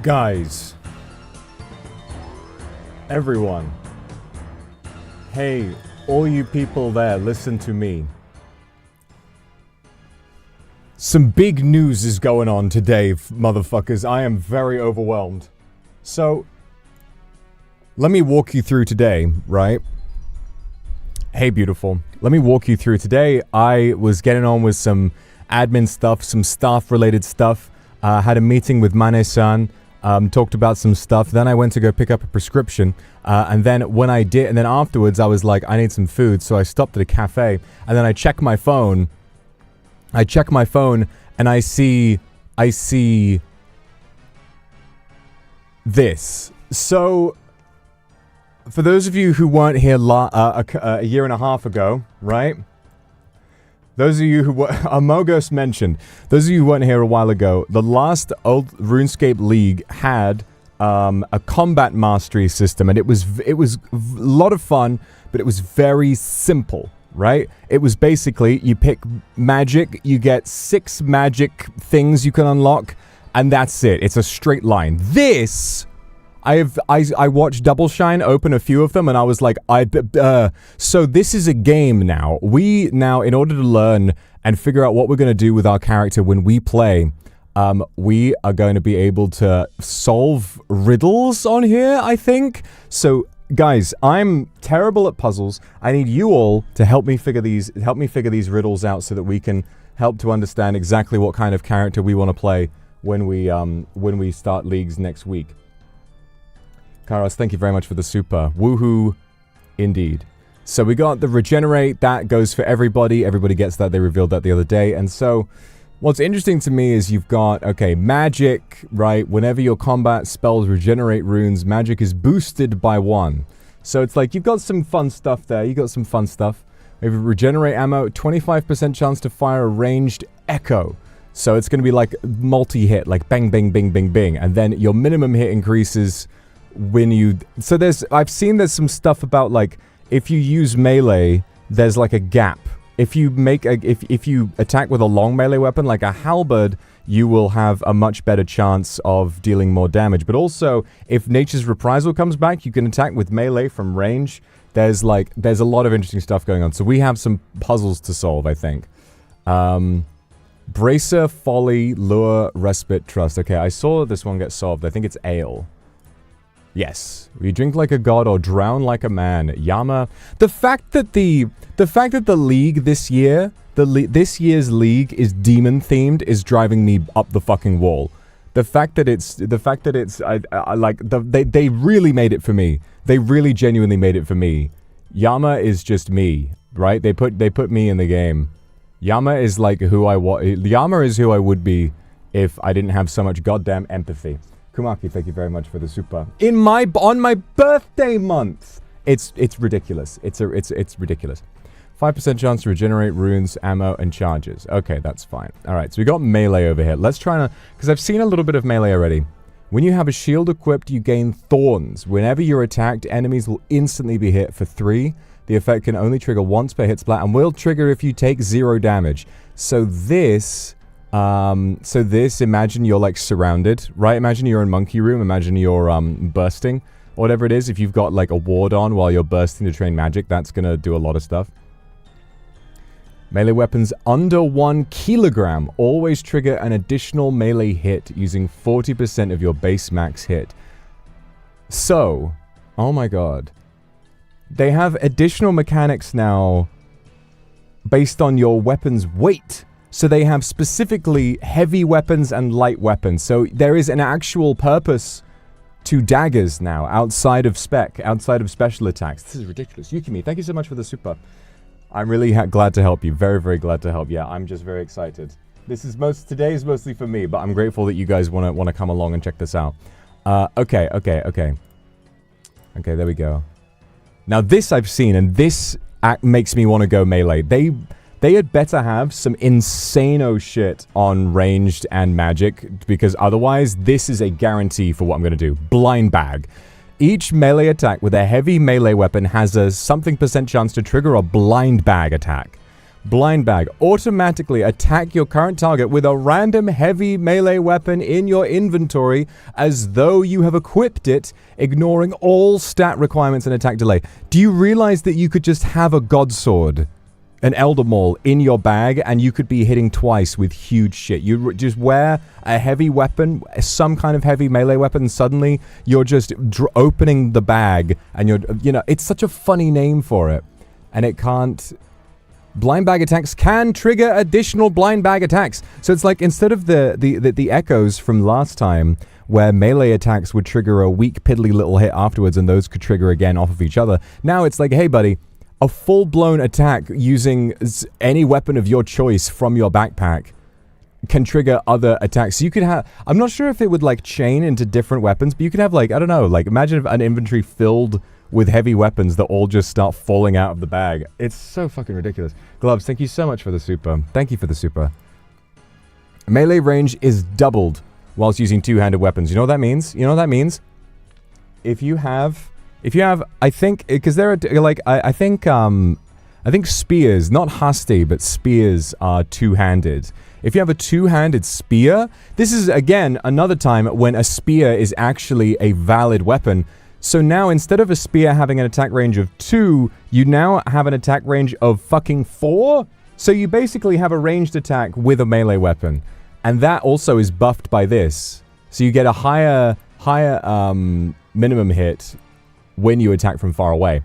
Guys, everyone, hey, all you people there, listen to me. Some big news is going on today, motherfuckers. I am very overwhelmed. So, let me walk you through today, right? Hey, beautiful. Let me walk you through today. I was getting on with some admin stuff, some staff-related stuff. Had a meeting with Mane-san. Talked about some stuff. Then I went to go pick up a prescription. And then when I did, and then afterwards I was like, I need some food. So I stopped at a cafe. And then I check my phone. And I see this. So, for those of you who weren't here a year and a half ago, right? Those of you who were, Amogos mentioned, those of you who weren't here a while ago, the last old RuneScape League had a combat mastery system, and it was a lot of fun, but it was very simple, right? It was basically, you pick magic, you get 6 magic things you can unlock, and that's it. It's a straight line. This... I watched Double Shine open a few of them, and I was like, so this is a game now. We now, in order to learn and figure out what we're going to do with our character when we play, we are going to be able to solve riddles on here, I think. So, guys, I'm terrible at puzzles. I need you all to help me figure these riddles out so that we can help to understand exactly what kind of character we want to play when we start leagues next week. Karos, thank you very much for the super. Woohoo, indeed. So we got the regenerate. That goes for everybody. Everybody gets that. They revealed that the other day. And so what's interesting to me is you've got, okay, magic, right? Whenever your combat spells regenerate runes, magic is boosted by 1. So it's like you've got some fun stuff there. You got some fun stuff. We have regenerate ammo, 25% chance to fire a ranged echo. So it's going to be like multi-hit, like bang, bang, bang, bang, bang. And then your minimum hit increases when you... So I've seen there's some stuff about, like, if you use melee, there's like a gap. If you make if you attack with a long melee weapon, like a halberd, you will have a much better chance of dealing more damage. But also, if Nature's Reprisal comes back, you can attack with melee from range. There's a lot of interesting stuff going on. So we have some puzzles to solve, I think. Bracer, Folly, Lure, Respite, Trust. Okay, I saw this one get solved. I think it's Ale. Yes. We drink like a god or drown like a man. Yama. The fact that the league this year, this year's league is demon themed is driving me up the fucking wall. The fact that it's they really made it for me. They really genuinely made it for me. Yama is just me, right? They put me in the game. Yama is like who I Yama is who I would be if I didn't have so much goddamn empathy. Kumaki, thank you very much for the super. On my birthday month! It's ridiculous. It's ridiculous. 5% chance to regenerate runes, ammo, and charges. Okay, that's fine. Alright, so we got melee over here. Let's try to... Because I've seen a little bit of melee already. When you have a shield equipped, you gain thorns. Whenever you're attacked, enemies will instantly be hit for 3. The effect can only trigger once per hit splat, and will trigger if you take 0 damage. So this... imagine you're like surrounded, right? Imagine you're in monkey room, imagine you're bursting, whatever it is. If you've got like a ward on while you're bursting to train magic, that's gonna do a lot of stuff. Melee weapons under 1 kilogram always trigger an additional melee hit using 40% of your base max hit. So, oh my god. They have additional mechanics now based on your weapon's weight. So they have specifically heavy weapons and light weapons. So there is an actual purpose to daggers now, outside of special attacks. This is ridiculous. Yukimi, thank you so much for the super. I'm really glad to help you. Very, very glad to help. Yeah, I'm just very excited. Today is mostly for me, but I'm grateful that you guys want to come along and check this out. Okay, there we go. Now this I've seen, and this makes me want to go melee. They had better have some insano shit on ranged and magic, because otherwise this is a guarantee for what I'm going to do. Blind bag. Each melee attack with a heavy melee weapon has a something % chance to trigger a blind bag attack. Blind Bag. Automatically attack your current target with a random heavy melee weapon in your inventory as though you have equipped it, ignoring all stat requirements and attack delay. Do you realize that you could just have a God Sword, an Elder Maul, in your bag and you could be hitting twice with huge shit? You just wear a heavy weapon, some kind of heavy melee weapon, and suddenly you're just opening the bag and you're, you know, it's such a funny name for it. And it can't... Blind bag attacks can trigger additional blind bag attacks. So it's like instead of the echoes from last time where melee attacks would trigger a weak piddly little hit afterwards and those could trigger again off of each other. Now it's like, hey buddy, a full-blown attack using any weapon of your choice from your backpack can trigger other attacks. So you could have, I'm not sure if it would like chain into different weapons, but you could have like, I don't know, like imagine if an inventory filled with heavy weapons that all just start falling out of the bag. It's so fucking ridiculous. Gloves, thank you so much for the super. Thank you for the super. Melee range is doubled whilst using two-handed weapons. You know what that means? You know what that means? If you have, I think, because there are, like, I think spears, not hasti, but spears are two-handed. If you have a two-handed spear, this is, again, another time when a spear is actually a valid weapon. So now, instead of a spear having an attack range of 2, you now have an attack range of fucking 4? So you basically have a ranged attack with a melee weapon. And that also is buffed by this. So you get a higher minimum hit when you attack from far away.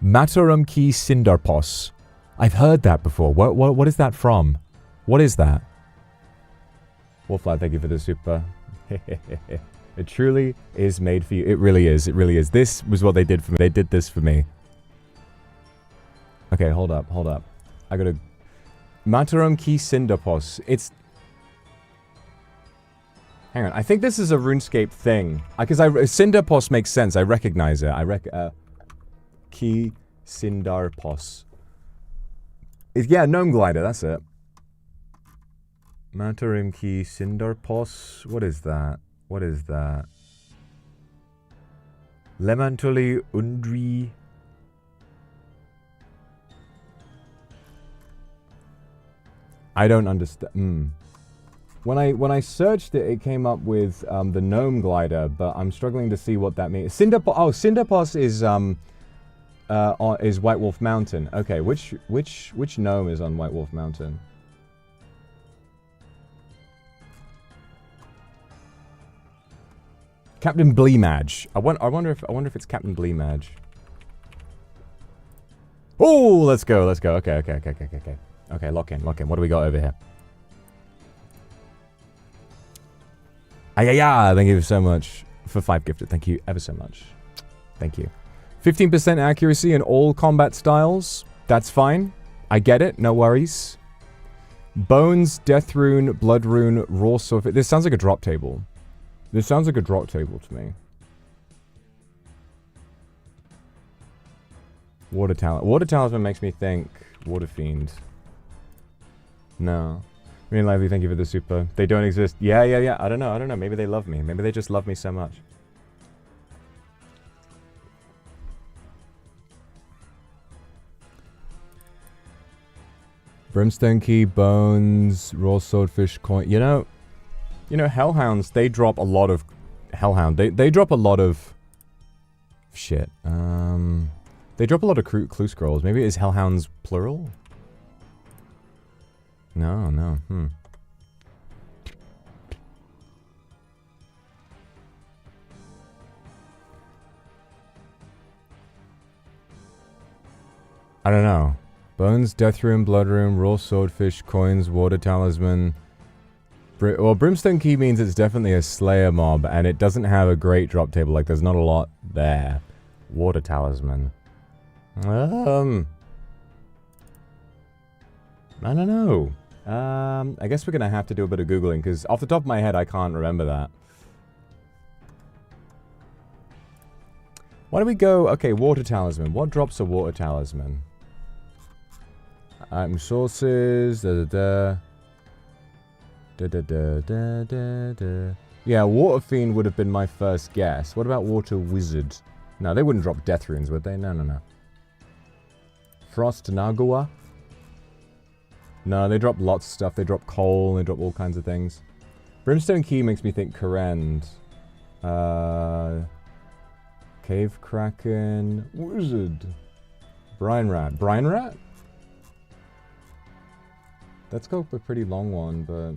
Mataram Ki Sindarpos. I've heard that before. What is that from? What is that? Wolflad, thank you for the super. It truly is made for you. It really is. It really is. This was what they did for me. They did this for me. Okay, hold up. Hold up. I gotta... Mataram Ki Sindarpos. It's... Hang on. I think this is a RuneScape thing. Because Sindarpos makes sense. I recognize it. Ki Sindarpos. Yeah, Gnome Glider. That's it. Mataram Ki Sindarpos. What is that? What is that? Lemantuli Undri. I don't understand. When I searched it, it came up with the Gnome Glider, but I'm struggling to see what that means. Cinderpos. Oh, Cinderpos is White Wolf Mountain. Okay, which gnome is on White Wolf Mountain? Captain Bleemadge. I wonder if it's Captain Bleemadge. Oh, let's go. Okay. Okay, lock in. What do we got over here? Ayaya, thank you so much for 5 gifted. Thank you ever so much. Thank you. 15% accuracy in all combat styles. That's fine. I get it. No worries. Bones, Death Rune, Blood Rune, Raw Sword. This sounds like a drop table. This sounds like a drop table to me. Water Talisman. Water Talisman makes me think Water Fiend. No. Really lively, thank you for the super. They don't exist. Yeah. I don't know. Maybe they love me. Maybe they just love me so much. Brimstone Key, Bones, Raw Swordfish Coin. You know, Hellhounds, they drop a lot of... Hellhound, they drop a lot of... Shit. They drop a lot of clue scrolls. Maybe is Hellhounds plural? No. I don't know. Bones, Death Rune, Blood Rune, Raw Swordfish, Coins, Water Talisman... Well, Brimstone Key means it's definitely a Slayer mob, and it doesn't have a great drop table. Like, there's not a lot there. Water Talisman. I don't know. I guess we're gonna have to do a bit of Googling, because off the top of my head, I can't remember that. Why don't we go... Okay, Water Talisman. What drops a Water Talisman? Item sources... Yeah, Water Fiend would have been my first guess. What about Water Wizard? No, they wouldn't drop Death Runes, would they? No. Frost Nagua? No, they drop lots of stuff. They drop coal, they drop all kinds of things. Brimstone Key makes me think Korend. Cave Kraken. Wizard. Brine Rat. Brine Rat? That's got a pretty long one, but...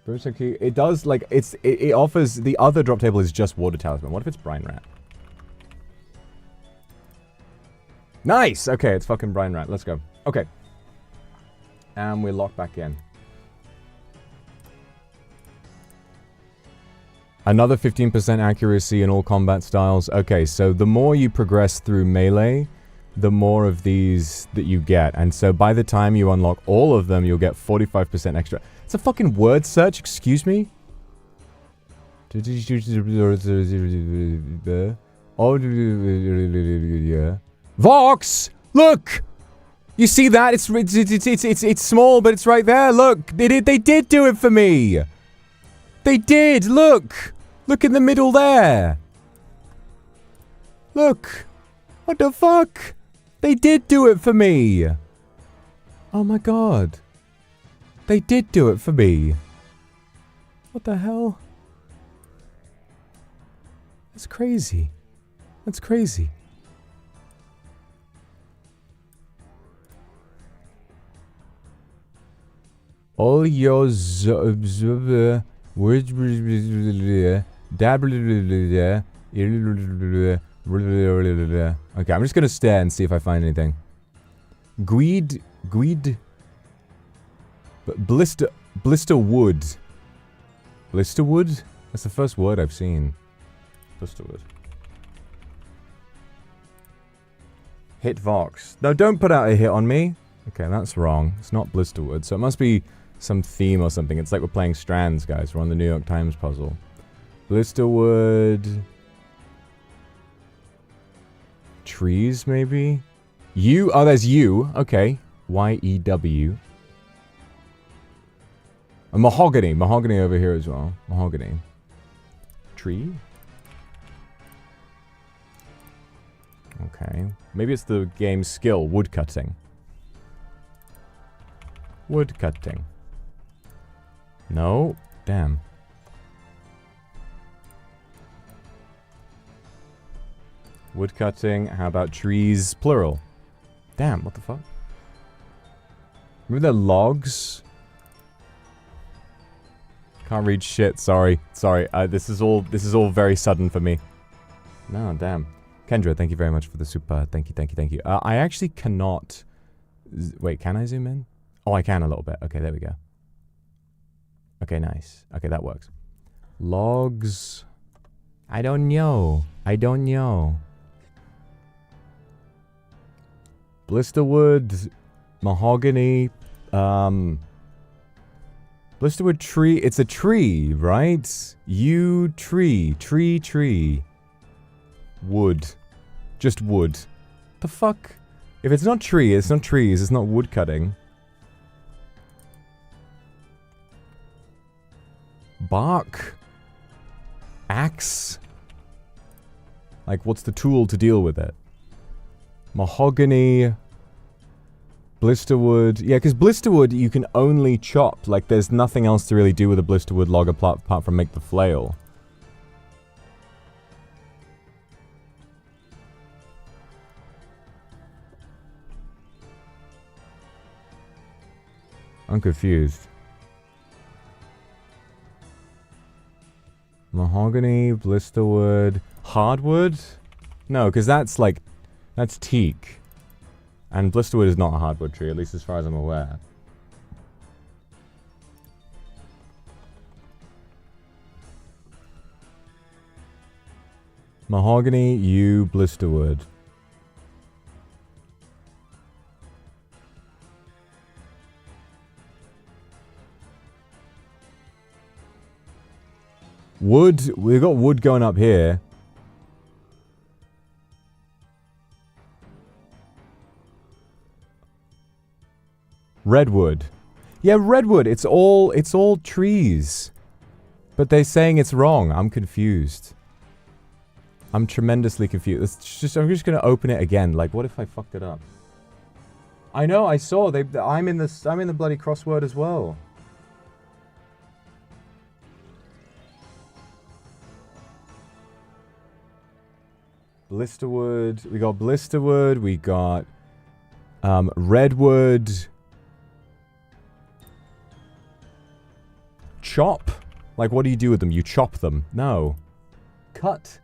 Brimstone Key... It does, like, it offers... The other drop table is just Water Talisman. What if it's Brine Rat? Nice! Okay, it's fucking Brine Rat. Let's go. Okay. And we're locked back in. Another 15% accuracy in all combat styles. Okay, so the more you progress through melee, the more of these that you get. And so by the time you unlock all of them, you'll get 45% extra. It's a fucking word search, excuse me? Vox! Look! You see that? It's small, but it's right there. Look! They did do it for me! They did! Look! Look in the middle there! Look! What the fuck? They did do it for me! Oh my god. They did do it for me. What the hell? That's crazy. That's crazy. All your words. Okay, I'm just gonna stare and see if I find anything. Blister wood. Blister wood? That's the first word I've seen. Blister wood. Hit Vox. No, don't put out a hit on me. Okay, that's wrong. It's not Blisterwood, so it must be some theme or something. It's like we're playing Strands, guys. We're on the New York Times puzzle. Blisterwood. Trees, maybe? U? Oh, there's U. Okay. Y-E-W. A mahogany. Mahogany over here as well. Mahogany. Tree? Okay. Maybe it's the game's skill. Woodcutting. Woodcutting. No. Damn. Woodcutting. How about trees? Plural. Damn, what the fuck? Remember the logs? Can't read shit, sorry. Sorry, this is all very sudden for me. No, damn. Kendra, thank you very much for the super. Thank you, thank you, thank you. I actually cannot... Wait, can I zoom in? Oh, I can a little bit. Okay, there we go. Okay, nice. Okay, that works. Logs... I don't know. I don't know. Blisterwood... Mahogany... Blisterwood tree... It's a tree, right? Tree. Tree. Wood. Just wood. The fuck? If it's not tree, it's not trees, it's not wood cutting. Bark? Axe? Like, what's the tool to deal with it? Mahogany... Blisterwood... Yeah, because blisterwood you can only chop. Like, there's nothing else to really do with a blisterwood log apart from make the flail. I'm confused. Mahogany, blisterwood, hardwood? No, because that's like... That's teak. And blisterwood is not a hardwood tree, at least as far as I'm aware. Mahogany, blisterwood. Wood, we've got wood going up here. Redwood. Yeah, redwood, it's all trees. But they're saying it's wrong. I'm confused. I'm tremendously confused. I'm just gonna open it again. Like, what if I fucked it up? I know, I saw. I'm in the bloody crossword as well. Blisterwood. We got Blisterwood. We got Redwood. Chop? Like, what do you do with them? You chop them? No. Cut.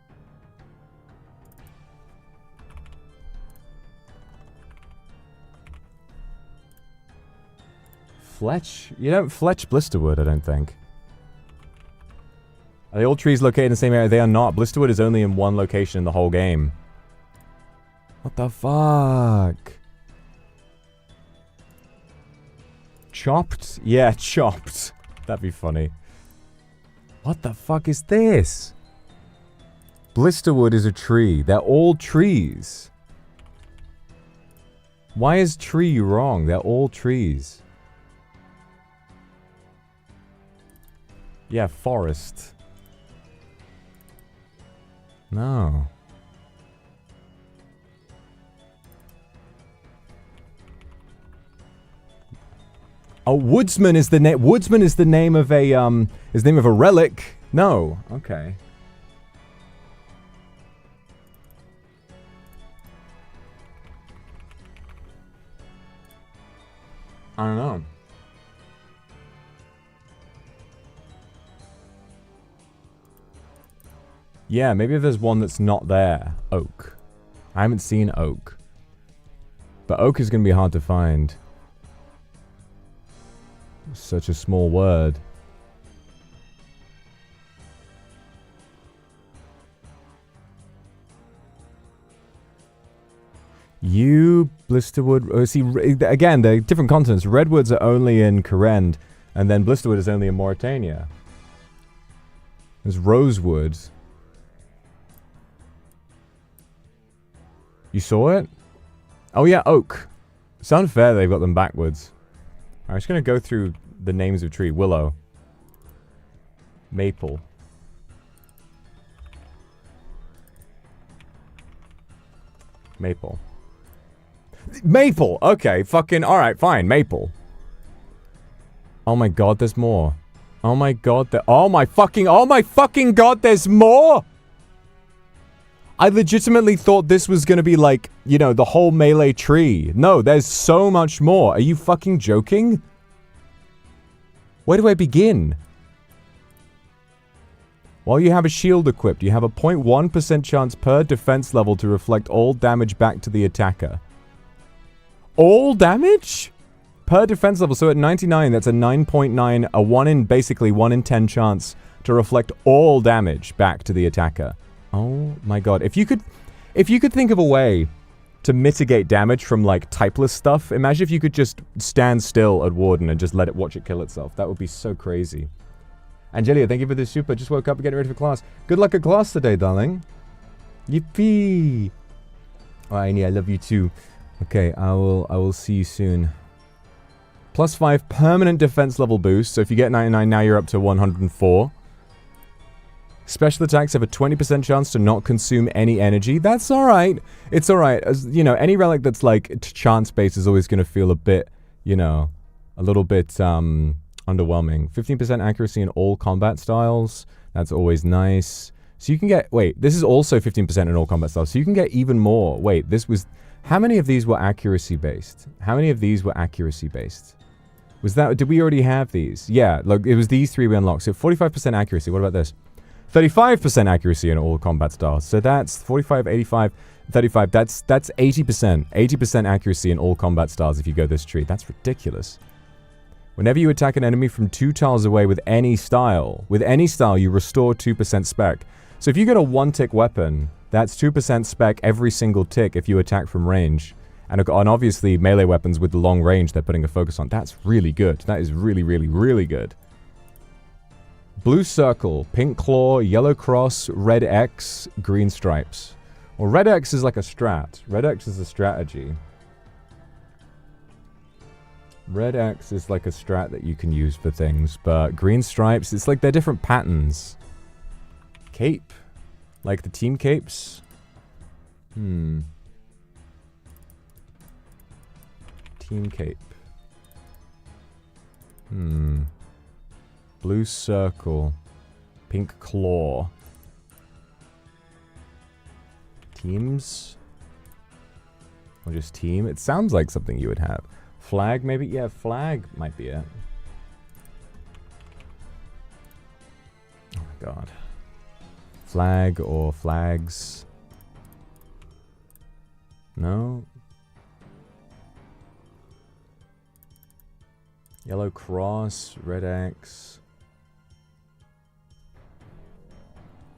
Fletch? You don't fletch Blisterwood, I don't think. Are they all trees located in the same area? They are not. Blisterwood is only in one location in the whole game. What the fuck? Chopped? Yeah, chopped. That'd be funny. What the fuck is this? Blisterwood is a tree. They're all trees. Why is tree wrong? They're all trees. Yeah, forest. No. Oh, woodsman is the name. Woodsman is the name of a is the name of a relic. No. Okay. I don't know. Yeah, maybe if there's one that's not there. Oak. I haven't seen oak. But oak is going to be hard to find. Such a small word. You, Blisterwood... Oh, see, again, they're different continents. Redwoods are only in Karen, and then Blisterwood is only in Mauritania. There's Rosewood. You saw it? Oh yeah, oak. It's unfair they've got them backwards. I'm just going to go through the names of tree. Willow. Maple. Maple. Maple! Okay, fucking... Alright, fine. Maple. Oh my god, there's more. Oh my god, oh my fucking god, there's more! I legitimately thought this was gonna be like, you know, the whole melee tree. No, there's so much more. Are you fucking joking? Where do I begin? While you have a shield equipped, you have a 0.1% chance per defense level to reflect all damage back to the attacker. All damage? Per defense level, so at 99, that's a 9.9, basically 1 in 10 chance to reflect all damage back to the attacker. Oh my god. If you could think of a way to mitigate damage from, like, typeless stuff, imagine if you could just stand still at Warden and just watch it kill itself. That would be so crazy. Angelia, thank you for the super. Just woke up and getting ready for class. Good luck at class today, darling. Yippee! Oh, Aini, I love you too. Okay, I will see you soon. +5 permanent defense level boost, so if you get 99, now you're up to 104. Special attacks have a 20% chance to not consume any energy. That's alright. It's alright. As you know, any relic that's like chance-based is always going to feel a bit, you know, a little bit underwhelming. 15% accuracy in all combat styles. That's always nice. So you can get... Wait, this is also 15% in all combat styles. So you can get even more. Wait, this was... How many of these were accuracy-based? How many of these were accuracy-based? Was that... Did we already have these? Yeah, look, it was these three we unlocked. So 45% accuracy. What about this? 35% accuracy in all combat styles. So that's 45, 85, 35. That's 80%. 80% accuracy in all combat styles if you go this tree. That's ridiculous. Whenever you attack an enemy from 2 tiles away with any style, you restore 2% spec. So if you get a 1-tick weapon, that's 2% spec every single tick if you attack from range. And obviously melee weapons with the long range they're putting a focus on. That's really good. That is really, really, really good. Blue circle, pink claw, yellow cross, red X, green stripes. Well, red X is like a strat. Red X is a strategy. Red X is like a strat that you can use for things, but green stripes, it's like they're different patterns. Cape. Like the team capes. Team Team cape. Blue circle. Pink claw. Teams? Or just team? It sounds like something you would have. Flag, maybe? Yeah, flag might be it. Oh my god. Flag or flags? No? Yellow cross, red X.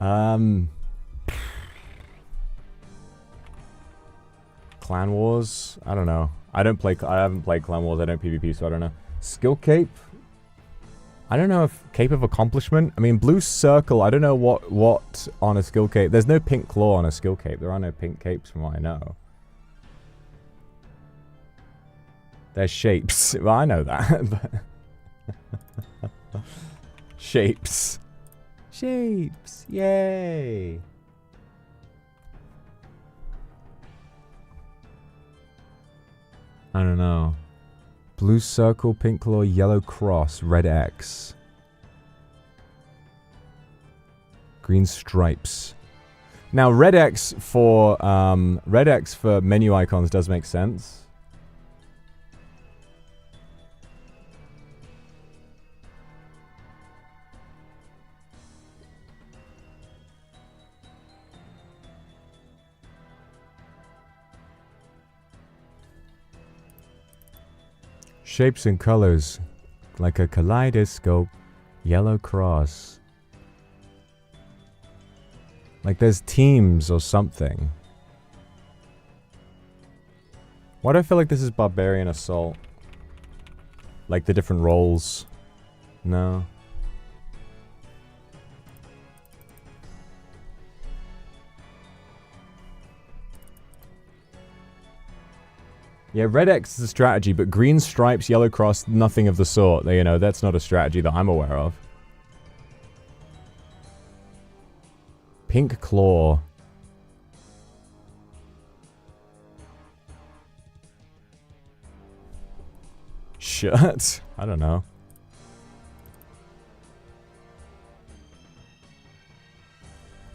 Clan Wars? I don't know. I haven't played Clan Wars. I don't PvP, so I don't know. Skill cape? I don't know if cape of accomplishment. I mean, blue circle. I don't know what on a skill cape. There's no pink claw on a skill cape. There are no pink capes from what I know. There's shapes. Well, I know that. Shapes. Shapes. Yay. I don't know. Blue circle, pink claw, yellow cross, red X. Green stripes. Now, red X for menu icons does make sense. Shapes and colors, like a kaleidoscope, yellow cross. Like there's teams or something. Why do I feel like this is Barbarian Assault? Like the different roles. No. Yeah, red X is a strategy, but green stripes, yellow cross, nothing of the sort. You know, that's not a strategy that I'm aware of. Pink claw. Shirt? I don't know.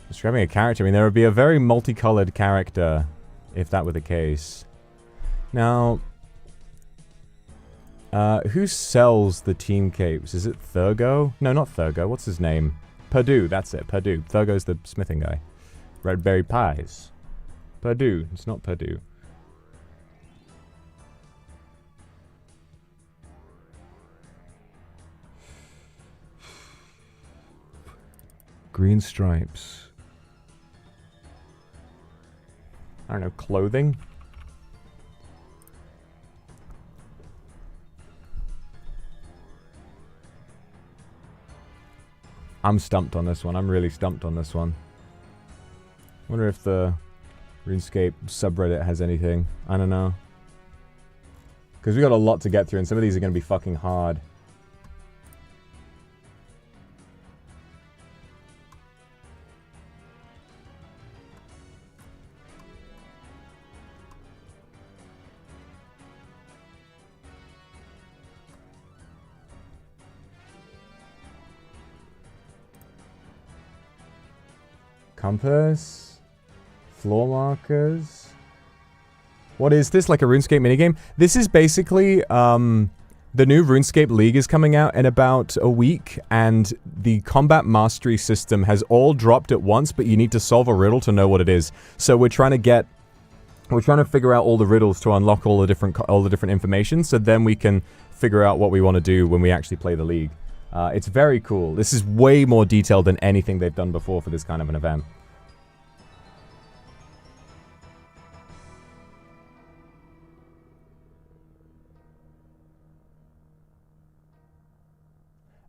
Describing a character, I mean, there would be a very multicolored character if that were the case. Now, who sells the team capes? Is it Thurgo? No, not Thurgo. What's his name? Purdue, that's it. Purdue. Thurgo's the smithing guy. Red berry pies. Purdue. It's not Purdue. Green stripes. I don't know, clothing? I'm stumped on this one. I'm really stumped on this one. Wonder if the RuneScape subreddit has anything. I don't know. Because we got a lot to get through, and some of these are going to be fucking hard. Compass? Floor markers? What is this? Like a RuneScape minigame? This is basically, the new RuneScape League is coming out in about a week, and the combat mastery system has all dropped at once, but you need to solve a riddle to know what it is. So we're trying to figure out all the riddles to unlock all the different information, so then we can figure out what we want to do when we actually play the league. It's very cool. This is way more detailed than anything they've done before for this kind of an event.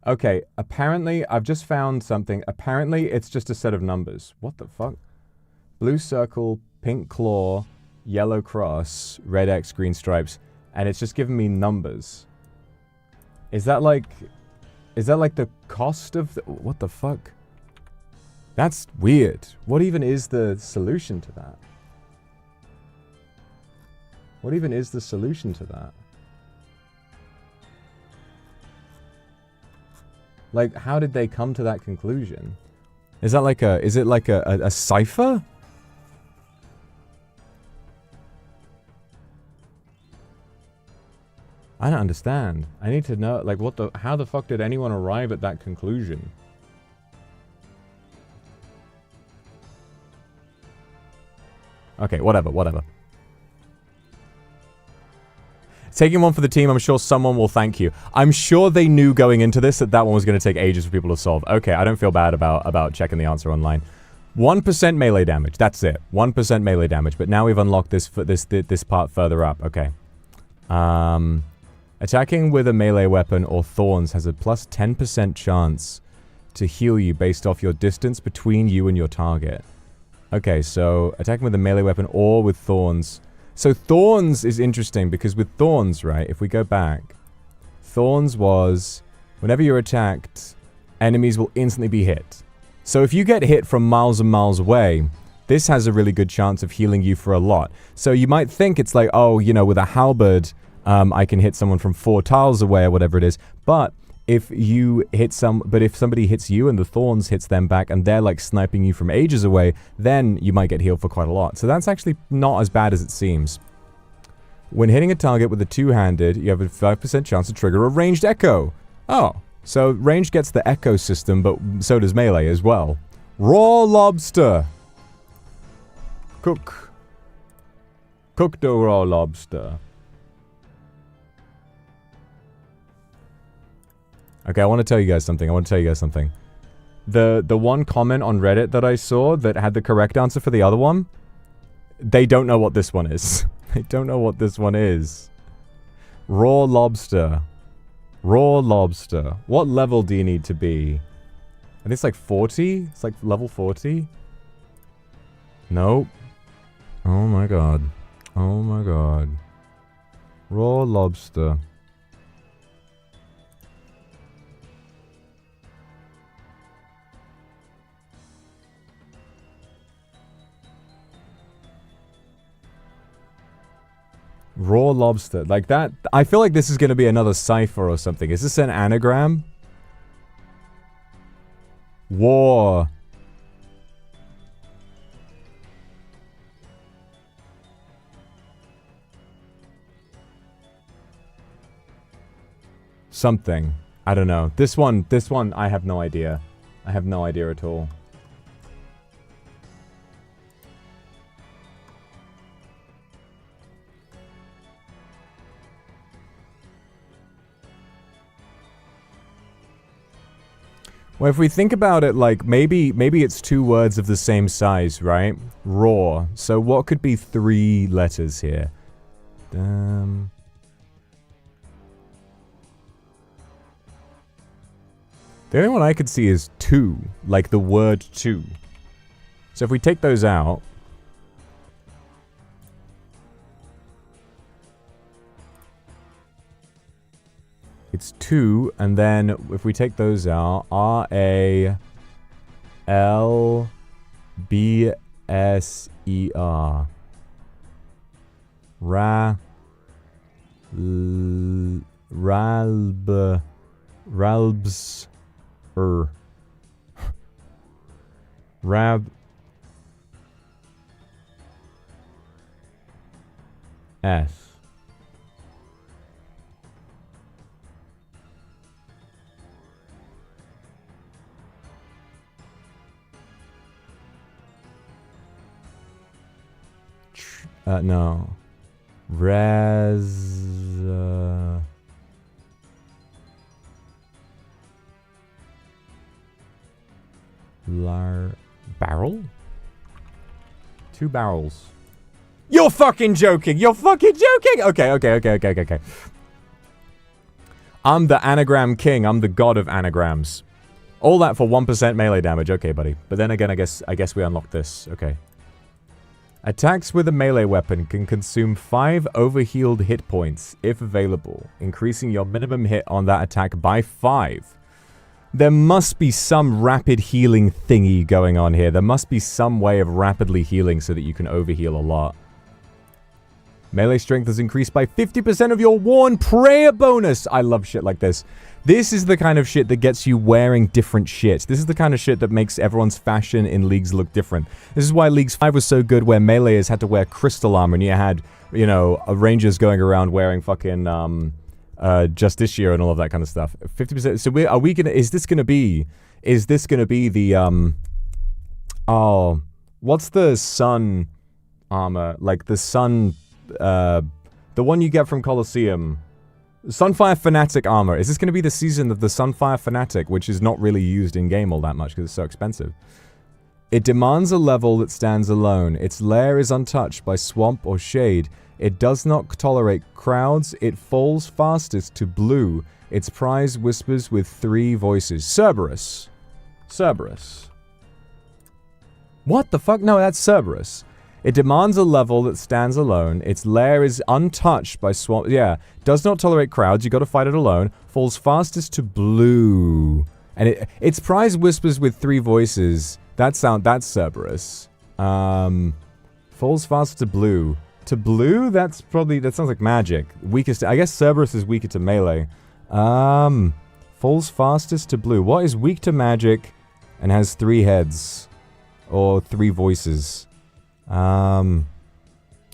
Okay, apparently, I've just found something. Apparently, it's just a set of numbers. What the fuck? Blue circle, pink claw, yellow cross, red X, green stripes. And it's just giving me numbers. Is that like the cost of the, what the fuck? That's weird. What even is the solution to that? What even is the solution to that? Like, how did they come to that conclusion? Is that like a... Is it like a cipher? I don't understand. I need to know, like, what the... How the fuck did anyone arrive at that conclusion? Okay, whatever, whatever. Taking one for the team, I'm sure someone will thank you. I'm sure they knew going into this that that one was going to take ages for people to solve. Okay, I don't feel bad about checking the answer online. 1% melee damage, that's it. 1% melee damage, but now we've unlocked this part further up. Okay. Attacking with a melee weapon or thorns has a plus 10% chance to heal you based off your distance between you and your target. Okay, so attacking with a melee weapon or with thorns. So thorns is interesting because with thorns, right, if we go back, thorns was whenever you're attacked, enemies will instantly be hit. So if you get hit from miles and miles away, this has a really good chance of healing you for a lot. So you might think it's like, oh, you know, with a halberd, I can hit someone from 4 tiles away or whatever it is. But if you hit if somebody hits you and the thorns hits them back and they're like sniping you from ages away, then you might get healed for quite a lot. So that's actually not as bad as it seems. When hitting a target with a two-handed, you have a 5% chance to trigger a ranged echo. Oh, so ranged gets the echo system, but so does melee as well. Raw lobster. Cook the raw lobster. Okay, I want to tell you guys something. The one comment on Reddit that I saw that had the correct answer for the other one, they don't know what this one is. They don't know what this one is. Raw lobster. Raw lobster. What level do you need to be? I think it's like 40? It's like level 40? Nope. Oh my god. Oh my god. Raw lobster. Raw lobster. Like that. I feel like this is going to be another cipher or something. Is this an anagram? War. Something. I don't know. This one, I have no idea. I have no idea at all. Well, if we think about it, like, maybe it's 2 words of the same size, right? Raw. So what could be 3 letters here? The only one I could see is 2, like the word 2. So if we take those out... It's 2, and then if we take those out, R-A-L-B-S-E-R. Ralbs. Rab. S. No. Barrel? 2 barrels. You're fucking joking! You're fucking joking! Okay. I'm the anagram king. I'm the god of anagrams. All that for 1% melee damage. Okay, buddy. But then again, I guess we unlocked this. Okay. Attacks with a melee weapon can consume 5 overhealed hit points, if available, increasing your minimum hit on that attack by 5. There must be some rapid healing thingy going on here. There must be some way of rapidly healing so that you can overheal a lot. Melee strength is increased by 50% of your worn prayer bonus. I love shit like this. This is the kind of shit that gets you wearing different shit. This is the kind of shit that makes everyone's fashion in Leagues look different. This is why Leagues 5 was so good, where Meleeers had to wear crystal armor, and you had, you know, Rangers going around wearing fucking, Justiciar and all of that kind of stuff. 50%. So are we gonna, is this gonna be the, oh, what's the sun armor? Like the sun, the one you get from Colosseum. Sunfire Fanatic armor. Is this going to be the season of the Sunfire Fanatic, which is not really used in-game all that much because it's so expensive? It demands a level that stands alone. Its lair is untouched by swamp or shade. It does not tolerate crowds. It falls fastest to blue. Its prize whispers with 3 voices. Cerberus. Cerberus. What the fuck? No, that's Cerberus. It demands a level that stands alone. Its lair is untouched by swamp. Yeah. Does not tolerate crowds. You gotta fight it alone. Falls fastest to blue. And its prize whispers with 3 voices. That's Cerberus. Falls fastest to blue. To blue? That sounds like magic. Weakest. I guess Cerberus is weaker to melee. Falls fastest to blue. What is weak to magic and has 3 heads? Or 3 voices? Oh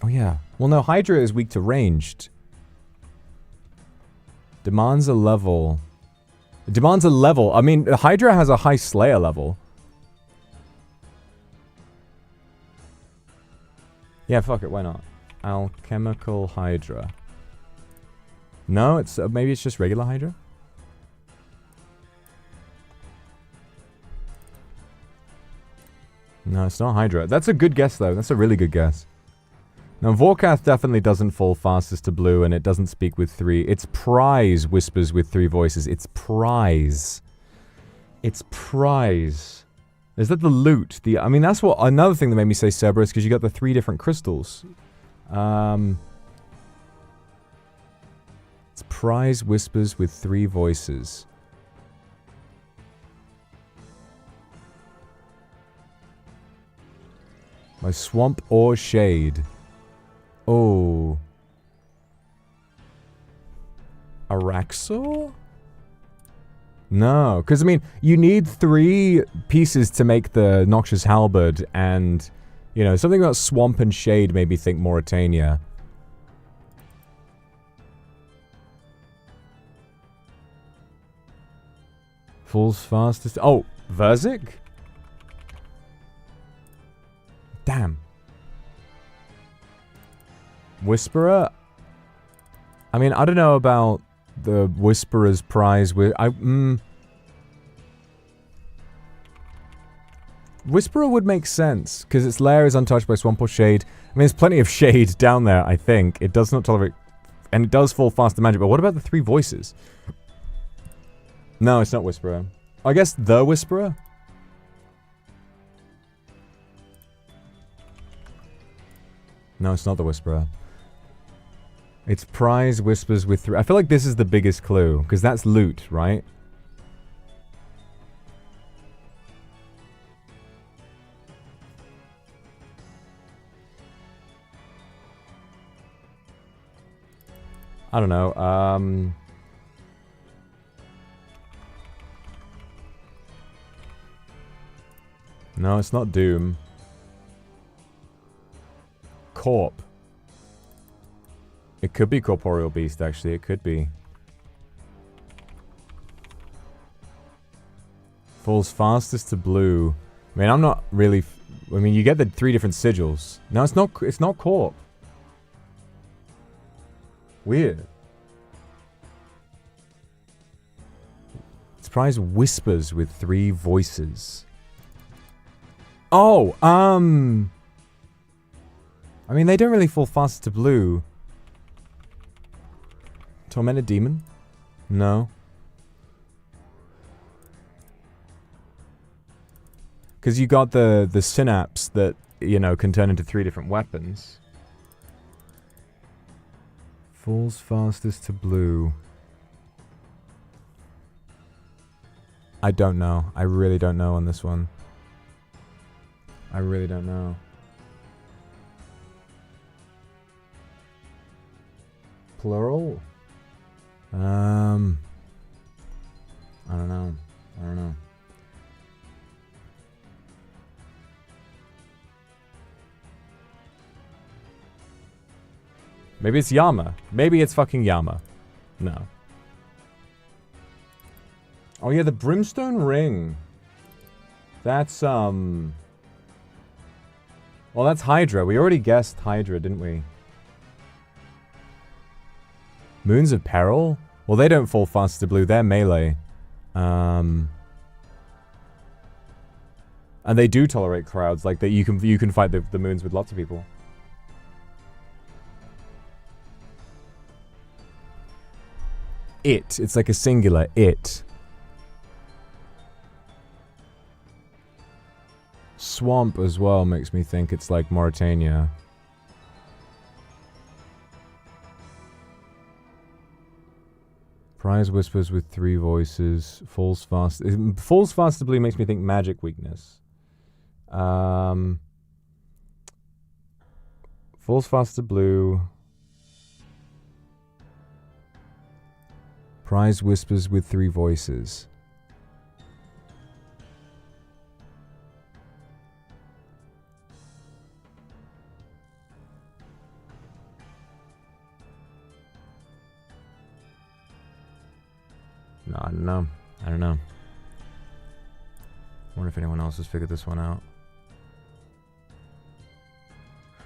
yeah. Well, no, Hydra is weak to ranged. Demands a level. It demands a level. I mean, Hydra has a high Slayer level. Yeah, fuck it, why not? Alchemical Hydra. No, it's maybe it's just regular Hydra? No, it's not Hydra. That's a good guess, though. That's a really good guess. Now, Vorkath definitely doesn't fall fastest to blue, and it doesn't speak with 3. Its prize whispers with 3 voices. Its prize. Its prize. Is that the loot? I mean, that's what another thing that made me say Cerberus, because you got the 3 different crystals. Its prize whispers with 3 voices. By swamp or shade. Oh. Araxor? No, because I mean, you need 3 pieces to make the Noxious Halberd, and, you know, something about swamp and shade made me think Mauritania. Falls fastest. Oh, Verzik? Damn. Whisperer? I mean, I don't know about the Whisperer's prize with... Whisperer would make sense, because its lair is untouched by swamp or shade. I mean, there's plenty of shade down there, I think. It does not tolerate... And it does fall fast to magic, but what about the 3 voices? No, it's not Whisperer. I guess the Whisperer? No, it's not the Whisperer. Its prize whispers with 3... I feel like this is the biggest clue, because that's loot, right? I don't know, No, it's not Doom. Corp. It could be Corporeal Beast, actually. It could be. Falls fastest to blue. I mean, I'm not really... I mean, you get the 3 different sigils. No, it's not... It's not Corp. Weird. Its prize whispers with 3 voices. Oh, I mean, they don't really fall fast to blue. Tormented Demon? No. Because you got the synapse that, you know, can turn into 3 different weapons. Falls fastest to blue. I don't know. I really don't know on this one. I really don't know. Plural? I don't know. I don't know. Maybe it's Yama. Maybe it's fucking Yama. No. Oh yeah, the Brimstone Ring. That's, well, that's Hydra. We already guessed Hydra, didn't we? Moons of Peril? Well, they don't fall fast to blue. They're melee. And they do tolerate crowds. Like, that you can fight the moons with lots of people. It's like a singular. It. Swamp as well makes me think it's like Mauritania. Prize whispers with 3 voices. Falls fast. Falls fast to blue makes me think magic weakness. Falls fast to blue. Prize whispers with 3 voices. No, I don't know. I don't know. I wonder if anyone else has figured this one out.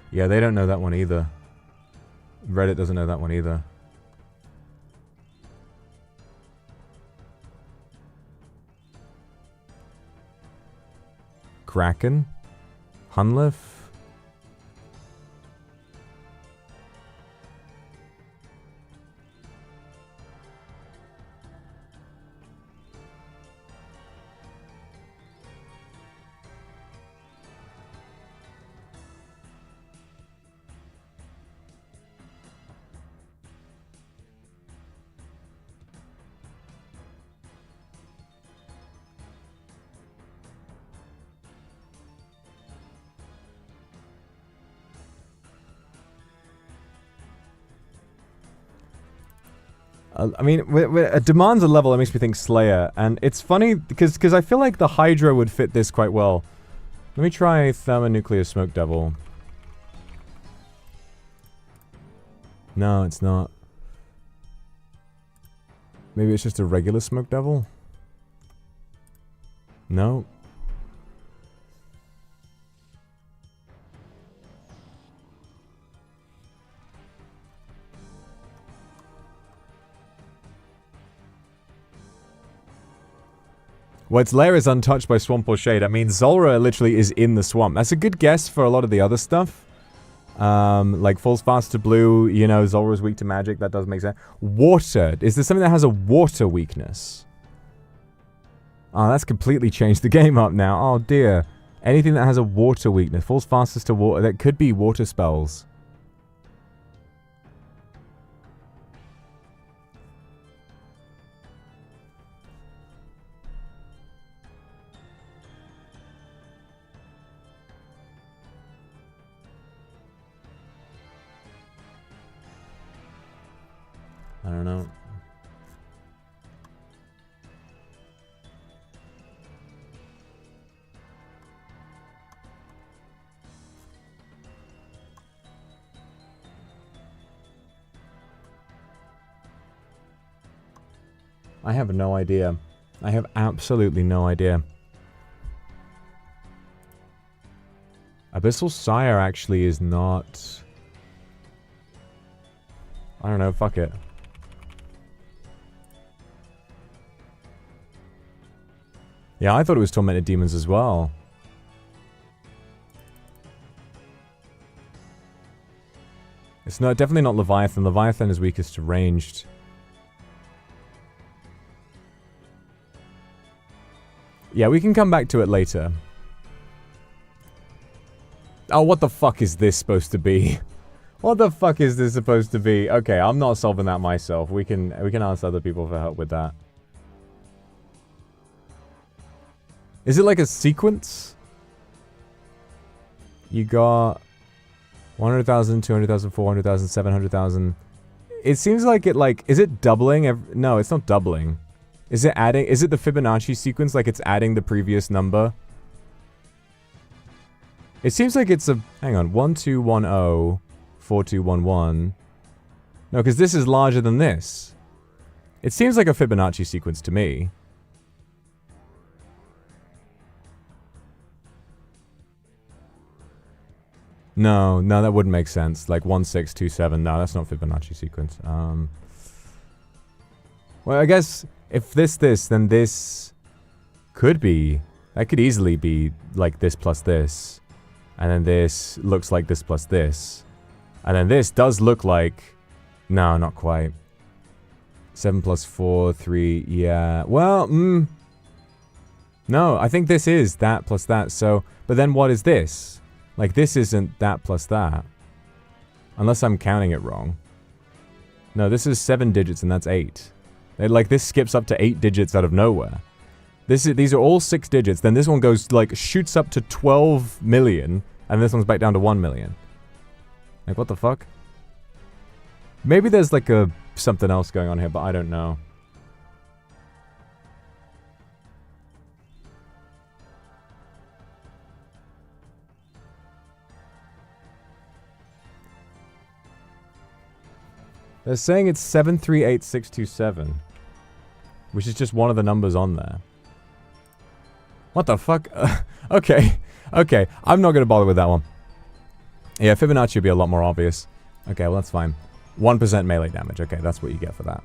Yeah, they don't know that one either. Reddit doesn't know that one either. Kraken? Hunlif? I mean, it demands a level that makes me think Slayer, and it's funny because I feel like the Hydra would fit this quite well. Let me try Thermonuclear Smoke Devil. No, it's not. Maybe it's just a regular Smoke Devil? No. Well, its lair is untouched by swamp or shade. I mean, Zulrah literally is in the swamp. That's a good guess for a lot of the other stuff. Like, falls fast to blue, you know, Zulrah's weak to magic. That does make sense. Water. Is there something that has a water weakness? Oh, that's completely changed the game up now. Oh, dear. Anything that has a water weakness. Falls fastest to water. That could be water spells. I don't know. I have no idea. I have absolutely no idea. Abyssal Sire actually is not... I don't know, fuck it. Yeah, I thought it was Tormented Demons as well. It's not definitely not Leviathan. Leviathan is weakest to ranged. Yeah, we can come back to it later. Oh, what the fuck is this supposed to be? What the fuck is this supposed to be? Okay, I'm not solving that myself. We can ask other people for help with that. Is it like a sequence? You got 100,000, 200,000, 400,000, 700,000. It seems like it, like, is it doubling? No, it's not doubling. Is it adding? Is it the Fibonacci sequence, like it's adding the previous number? It seems like it's a, hang on, 1210, 4211. No, because this is larger than this. It seems like a Fibonacci sequence to me. No, that wouldn't make sense. Like 1627, no, that's not Fibonacci sequence. Well, I guess if this, then this could be, that could easily be like this plus this. And then this looks like this plus this. And then this does look like, no, not quite. 7 plus 4, 3, yeah. Well, no, I think this is that plus that, so, but then what is this? Like, this isn't that plus that. Unless I'm counting it wrong. No, this is 7 digits and that's 8. Like, this skips up to 8 digits out of nowhere. These are all 6 digits, then this one goes, like, shoots up to 12 million, and this one's back down to 1 million. Like, what the fuck? Maybe there's, like, something else going on here, but I don't know. They're saying it's 738627, which is just one of the numbers on there. What the fuck? Okay, I'm not gonna bother with that one. Yeah, Fibonacci would be a lot more obvious. Okay, well that's fine. 1% melee damage. Okay, that's what you get for that.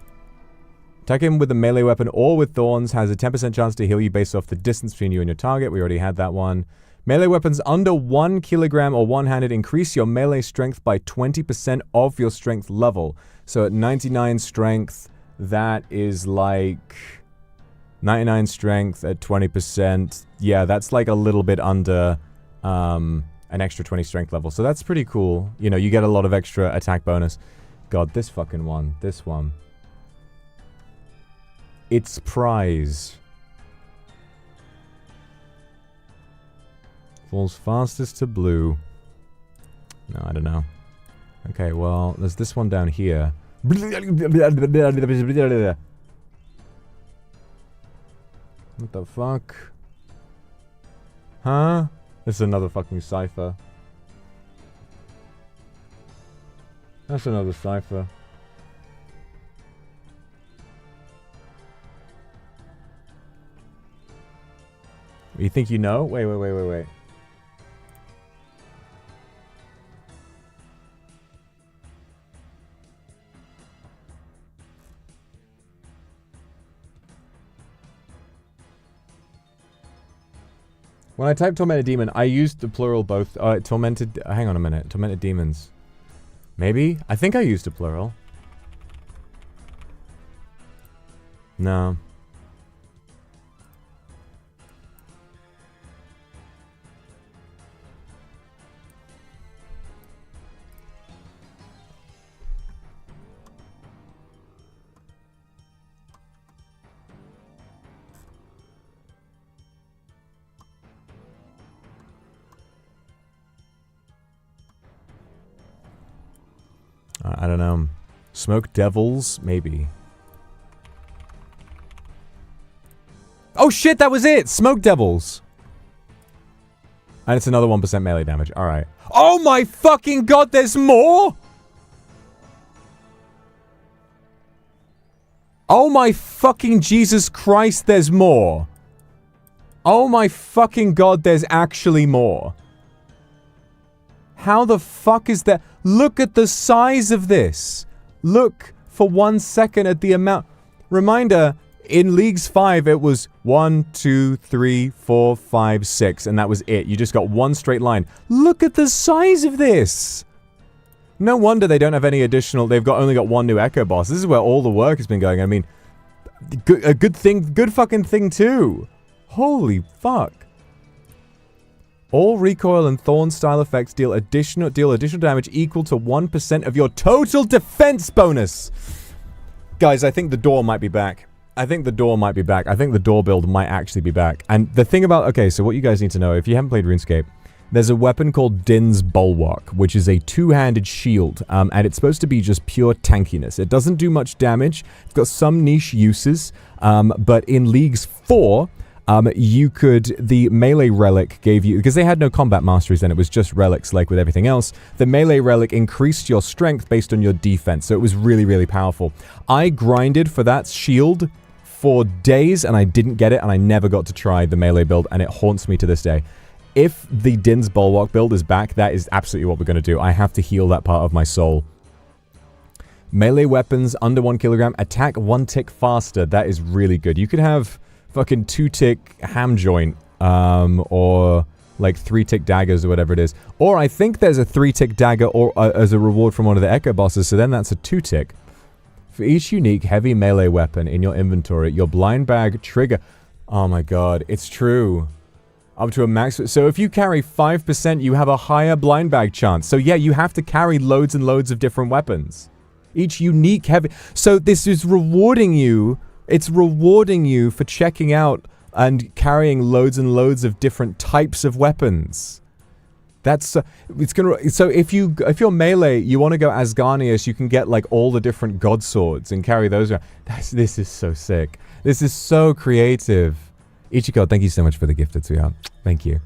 Attack him with a melee weapon or with thorns has a 10% chance to heal you based off the distance between you and your target. We already had that one. Melee weapons under 1 kilogram or one-handed increase your melee strength by 20% of your strength level. So at 99 strength, that is like 99 strength at 20%. Yeah, that's like a little bit under an extra 20 strength level. So that's pretty cool. You know, you get a lot of extra attack bonus. God, this fucking one. This one. Its prize. Falls fastest to blue. No, I don't know. Okay, well, there's this one down here. What the fuck? Huh? This is another fucking cipher. That's another cipher. You think you know? Wait. When I typed tormented demon, I used the plural both. Tormented. Hang on a minute. Tormented demons. Maybe? I think I used a plural. No. I don't know. Smoke devils? Maybe. Oh shit, that was it! Smoke devils! And it's another 1% melee damage. Alright. Oh my fucking god, there's more?! Oh my fucking Jesus Christ, there's more! Oh my fucking god, there's actually more. How the fuck is that? Look at the size of this. Look for 1 second at the amount. Reminder, in Leagues 5, it was 1, 2, 3, 4, 5, 6, and that was it. You just got one straight line. Look at the size of this. No wonder they don't have any additional. They've only got one new Echo boss. This is where all the work has been going. I mean, a good thing, good fucking thing too. Holy fuck. All recoil and thorn style effects deal additional damage equal to 1% of your total defense bonus. Guys, I think the door might be back. I think the door build might actually be back. And the thing about, okay, so what you guys need to know, if you haven't played RuneScape, there's a weapon called Din's Bulwark, which is a two-handed shield, and it's supposed to be just pure tankiness. It doesn't do much damage. It's got some niche uses, but in Leagues 4, the melee relic gave you, because they had no combat masteries then, it was just relics like with everything else, the melee relic increased your strength based on your defense, so it was really, really powerful. I grinded for that shield for days, and I didn't get it, and I never got to try the melee build, and it haunts me to this day. If the Din's Bulwark build is back, that is absolutely what we're going to do. I have to heal that part of my soul. Melee weapons under 1 kilogram, attack 1 tick faster. That is really good. You could have fucking 2-tick ham joint, or like 3-tick daggers or whatever it is. Or I think there's a 3-tick dagger or as a reward from one of the Echo bosses, so then that's a 2-tick. For each unique heavy melee weapon in your inventory, your blind bag trigger... Oh my god, it's true. Up to a max... So if you carry 5%, you have a higher blind bag chance. So yeah, you have to carry loads and loads of different weapons. Each unique heavy... So this is rewarding you. It's rewarding you for checking out and carrying loads and loads of different types of weapons. That's... it's gonna... So if you're melee, you want to go Asgarnius, you can get like all the different god swords and carry those around. This is so sick. This is so creative. Ichiko, thank you so much for the gifted, sweetheart. Thank you.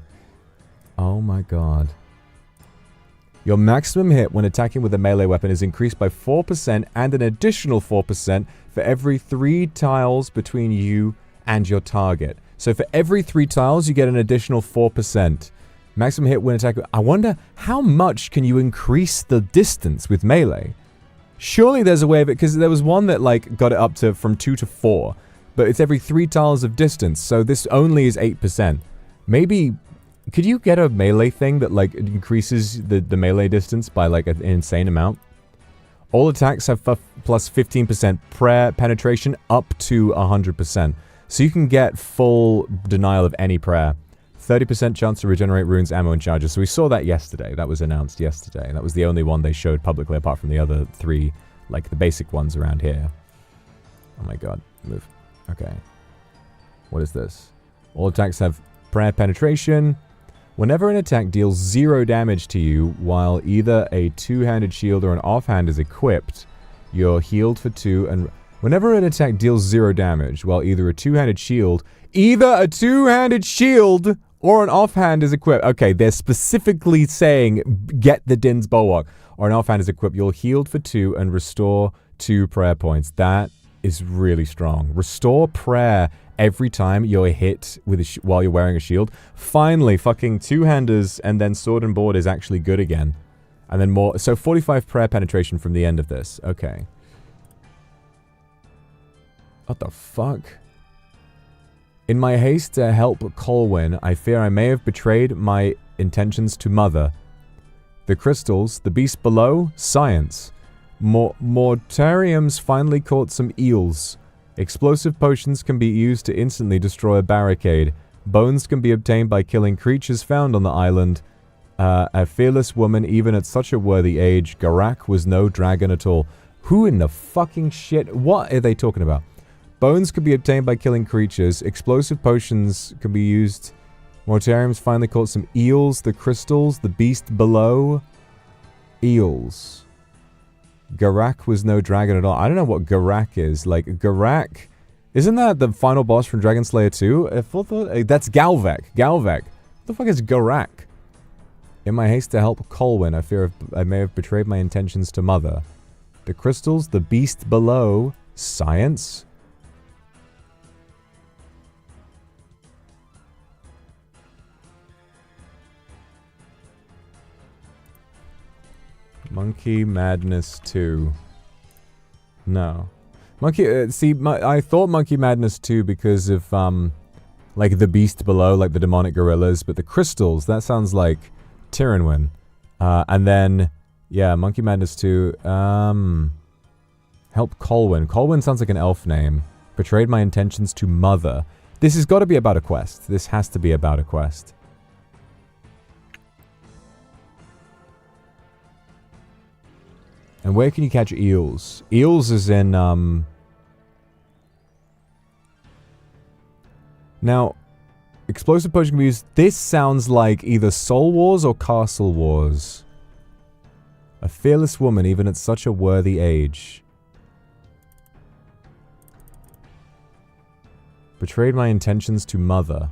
Oh my god. Your maximum hit when attacking with a melee weapon is increased by 4% and an additional 4% for every 3 tiles between you and your target. So for every 3 tiles, you get an additional 4%. Maximum hit when attacking... I wonder, how much can you increase the distance with melee? Surely there's a way of it, because there was one that like got it up to from 2 to 4. But it's every 3 tiles of distance, so this only is 8%. Maybe, could you get a melee thing that, like, increases the melee distance by, like, an insane amount? All attacks have plus 15% prayer penetration up to 100%. So you can get full denial of any prayer. 30% chance to regenerate runes, ammo, and charges. So we saw that yesterday. That was announced yesterday. That was the only one they showed publicly, apart from the other 3, like, the basic ones around here. Oh my god. Move. Okay. What is this? All attacks have prayer penetration. Whenever an attack deals 0 damage to you, while either a 2-handed shield or an offhand is equipped, you're healed for 2, and whenever an attack deals 0 damage, while either a 2-handed shield or an offhand is equipped. Okay, they're specifically saying, get the Din's Bulwark, or an offhand is equipped, you're healed for 2 and restore 2 prayer points. That is really strong. Restore prayer every time you're hit with while you're wearing a shield. Finally, fucking 2-handers and then sword and board is actually good again. And then more... So 45 prayer penetration from the end of this. Okay. What the fuck? In my haste to help Colwyn, I fear I may have betrayed my intentions to Mother. The crystals, the beast below, science. Mortariums finally caught some eels. Explosive potions can be used to instantly destroy a barricade. Bones can be obtained by killing creatures found on the island. A fearless woman, even at such a worthy age. Garak was no dragon at all. Who in the fucking shit? What are they talking about? Bones can be obtained by killing creatures. Explosive potions can be used. Mortariums finally caught some eels. The crystals, the beast below. Eels. Garak was no dragon at all. I don't know what Garak is. Like, Garak... Isn't that the final boss from Dragon Slayer 2? That's Galvek. Galvek. What the fuck is Garak? In my haste to help Colwyn, I fear I may have betrayed my intentions to Mother. The crystals, the beast below, science? Monkey Madness 2. No. I thought Monkey Madness 2 because of, like, the beast below, like the demonic gorillas, but the crystals, that sounds like Tyrannwyn. And then, yeah, Monkey Madness 2, help Colwyn. Colwyn sounds like an elf name. Betrayed my intentions to Mother. This has got to be about a quest. This has to be about a quest. And where can you catch eels? Eels is in, Now, Explosive potion can be used. This sounds like either Soul Wars or Castle Wars. A fearless woman, even at such a worthy age. Betrayed my intentions to mother.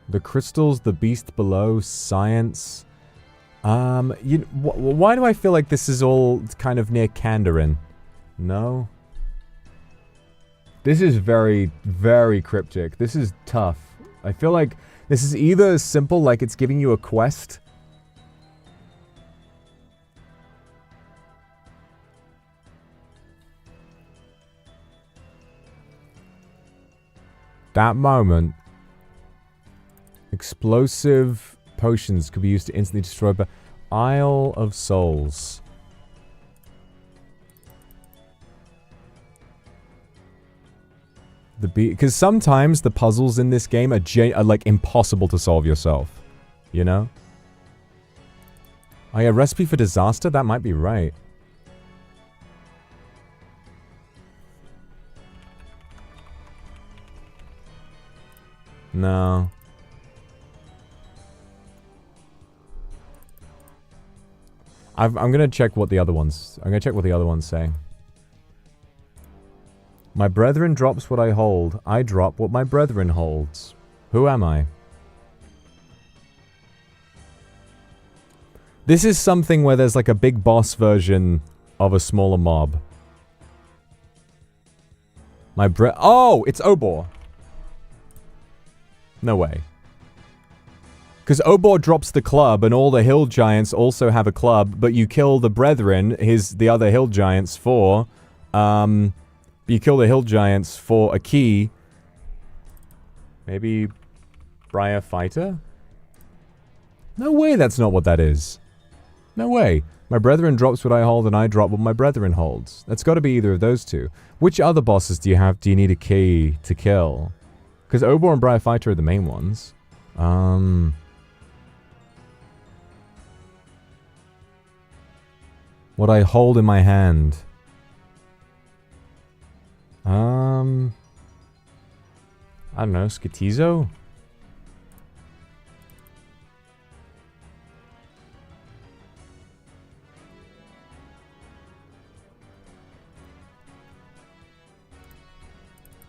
The crystals, the beast below, science. Why do I feel like this is all kind of near Kandarin? No. This is very, very cryptic. This is tough. I feel like this is either as simple, like it's giving you a quest. That moment. Explosive potions could be used to instantly destroy, but Isle of Souls. Because sometimes the puzzles in this game are like impossible to solve yourself. You know? Oh yeah, recipe for disaster? That might be right. No. I'm gonna check what the other ones... I'm gonna check what the other ones say. My brethren drops what I hold. I drop what my brethren holds. Who am I? This is something where there's like a big boss version of a smaller mob. Oh! It's Obor! No way. Because Obor drops the club, and all the hill giants also have a club, but you kill the brethren, the other hill giants, for... you kill the hill giants for a key. Maybe... Briar Fighter? No way that's not what that is. No way. My brethren drops what I hold, and I drop what my brethren holds. That's got to be either of those two. Which other bosses do you need a key to kill? Because Obor and Briar Fighter are the main ones. What I hold in my hand. I don't know, Skitizo?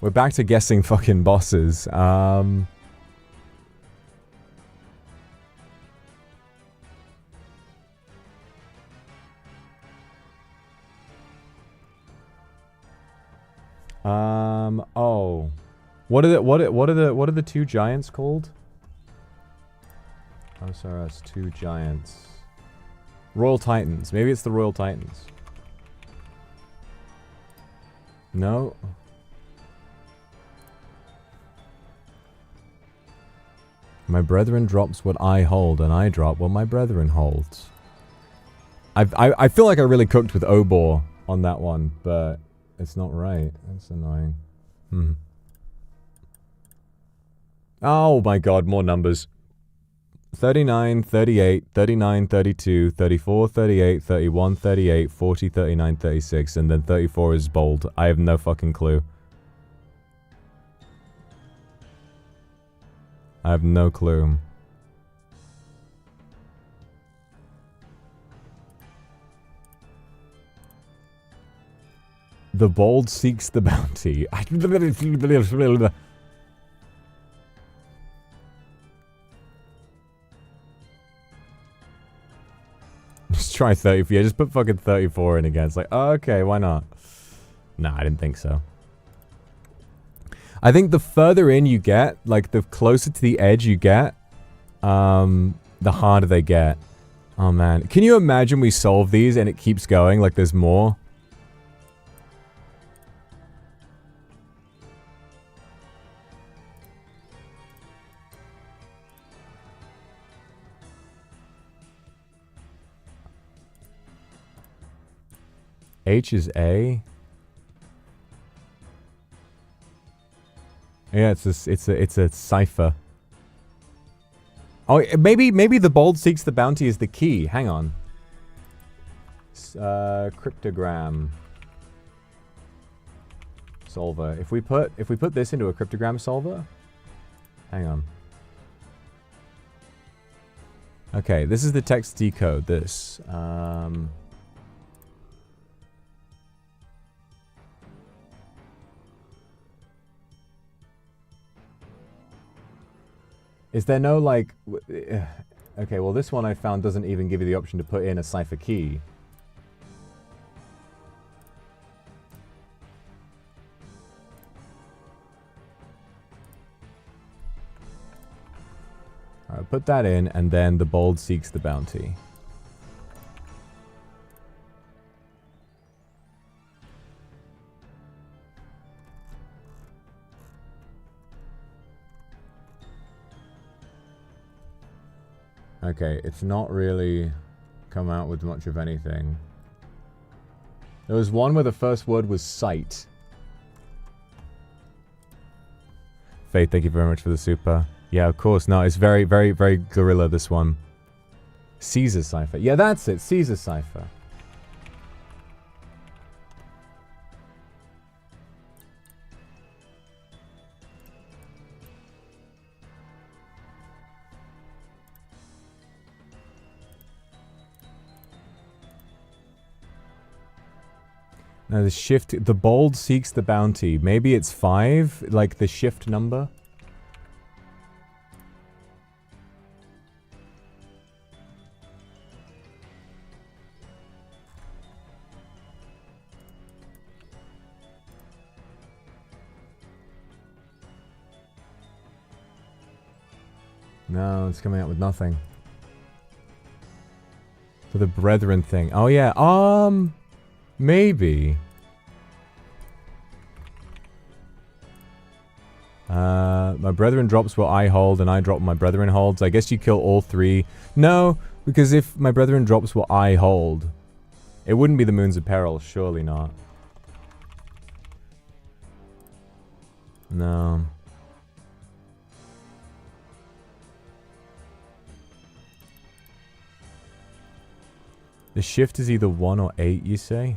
We're back to guessing fucking bosses. Oh. What are the two giants called? Oh, sorry, that's two giants. Royal Titans. Maybe it's the Royal Titans. No. My brethren drops what I hold, and I drop what my brethren holds. I feel like I really cooked with Obor on that one, but it's not right. That's annoying. Oh my god, more numbers. 39, 38, 39, 32, 34, 38, 31, 38, 40, 39, 36, and then 34 is bold. I have no fucking clue. I have no clue. The bold seeks the bounty. Just try 34. Yeah, just put fucking 34 in again. It's like, oh, okay, why not? Nah, I didn't think so. I think the further in you get, like the closer to the edge you get, the harder they get. Oh man. Can you imagine we solve these and it keeps going, like there's more? H is A. Yeah, it's a cipher. Oh, maybe the bold seeks the bounty is the key. Hang on. Cryptogram. solver. If we put this into a cryptogram solver, hang on. Okay, this is the text decode. This. Is there no, like... Okay, well, this one I found doesn't even give you the option to put in a cipher key. Alright, put that in, and then the bold seeks the bounty. Okay, it's not really come out with much of anything. There was one where the first word was sight. Faith, thank you very much for the super. Yeah, of course. No, it's very, very, very gorilla, this one. Caesar cipher. Yeah, that's it. Caesar cipher. No, the shift, the bold seeks the bounty. Maybe it's 5, like the shift number. No, it's coming out with nothing. For the brethren thing. Oh yeah, maybe. My brethren drops what I hold and I drop what my brethren holds. I guess you kill all 3. No, because if my brethren drops what I hold, it wouldn't be the Moons of Peril, surely not. No. The shift is either 1 or 8, you say?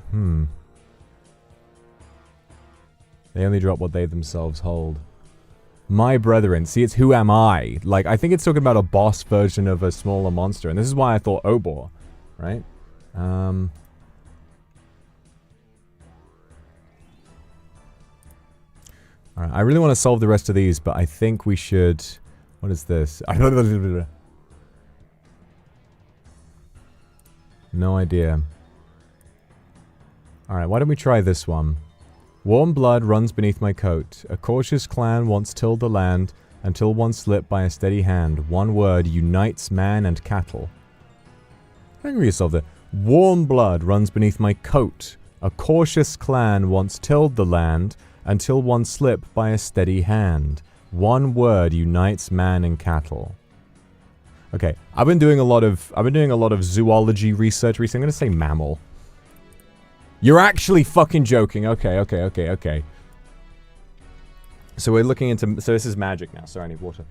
They only drop what they themselves hold. My brethren. See, it's who am I? Like, I think it's talking about a boss version of a smaller monster. And this is why I thought Obor. Right? Alright, I really want to solve the rest of these, but I think we should... What is this? No idea. Alright, why don't we try this one? Warm blood runs beneath my coat. A cautious clan once tilled the land until one slipped by a steady hand. One word unites man and cattle. I think we solve that. Warm blood runs beneath my coat. A cautious clan once tilled the land until one slipped by a steady hand. One word unites man and cattle. Okay, I've been doing a lot of zoology research recently. I'm gonna say mammal. You're actually fucking joking. Okay. So we're looking into... So this is magic now. Sorry, I need water.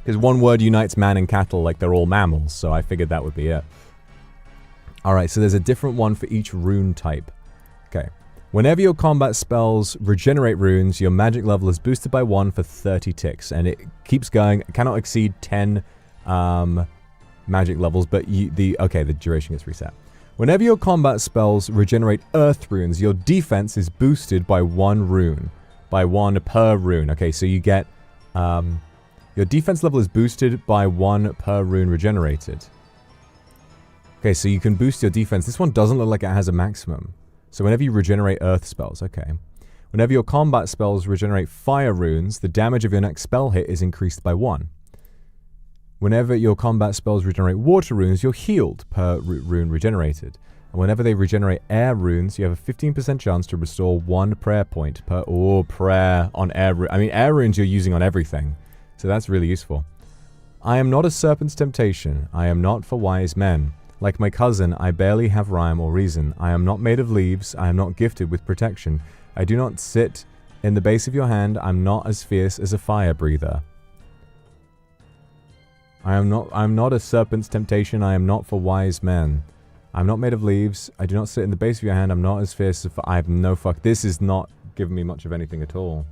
Because one word unites man and cattle, like they're all mammals, so I figured that would be it. Alright, so there's a different one for each rune type. Okay. Whenever your combat spells regenerate runes, your magic level is boosted by 1 for 30 ticks, and it keeps going. It cannot exceed 10 magic levels, but the duration gets reset. Whenever your combat spells regenerate earth runes, your defense is boosted by 1 rune. By 1 per rune. Okay, so you get... your defense level is boosted by 1 per rune regenerated. Okay, so you can boost your defense. This one doesn't look like it has a maximum. So whenever you regenerate earth spells, okay. Whenever your combat spells regenerate fire runes, the damage of your next spell hit is increased by 1. Whenever your combat spells regenerate water runes, you're healed per rune regenerated. And whenever they regenerate air runes, you have a 15% chance to restore 1 prayer point per... Oh, prayer on air runes. I mean, air runes you're using on everything. So that's really useful. I am not a serpent's temptation. I am not for wise men. Like my cousin, I barely have rhyme or reason. I am not made of leaves. I am not gifted with protection. I do not sit in the base of your hand. I'm not as fierce as a fire breather. I'm not a serpent's temptation. I am not for wise men. I'm not made of leaves. I do not sit in the base of your hand. I'm not as fierce as... I have no fuck... This is not giving me much of anything at all.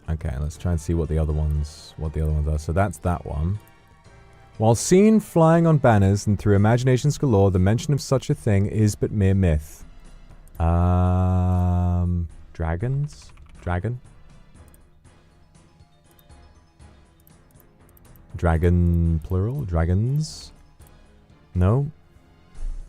Okay, let's try and see what the other ones are. So that's that one. While seen flying on banners and through imaginations galore, the mention of such a thing is but mere myth. Dragons? Dragon? Dragon plural? Dragons? No?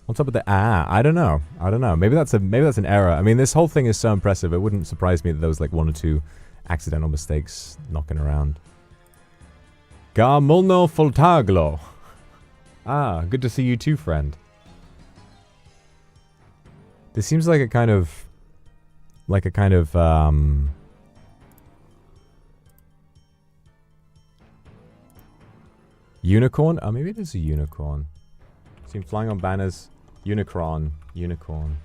On top of the I don't know. I don't know. Maybe that's an error. I mean, this whole thing is so impressive. It wouldn't surprise me that there was like 1 or 2 accidental mistakes knocking around. Garmulno Foltaglo. Ah, good to see you too, friend. This seems like a kind of... unicorn? Oh, maybe it is a unicorn. Seen flying on banners. Unicron. Unicorn.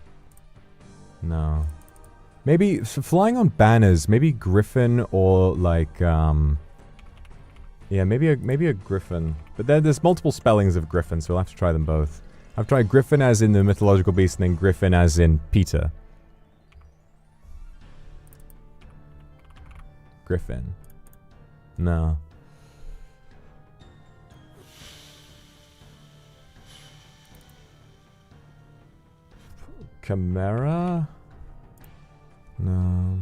No. Maybe flying on banners. Maybe griffin or like yeah, maybe a griffin. But there's multiple spellings of griffin, so we'll have to try them both. I've tried griffin as in the mythological beast, and then griffin as in Peter. Griffin. No. Chimera? No.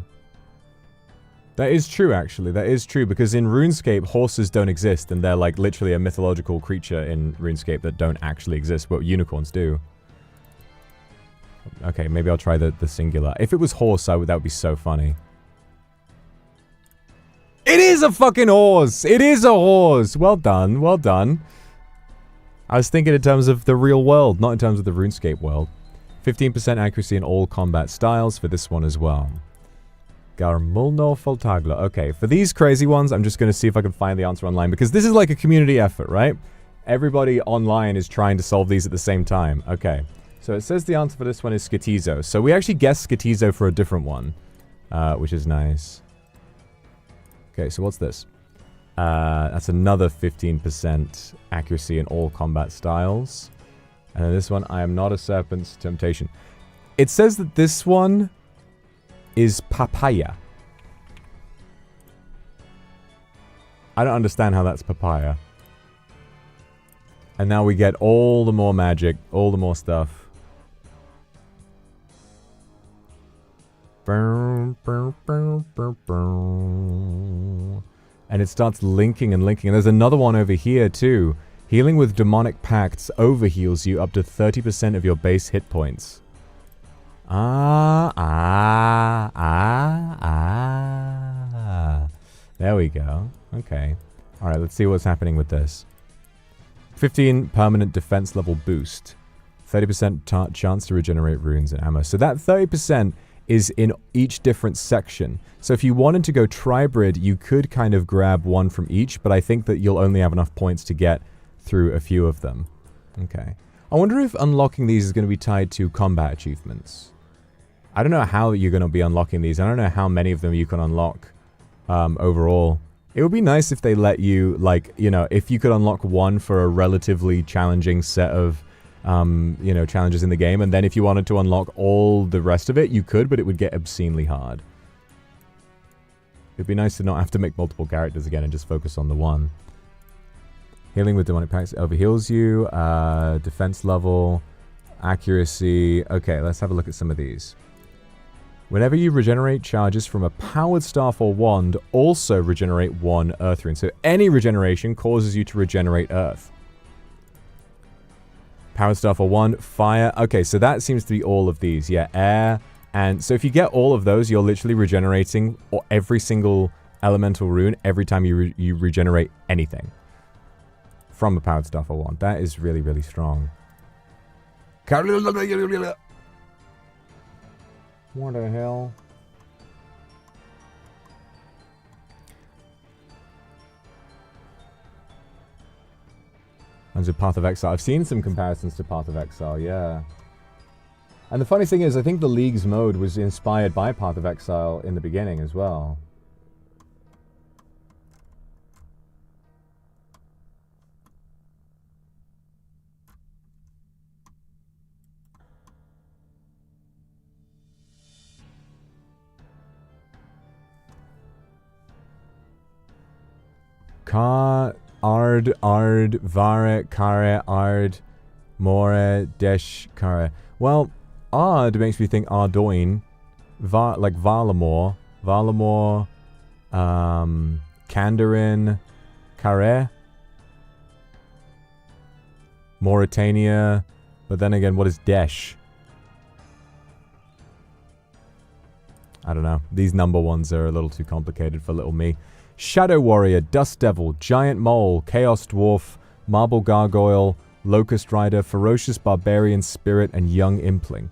That is true, actually. That is true, because in RuneScape, horses don't exist, and they're like literally a mythological creature in RuneScape that don't actually exist, but unicorns do. Okay, maybe I'll try the singular. If it was horse, that would be so funny. It is a fucking horse! It is a horse! Well done, well done. I was thinking in terms of the real world, not in terms of the RuneScape world. 15% accuracy in all combat styles for this one as well. Garmulno Foltaglo. Okay, for these crazy ones, I'm just going to see if I can find the answer online, because this is like a community effort, right? Everybody online is trying to solve these at the same time. Okay, so it says the answer for this one is Skitizo. So we actually guessed Skitizo for a different one, which is nice. Okay, so what's this? That's another 15% accuracy in all combat styles. And then this one, I am not a serpent's temptation. It says that this one is papaya. I don't understand how that's papaya. And now we get all the more magic, all the more stuff. And it starts linking and linking. And there's another one over here too. Healing with demonic pacts overheals you up to 30% of your base hit points. There we go. Okay. Alright, let's see what's happening with this. 15 permanent defense level boost. 30% chance to regenerate runes and ammo. So that 30% is in each different section. So if you wanted to go tribrid, you could kind of grab one from each, but I think that you'll only have enough points to get through a few of them. Okay. I wonder if unlocking these is going to be tied to combat achievements. I don't know how you're going to be unlocking these. I don't know how many of them you can unlock overall. It would be nice if they let you, like, you know, if you could unlock one for a relatively challenging set of, you know, challenges in the game, and then if you wanted to unlock all the rest of it, you could, but it would get obscenely hard. It'd be nice to not have to make multiple characters again and just focus on the one. Healing with demonic pacts overheals you. Defense level. Accuracy. Okay, let's have a look at some of these. Whenever you regenerate charges from a powered staff or wand, also regenerate 1 earth rune. So any regeneration causes you to regenerate earth. Powered staff or wand, fire. Okay, so that seems to be all of these. Yeah, air. And so if you get all of those, you're literally regenerating every single elemental rune every time you regenerate anything from a powered staff or wand. That is really, really strong. What the hell? And to Path of Exile. I've seen some comparisons to Path of Exile, yeah. And the funny thing is, I think the League's mode was inspired by Path of Exile in the beginning as well. Ka, Ard, Vare, Kare, Ard, More, Desh, Kare. Well, Ard makes me think Ardoin, like Valamor, Kandarin, Kare, Mauritania, but then again, what is Desh? I don't know. These number ones are a little too complicated for little me. Shadow Warrior, Dust Devil, Giant Mole, Chaos Dwarf, Marble Gargoyle, Locust Rider, Ferocious Barbarian Spirit, and Young Impling.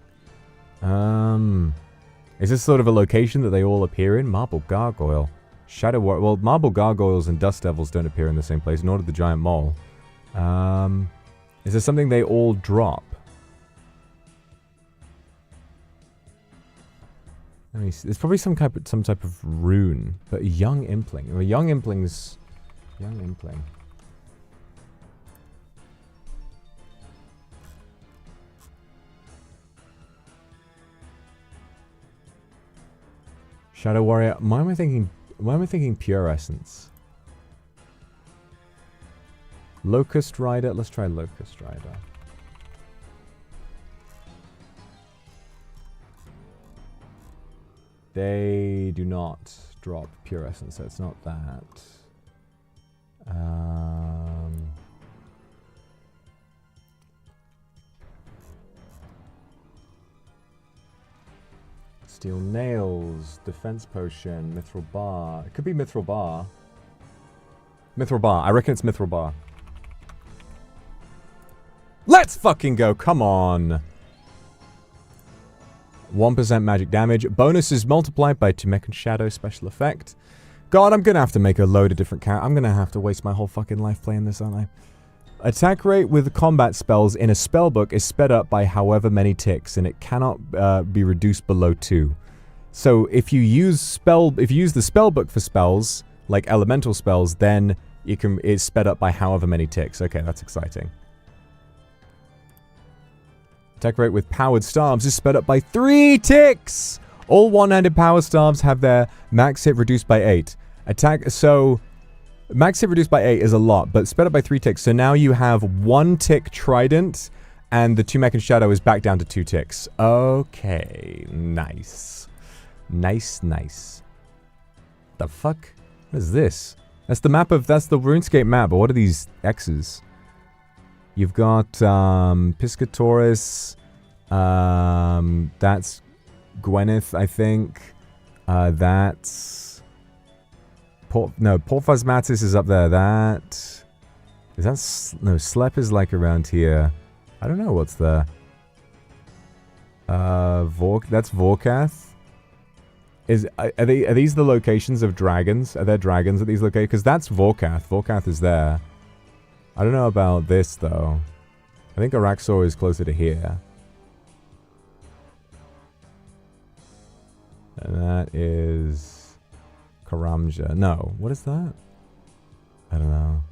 Is this sort of a location that they all appear in? Marble Gargoyle. Shadow Warrior. Well, Marble Gargoyles and Dust Devils don't appear in the same place, nor did the Giant Mole. Is there something they all drop? Let me see. There's probably some type of rune, but Young Impling. Well, Young Impling's Young Impling. Shadow Warrior. Why am I thinking Pure Essence? Locust Rider. Let's try Locust Rider. They do not drop Pure Essence, so it's not that. Steel Nails, Defense Potion, Mithril Bar. It could be Mithril Bar. Mithril Bar. I reckon it's Mithril Bar. Let's fucking go. Come on. 1% magic damage. Bonus is multiplied by Tumekan Shadow special effect. God, I'm gonna have to make a load of different I'm gonna have to waste my whole fucking life playing this, aren't I? Attack rate with combat spells in a spellbook is sped up by however many ticks, and it cannot be reduced below 2. So if you use the spellbook for spells, like elemental spells, then it's sped up by however many ticks. Okay, that's exciting. Attack rate with powered staves is sped up by 3 ticks! All one-handed power staves have their max hit reduced by 8. Max hit reduced by 8 is a lot, but sped up by 3 ticks. So now you have 1 tick trident, and the Tumekan Shadow is back down to 2 ticks. Okay, nice. Nice. The fuck? What is this? That's the RuneScape map, but what are these X's? You've got Piscatoris, that's Gwyneth, I think. That's... Port Phasmatis is up there. Slep is like around here. I don't know what's there. That's Vorkath. Are these the locations of dragons? Are there dragons at these locations? Because that's Vorkath. Vorkath is there. I don't know about this, though. I think Araxor is closer to here. And that is... Karamja. No. What is that? I don't know.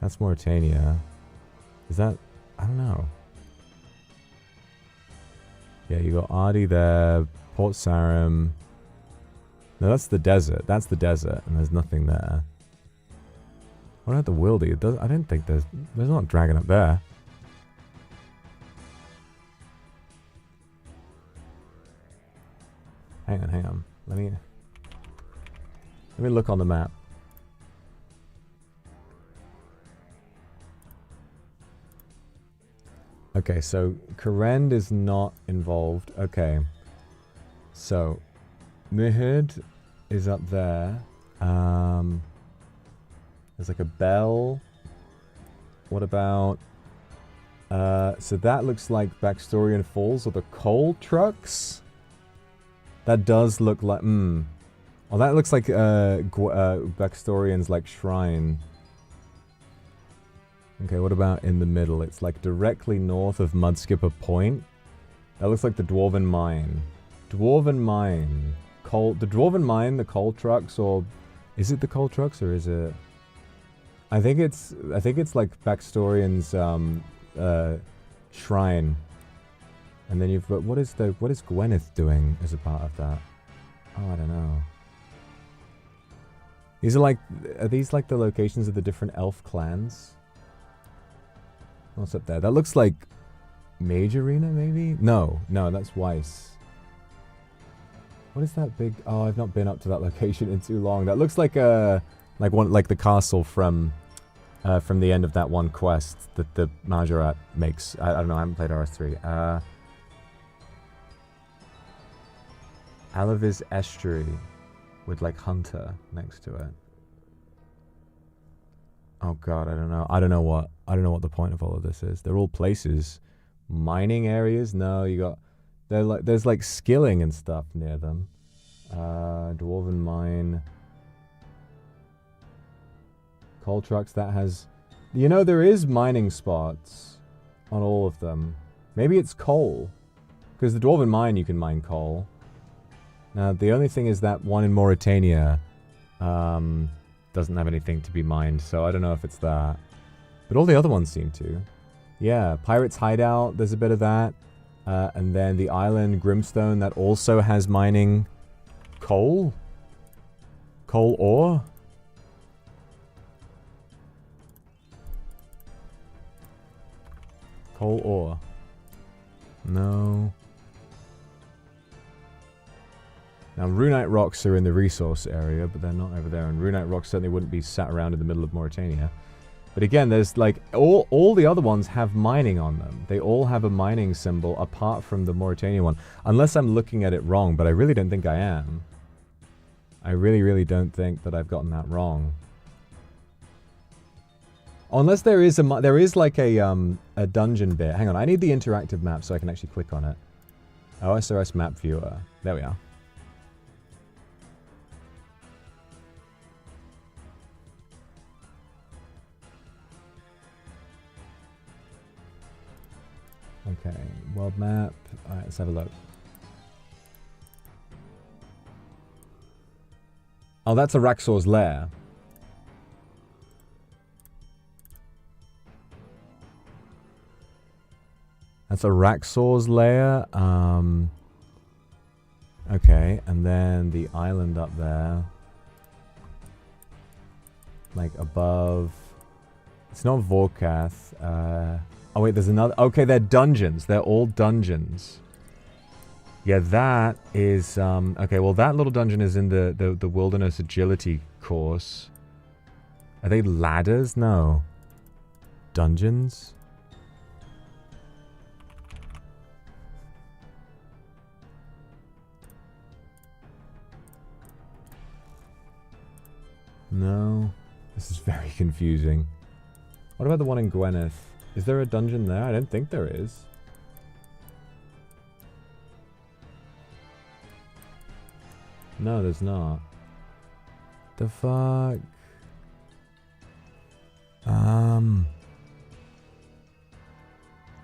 That's Mauritania. Is that... I don't know. Yeah, you got Adi there. Port Sarim. No, that's the desert. That's the desert. And there's nothing there. What about the Wildy? I don't think there's not a dragon up there. Hang on. Let me look on the map. Okay, so Karend is not involved. Okay. So Mihud is up there. There's like a bell. What about... so that looks like Baxtorian Falls or the coal trucks? That does look like... Well, that looks like Baxtorian's like shrine. Okay, what about in the middle? It's like directly north of Mudskipper Point. That looks like the Dwarven Mine. Dwarven Mine. The Dwarven Mine, the coal trucks, or... Is it the coal trucks, or is it... I think it's like Backstorian's shrine. And then you've got... What is Gwyneth doing as a part of that? Oh, I don't know. These are like... Are these like the locations of the different elf clans? What's up there? That looks like... Mage Arena, maybe? No, that's Weiss. What is that big... Oh, I've not been up to that location in too long. That looks like a... Like the castle from the end of that one quest that the Majorat makes. I don't know, I haven't played RS3. Alavis Estuary with like Hunter next to it. Oh god, I don't know. I don't know what the point of all of this is. They're all places. Mining areas? No, you got... There's like skilling and stuff near them. Dwarven Mine. Coal trucks, that has... You know, there is mining spots on all of them. Maybe it's coal. Because the Dwarven Mine, you can mine coal. Now, the only thing is that one in Mauritania doesn't have anything to be mined, so I don't know if it's that. But all the other ones seem to. Yeah, Pirate's Hideout, there's a bit of that. And then the island Grimstone that also has mining coal? Coal ore? Coal ore. No. Now, Runite rocks are in the resource area, but they're not over there. And Runite rocks certainly wouldn't be sat around in the middle of Mauritania. But again, there's like, all the other ones have mining on them. They all have a mining symbol apart from the Mauritania one. Unless I'm looking at it wrong, but I really don't think I am. I really, really don't think that I've gotten that wrong. Unless there is like a dungeon bit. Hang on, I need the interactive map so I can actually click on it. OSRS map viewer. There we are. Okay, world map. Alright, let's have a look. Oh, that's Araxor's lair. That's Araxor's lair. Okay, and then the island up there. Like above. It's not Vorkath. Oh wait, there's another... Okay, they're dungeons. They're all dungeons. Yeah, that is... okay, well that little dungeon is in the Wilderness Agility course. Are they ladders? No. Dungeons? No. This is very confusing. What about the one in Gwyneth? Is there a dungeon there? I don't think there is. No, there's not. The fuck?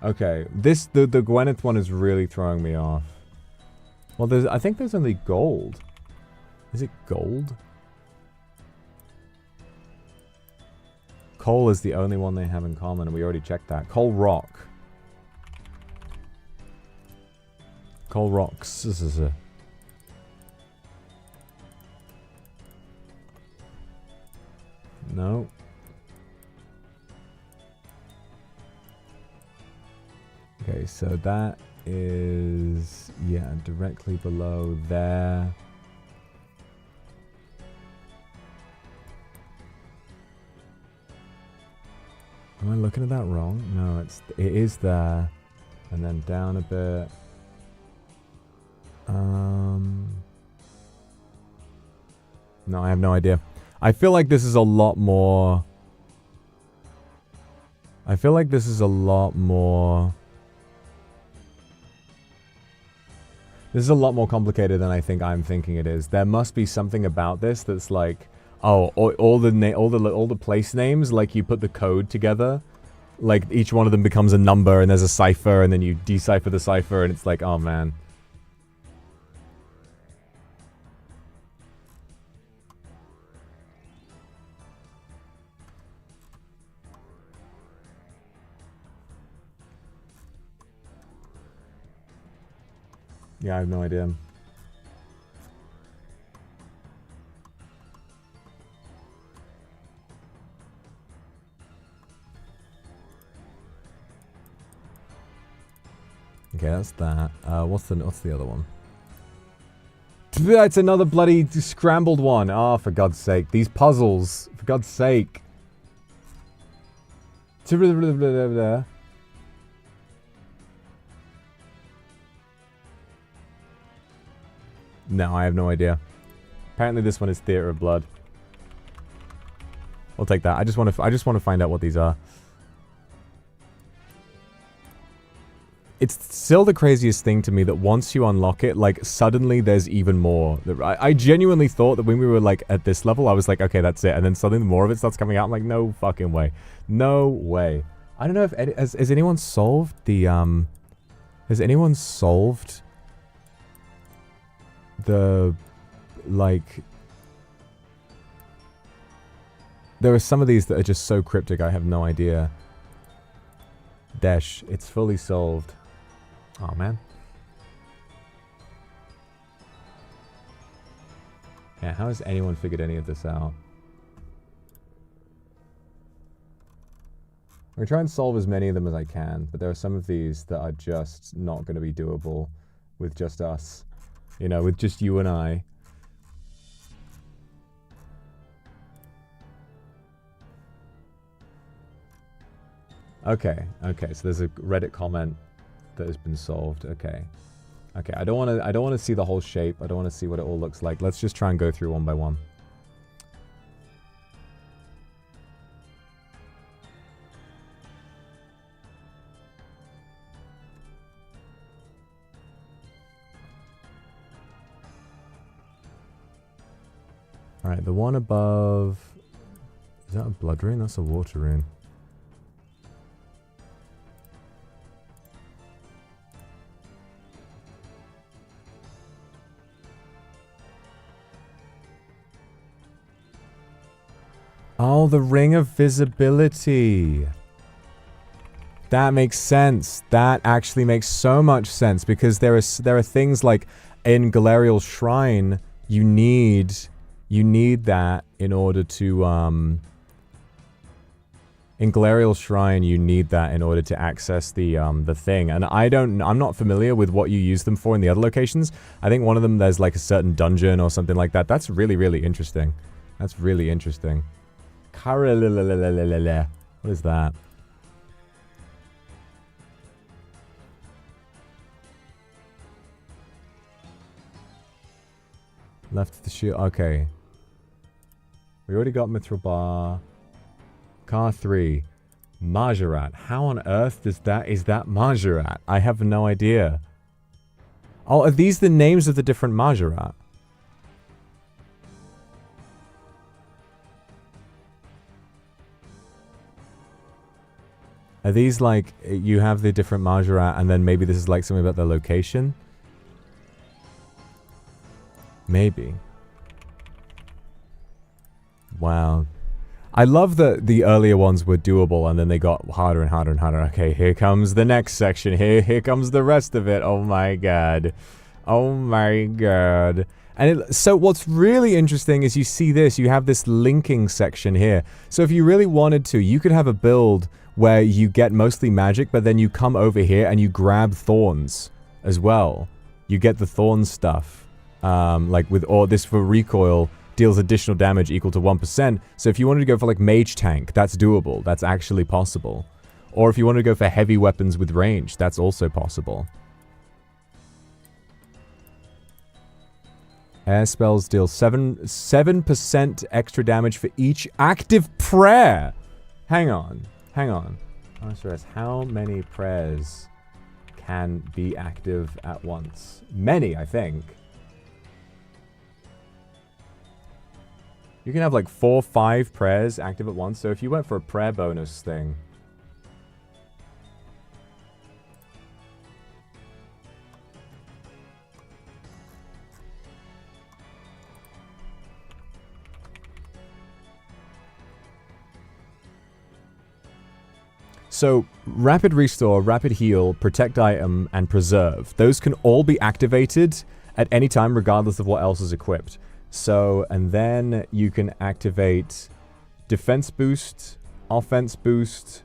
Okay, the Gwyneth one is really throwing me off. Well, I think there's only gold. Is it gold? Coal is the only one they have in common, and we already checked that. Coal rock. Coal rocks. No. Okay, so that is... Yeah, directly below there. Am I looking at that wrong? No, it is there. And then down a bit. No, I have no idea. I feel like this is a lot more... This is a lot more complicated than I think I'm thinking it is. There must be something about this that's like... Oh, all the place names, like you put the code together, Like, each one of them becomes a number, and there's a cipher, and then you decipher the cipher, and it's like, oh, man. Yeah, I have no idea. Okay, that's that. What's the other one? It's another bloody scrambled one. Oh, for God's sake. These puzzles. For God's sake. No, I have no idea. Apparently this one is Theater of Blood. We'll take that. I just want to find out what these are. It's still the craziest thing to me that once you unlock it, like, suddenly there's even more. I genuinely thought that when we were, like, at this level, I was like, okay, that's it. And then suddenly more of it starts coming out. I'm like, no fucking way. No way. I don't know if... Has anyone solved the, Has anyone solved the, like... There are some of these that are just so cryptic, I have no idea. Dash, it's fully solved. Oh, man. Yeah, how has anyone figured any of this out? I'm going to try and solve as many of them as I can, but there are some of these that are just not going to be doable with just us. You know, with just you and I. Okay, okay, so there's a Reddit comment that has been solved. Okay. Okay, I don't want to see the whole shape. I don't want to see what it all looks like. Let's just try and go through one by one. All right, the one above, is that a blood rune? That's a water rune. Oh, the Ring of Visibility. That makes sense. That actually makes so much sense because there are things like in Galerial's Shrine, you need that in order to in Galerial's Shrine you need that in order to access the thing. And I'm not familiar with what you use them for in the other locations. I think one of them there's like a certain dungeon or something like that. That's really, really interesting. That's really interesting. What is that? Left the shield. Okay. We already got Mithril Bar. Car 3. Majorat. How on earth is that Majorat? I have no idea. Oh, are these the names of the different Majorat? Are these like, you have the different Majorat and then maybe this is like something about the location? Maybe. Wow. I love that the earlier ones were doable and then they got harder and harder and harder. Okay, here comes the next section. Here comes the rest of it. Oh my god. Oh my god. And so what's really interesting is you see this. You have this linking section here. So if you really wanted to, you could have a build where you get mostly magic, but then you come over here and you grab thorns as well. You get the thorn stuff. Like with all this for recoil deals additional damage equal to 1%. So if you wanted to go for like mage tank, that's doable. That's actually possible. Or if you wanted to go for heavy weapons with range, that's also possible. Air spells deal 7% extra damage for each active prayer. Hang on. Hang on. I want to stress, how many prayers can be active at once? Many, I think. You can have like 4 or 5 prayers active at once. So if you went for a prayer bonus thing, So, Rapid Restore, Rapid Heal, Protect Item, and Preserve. Those can all be activated at any time, regardless of what else is equipped. So, and then you can activate Defense Boost, Offense Boost,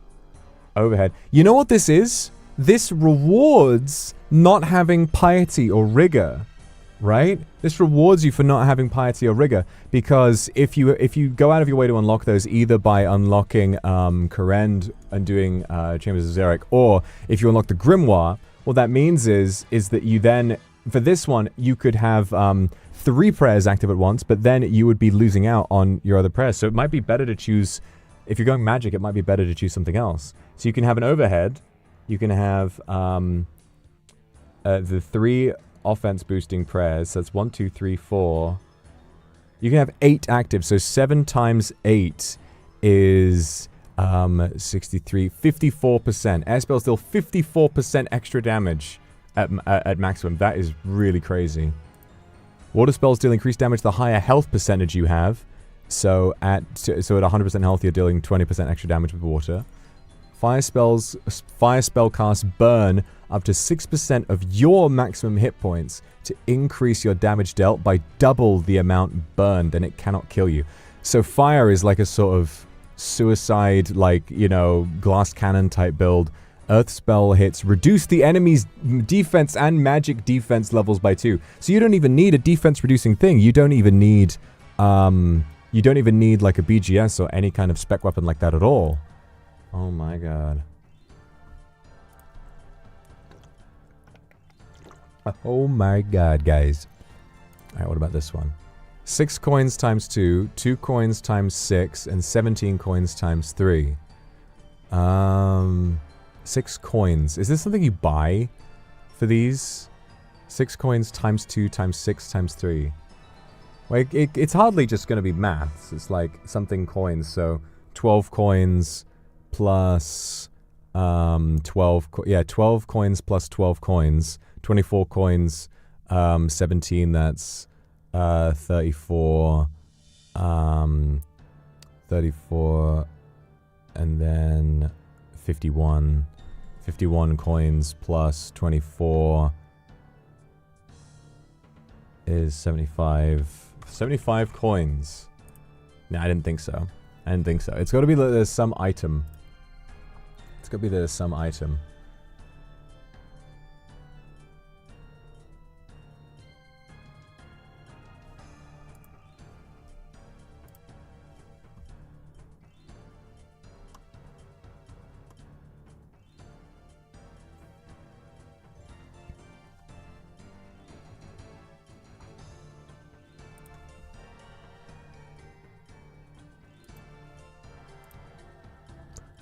Overhead. You know what this is? This rewards not having Piety or Rigor, right? This rewards you for not having Piety or Rigor, because if you go out of your way to unlock those, either by unlocking Korend and doing Chambers of Xeric, or if you unlock the Grimoire, what that means is that you then, for this one, you could have 3 prayers active at once, but then you would be losing out on your other prayers. So it might be better to choose, if you're going magic, it might be better to choose something else. So you can have an overhead, you can have the 3 offense boosting prayers, so that's 1, 2, 3, 4. You can have 8 active, so 7 times 8 is 63, 54%. Air spells deal 54% extra damage at maximum. That is really crazy. Water spells deal increased damage the higher health percentage you have. So at 100% health, you're dealing 20% extra damage with water. Fire spell casts burn up to 6% of your maximum hit points to increase your damage dealt by double the amount burned, and it cannot kill you. So fire is like a sort of suicide, like, you know, glass cannon type build. Earth spell hits reduce the enemy's defense and magic defense levels by 2. So you don't even need a defense reducing thing. You don't even need like a BGS or any kind of spec weapon like that at all. Oh my god. Oh my god, guys. Alright, what about this one? 6 coins times 2, 2 coins times 6, and 17 coins times 3. 6 coins. Is this something you buy for these? 6 coins times 2 times 6 times 3. Like, it's hardly just going to be maths. It's like something coins. So 12 coins plus 12 coins plus 12 coins. 24 coins, 17, that's 34, 34, and then 51. 51 coins plus 24 is 75. 75 coins. No, I didn't think so. I didn't think so. It's got to be that there's some item. It's got to be that there's some item.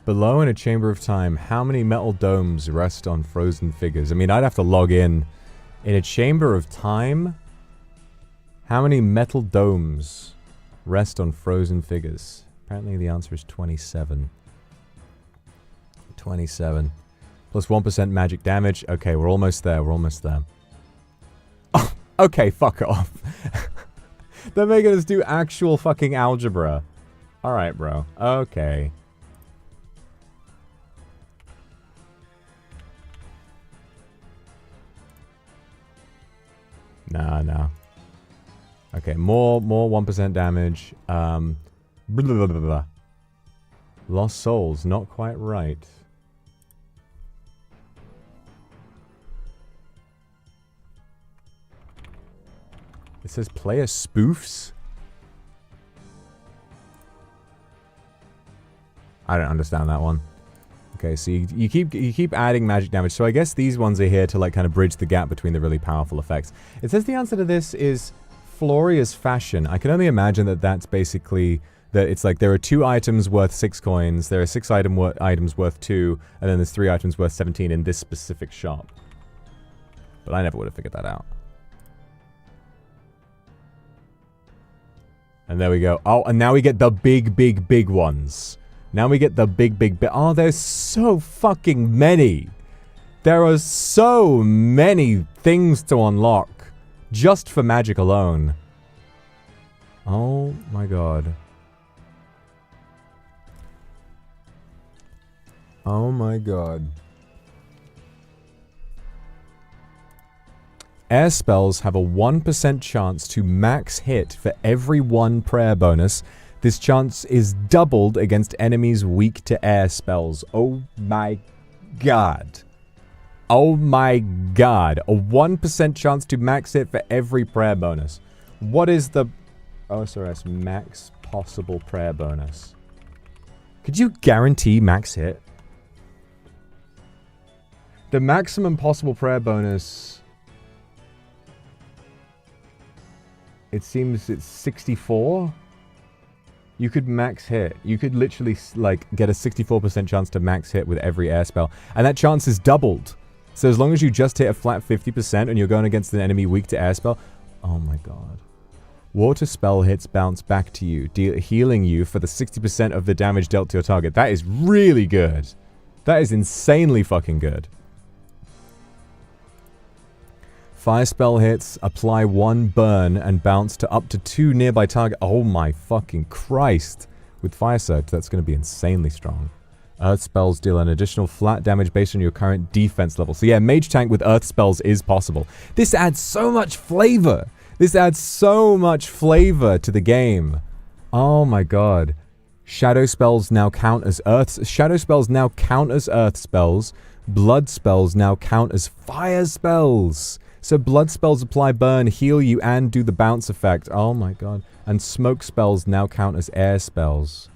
Below in a chamber of time, how many metal domes rest on frozen figures? I mean, I'd have to log in. In a chamber of time, how many metal domes rest on frozen figures? Apparently the answer is 27. 27. Plus 1% magic damage. Okay, we're almost there. We're almost there. Oh, okay, fuck off. They're making us do actual fucking algebra. Alright, bro. Okay. Nah. Okay, more 1% damage. Blah, blah, blah, blah. Lost souls, not quite right. It says player spoofs? I don't understand that one. Okay, so you keep adding magic damage. So I guess these ones are here to like kind of bridge the gap between the really powerful effects. It says the answer to this is Floria's Fashion. I can only imagine that that's basically that it's like there are 2 items worth 6 coins, there are 6 items worth 2, and then there's 3 items worth 17 in this specific shop. But I never would have figured that out. And there we go. Oh, and now we get the big ones. Now we get the big... Oh, there's so fucking many. There are so many things to unlock. Just for magic alone. Oh my god. Oh my god. Air spells have a 1% chance to max hit for every 1 prayer bonus. This chance is doubled against enemies weak to air spells. Oh my god. Oh my god. A 1% chance to max hit for every prayer bonus. What is the OSRS max possible prayer bonus? Could you guarantee max hit? The maximum possible prayer bonus... It seems it's 64? You could max hit. You could literally, like, get a 64% chance to max hit with every air spell. And that chance is doubled. So as long as you just hit a flat 50% and you're going against an enemy weak to air spell... Oh my god. Water spell hits bounce back to you, healing you for the 60% of the damage dealt to your target. That is really good. That is insanely fucking good. Fire spell hits, apply 1 burn, and bounce to up to 2 nearby target. Oh my fucking Christ. With Fire Surge, that's going to be insanely strong. Earth spells deal an additional flat damage based on your current defense level. So yeah, Mage Tank with Earth spells is possible. This adds so much flavor. This adds so much flavor to the game. Oh my god. Shadow spells now count as Earth... Shadow spells now count as Earth spells. Blood spells now count as Fire spells. So blood spells apply burn, heal you, and do the bounce effect. Oh my god. And smoke spells now count as air spells.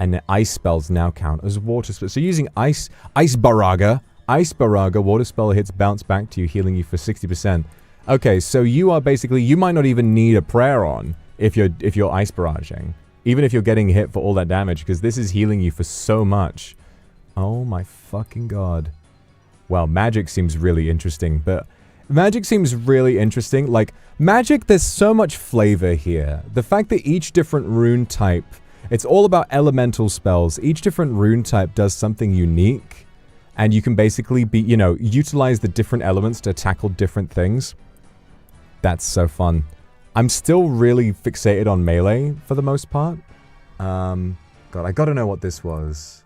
And the ice spells now count as water spells. So using Ice Baraga, water spell hits bounce back to you, healing you for 60%. Okay, so you are basically, you might not even need a prayer on if you're ice barraging. Even if you're getting hit for all that damage, because this is healing you for so much. Oh my fucking god. Well, magic seems really interesting, but... Magic seems really interesting. Like, magic, there's so much flavor here. The fact that each different rune type... It's all about elemental spells. Each different rune type does something unique. And you can basically be, you know, utilize the different elements to tackle different things. That's so fun. I'm still really fixated on melee for the most part. God, I gotta know what this was.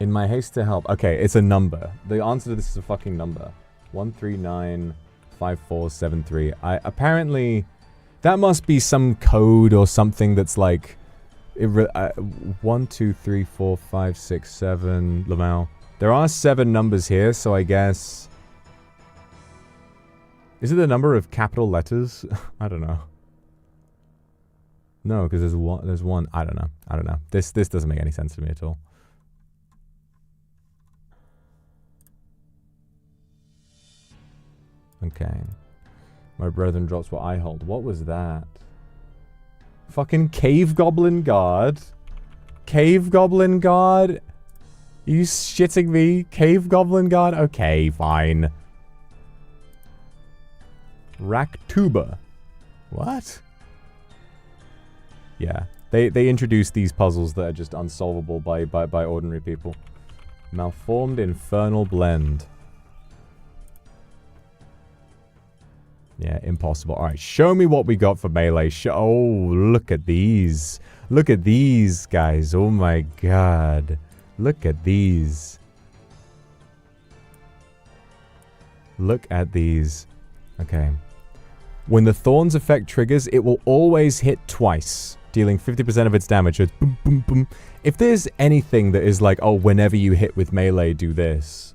In my haste to help. Okay, it's a number. The answer to this is a fucking number. 1395473. Apparently, that must be some code or something that's like... 1, 2, 3, 4, 5, 6, 7, Lamau. There are 7 numbers here, so I guess... Is it the number of capital letters? I don't know. No, because there's one. I don't know. This doesn't make any sense to me at all. Okay. My brethren drops what I hold. What was that? Fucking Cave Goblin Guard? Cave Goblin Guard? Are you shitting me? Cave Goblin Guard? Okay, fine. Raktuba. What? Yeah. They introduced these puzzles that are just unsolvable by ordinary people. Malformed Infernal Blend. Yeah, impossible. Alright, show me what we got for melee. Oh, look at these. Look at these, guys. Oh my god. Look at these. Look at these. Okay. When the Thorns effect triggers, it will always hit twice, dealing 50% of its damage. So it's boom, boom, boom. If there's anything that is like, oh, whenever you hit with melee, do this.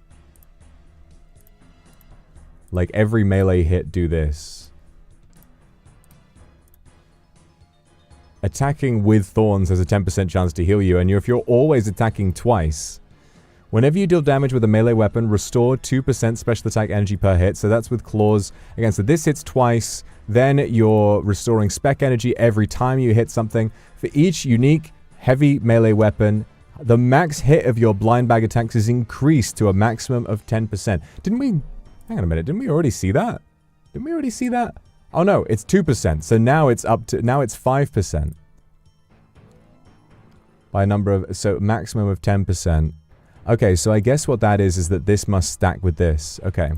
Like, every melee hit, do this. Attacking with Thorns has a 10% chance to heal you, and if you're always attacking twice, whenever you deal damage with a melee weapon, restore 2% special attack energy per hit, so that's with claws. Again, so this hits twice, then you're restoring spec energy every time you hit something. For each unique heavy melee weapon, the max hit of your blind bag attacks is increased to a maximum of 10%. Didn't we... Hang on a minute, didn't we already see that? Didn't we already see that? Oh no, it's 2%, so now it's up to, now it's 5%. By a number of, so maximum of 10%. Okay, so I guess what that is that this must stack with this. Okay.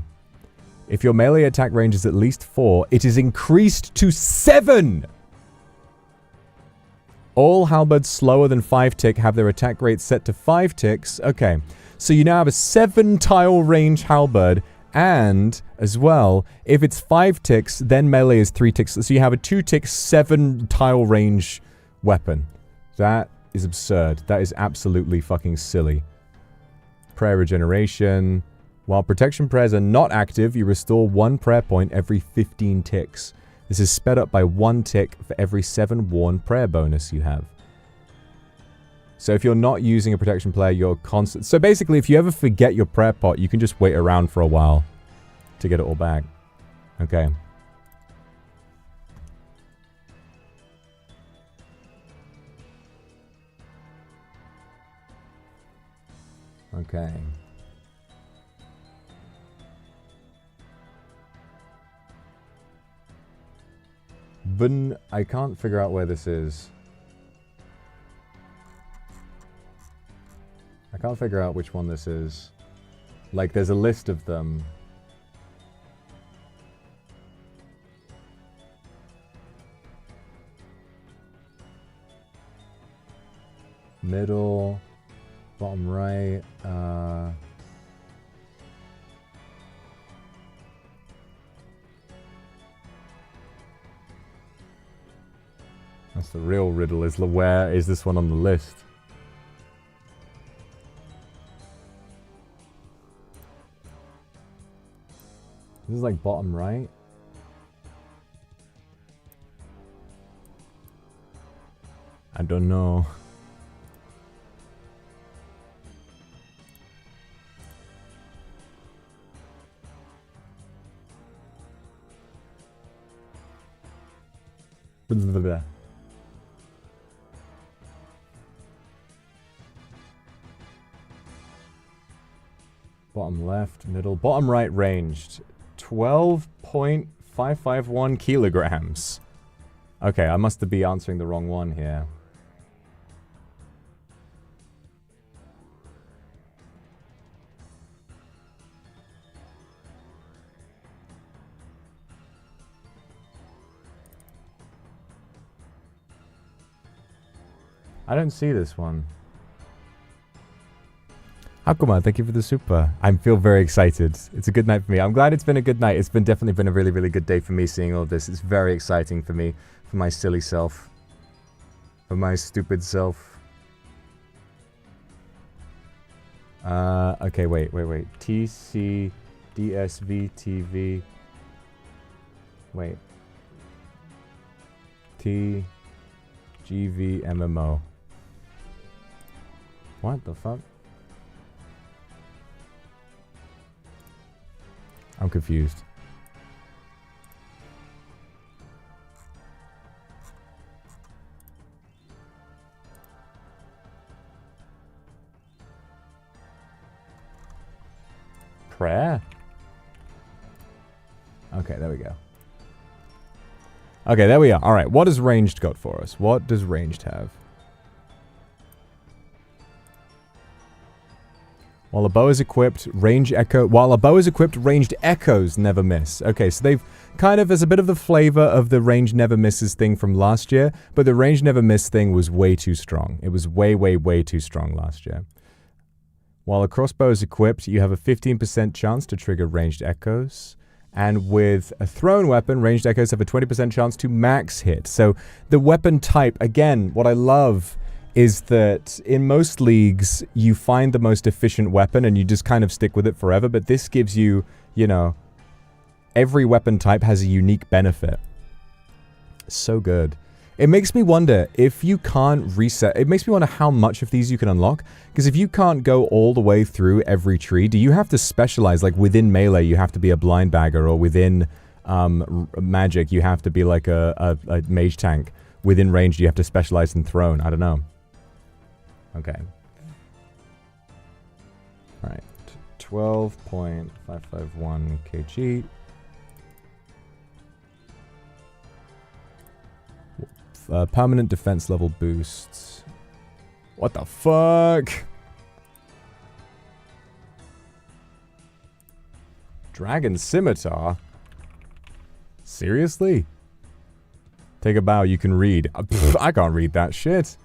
If your melee attack range is at least 4, it is increased to 7! All halberds slower than 5 tick have their attack rate set to 5 ticks. Okay, so you now have a 7-tile range halberd, and, as well, if it's 5 ticks, then melee is 3 ticks. So you have a 2-tick, 7-tile range weapon. That is absurd. That is absolutely fucking silly. Prayer regeneration. While protection prayers are not active, you restore 1 prayer point every 15 ticks. This is sped up by 1 tick for every 7 worn prayer bonus you have. So if you're not using a protection player, you're constant. So basically, if you ever forget your prayer pot, you can just wait around for a while to get it all back. Okay. Okay. But I can't figure out where this is. I can't figure out which one this is. Like, there's a list of them. Middle, bottom right, that's the real riddle, is where is this one on the list? This is like bottom right. I don't know. Bottom left, middle, bottom right ranged. 12.551 kilograms. Okay, I must be answering the wrong one here. I don't see this one. Akuma, thank you for the super. I feel very excited. It's a good night for me. I'm glad it's been a good night. It's been definitely been a really, really good day for me seeing all of this. It's very exciting for me, for my silly self, for my stupid self. Okay, wait. TC, DSV, TV. Wait. T, GV, MMO. What the fuck? I'm confused. Prayer? Okay, there we go. Okay, there we are. Alright, what has ranged got for us? What does ranged have? While a bow is equipped, ranged echoes never miss. Okay, so they've kind of, there's a bit of the flavor of the range never misses thing from last year, but the range never miss thing was way too strong. It was way, way, way too strong last year. While a crossbow is equipped, you have a 15% chance to trigger ranged echoes. And with a thrown weapon, ranged echoes have a 20% chance to max hit. So the weapon type, again, what I love is that in most leagues, you find the most efficient weapon and you just kind of stick with it forever. But this gives you, you know, every weapon type has a unique benefit. So good. It makes me wonder if you can't reset. It makes me wonder how much of these you can unlock. Because if you can't go all the way through every tree, do you have to specialize? Like within melee, you have to be a blind bagger, or within magic, you have to be like a mage tank. Within range, you have to specialize in thrown. I don't know. Okay. Alright. 12.551 kg. Permanent defense level boosts. What the fuck? Dragon Scimitar? Seriously? Take a bow, you can read. I can't read that shit.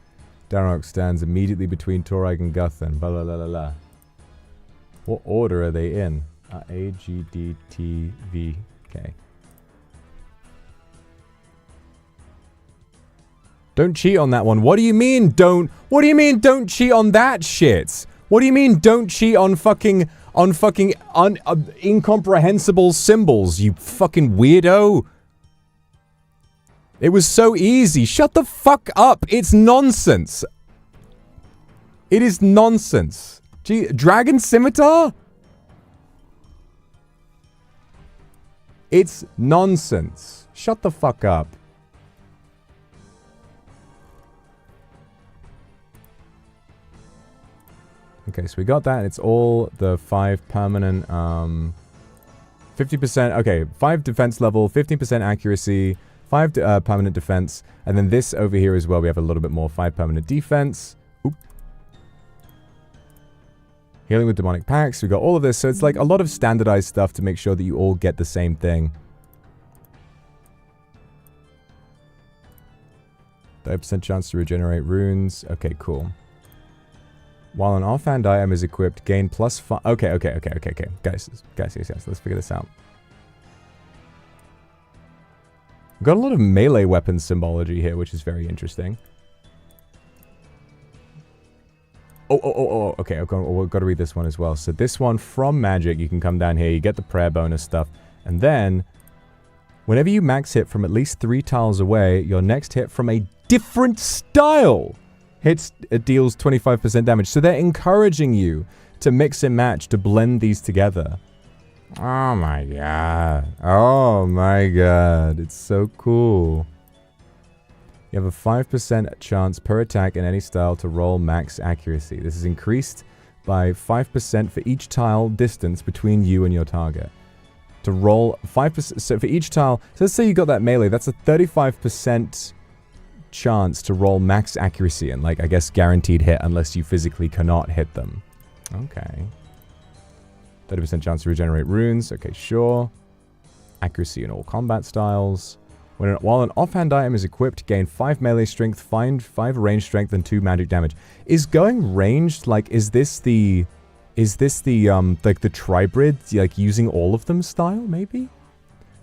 Darrock stands immediately between Torag and Guthan. Blah, blah, blah, blah, blah. What order are they in? A, G, D, T, V, K. Don't cheat on that one. What do you mean don't? What do you mean don't cheat on that shit? What do you mean don't cheat on fucking incomprehensible symbols, you fucking weirdo? It was so easy. Shut the fuck up. It's nonsense. It is nonsense. Gee, Dragon Scimitar? It's nonsense. Shut the fuck up. Okay, so we got that. It's all the 5 permanent, 50%, okay, 5 defense level, 15% accuracy, 5 permanent defense, and then this over here as well, we have a little bit more, 5 permanent defense. Oop. Healing with demonic packs, we got all of this, so it's like a lot of standardized stuff to make sure that you all get the same thing. 30% chance to regenerate runes, okay, cool. While an offhand item is equipped, gain +5. Okay. Guys, let's figure this out. We've got a lot of melee weapon symbology here, which is very interesting. Okay, we've got to read this one as well. So this one, from magic, you can come down here, you get the prayer bonus stuff, and then, whenever you max hit from at least 3 tiles away, your next hit from a different style hits, it deals 25% damage. So they're encouraging you to mix and match, to blend these together. Oh my god. Oh my god. It's so cool. You have a 5% chance per attack in any style to roll max accuracy. This is increased by 5% for each tile distance between you and your target. To roll 5%, so for each tile, so let's say you got that melee, that's a 35% chance to roll max accuracy and, like, I guess guaranteed hit unless you physically cannot hit them. Okay. 30% chance to regenerate runes. Okay, sure. Accuracy in all combat styles. While an offhand item is equipped, gain 5 melee strength, 5 range strength, and 2 magic damage. Is going ranged, like, is this the like, the Tribrid, like, using all of them style, maybe?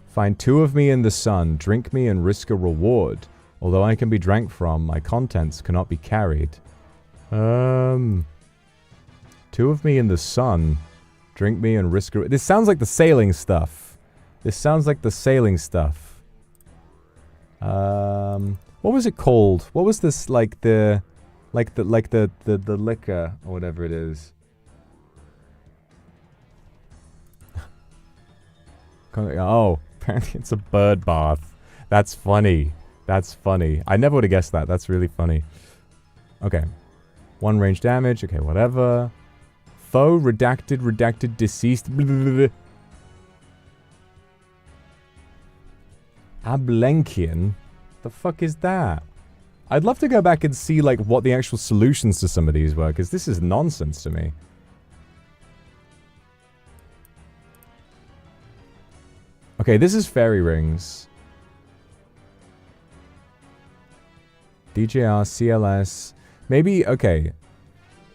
Find 2 of me in the sun, drink me and risk a reward. Although I can be drank from, my contents cannot be carried. 2 of me in the sun. Drink me and risk a... This sounds like the sailing stuff. This sounds like the sailing stuff. What was it called? What was this, like the liquor, or whatever it is? Oh, apparently it's a bird bath. That's funny. That's funny. I never would have guessed that. That's really funny. Okay. 1 range damage. Okay, whatever. Foe, redacted, deceased. Ablenkian? The fuck is that? I'd love to go back and see, like, what the actual solutions to some of these were, because this is nonsense to me. Okay, this is fairy rings. DJR, CLS. Maybe, okay.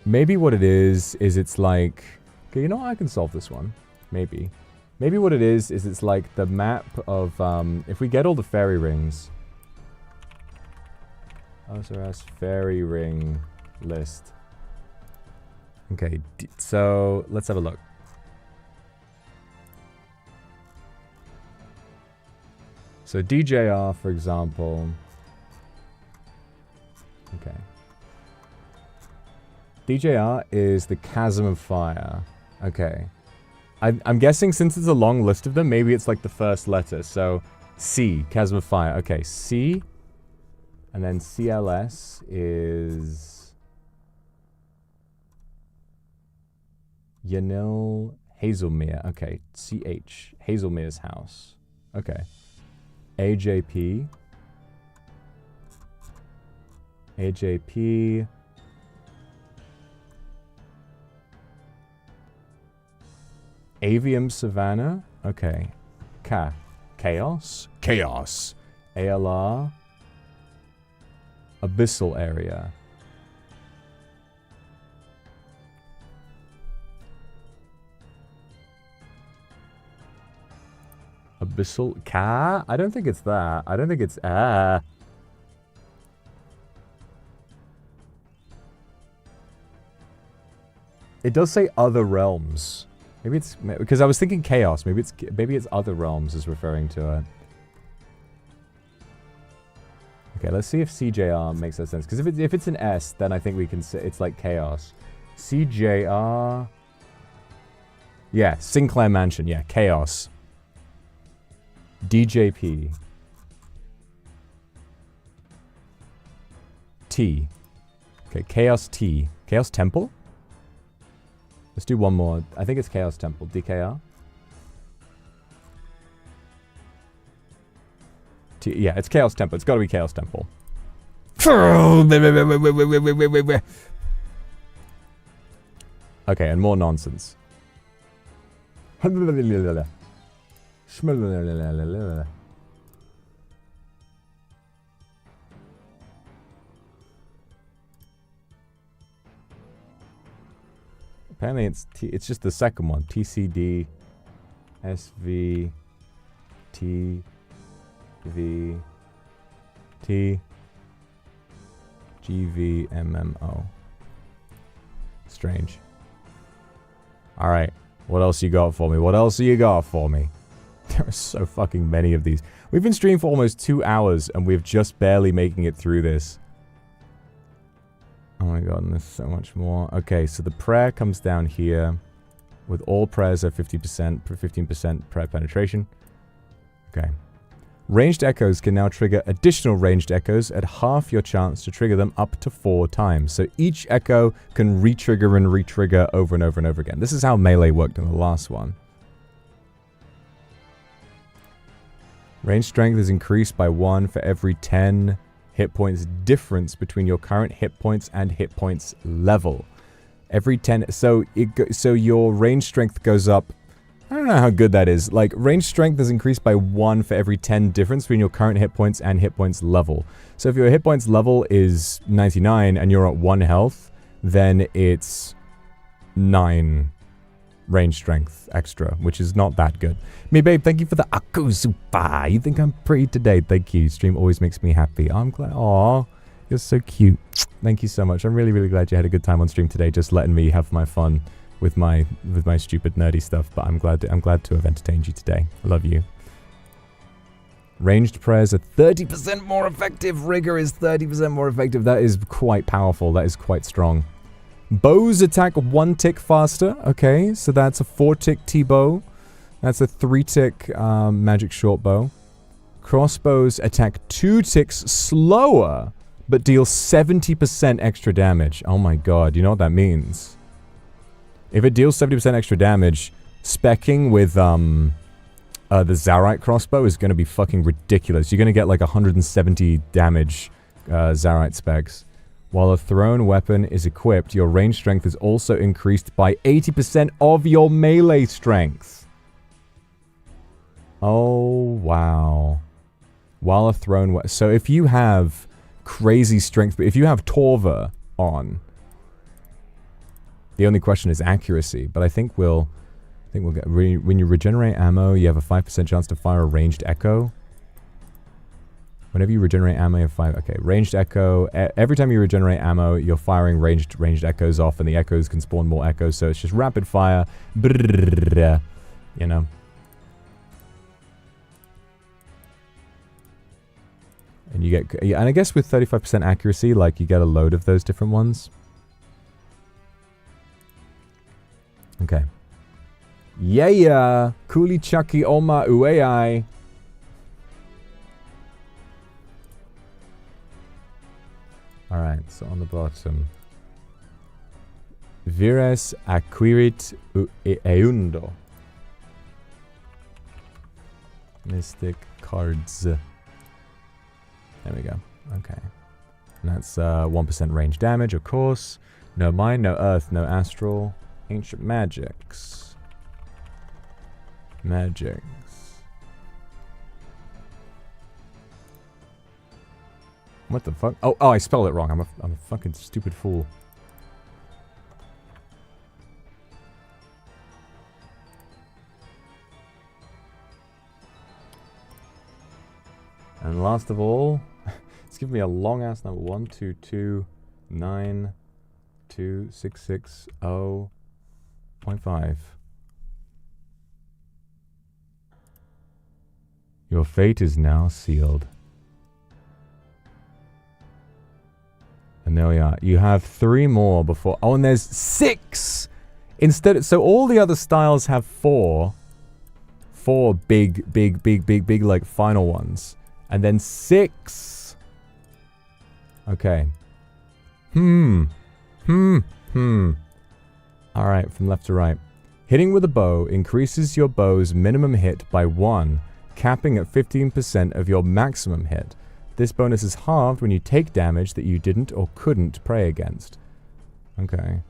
Maybe what it is it's like... Okay, you know what? I can solve this one. Maybe. Maybe what it is it's like the map of, if we get all the fairy rings... OSRS fairy ring list. Okay, so let's have a look. So DJR, for example... Okay. DJR is the Chasm of Fire. Okay. I'm guessing since it's a long list of them, maybe it's like the first letter. So, C, Chasm of Fire. Okay, C. And then CLS is... Yanil Hazelmere. Okay, CH. Hazelmere's house. Okay. AJP. AJP. 。Avium Savannah. Okay. Chaos. Chaos. ALR. Abyssal area. Abyssal. I don't think it's that. I don't think it's. It does say other realms. Maybe it's because I was thinking chaos. Maybe it's other realms is referring to it. Okay, let's see if CJR makes that sense. Because if it's an S, then I think we can say it's like chaos. CJR. Yeah, Sinclair Mansion. Yeah, chaos. DJP. T. Okay, Chaos T. Chaos Temple? Let's do one more. I think it's Chaos Temple. DKR? T. Yeah, it's Chaos Temple. It's got to be Chaos Temple. Okay, and more nonsense. Apparently it's just the second one. TCD SV T V T GVMMO. Strange. Alright. What else you got for me? What else you got for me? There are so fucking many of these. We've been streaming for almost 2 hours and we're just barely making it through this. Oh my god, and there's so much more. Okay, so the prayer comes down here. With all prayers at 50%, 15% prayer penetration. Okay. Ranged echoes can now trigger additional ranged echoes at half your chance to trigger them up to 4 times. So each echo can re-trigger and re-trigger over and over and over again. This is how melee worked in the last one. Range strength is increased by 1 for every 10 hit points difference between your current hit points and hit points level. Every 10, so your range strength goes up. I don't know how good that is. Like, range strength is increased by 1 for every 10 difference between your current hit points and hit points level. So if your hit points level is 99 and you're at 1 health, then it's 9 range strength extra, which is not that good. Me babe, thank you for the Akusupa. You think I'm pretty today? Thank you. Stream always makes me happy. I'm glad. Aw, you're so cute. Thank you so much. I'm really, really glad you had a good time on stream today, just letting me have my fun with my stupid nerdy stuff. But I'm glad to have entertained you today. I love you. Ranged prayers are 30% more effective. Rigor is 30% more effective. That is quite powerful. That is quite strong. Bows attack 1 tick faster. Okay, so that's a 4-tick T-bow. That's a 3-tick magic short bow. Crossbows attack 2 ticks slower, but deal 70% extra damage. Oh my god, you know what that means? If it deals 70% extra damage, specking with the Zarite crossbow is going to be fucking ridiculous. You're going to get like 170 damage Zarite specs. While a thrown weapon is equipped, your range strength is also increased by 80% of your melee strength. Oh, wow. While a thrown weapon... So if you have crazy strength, but if you have Torva on, the only question is accuracy. But I think we'll get... When you regenerate ammo, you have a 5% chance to fire a ranged echo. Whenever you regenerate ammo, you have 5... Okay, ranged echo. Every time you regenerate ammo, you're firing ranged echoes off, and the echoes can spawn more echoes, so it's just rapid fire. Brrrr, you know? And you get... Yeah, and I guess with 35% accuracy, like, you get a load of those different ones. Okay. Yeah! Kuli Chucky Oma Uei. Alright, so on the bottom. Vires acquirit eundo. Mystic cards. There we go. Okay. And that's 1% range damage, of course. No mind, no earth, no astral. Ancient magics. Magics. What the fuck? Oh, I spelled it wrong. I'm a fucking stupid fool. And last of all, it's giving me a long ass number. 1229266.5. Your fate is now sealed. And there we are. You have 3 more before. Oh, and there's 6 instead. So all the other styles have 4 big, like final ones. And then 6. Okay. Alright, from left to right. Hitting with a bow increases your bow's minimum hit by 1, capping at 15% of your maximum hit. This bonus is halved when you take damage that you didn't or couldn't pray against. Okay.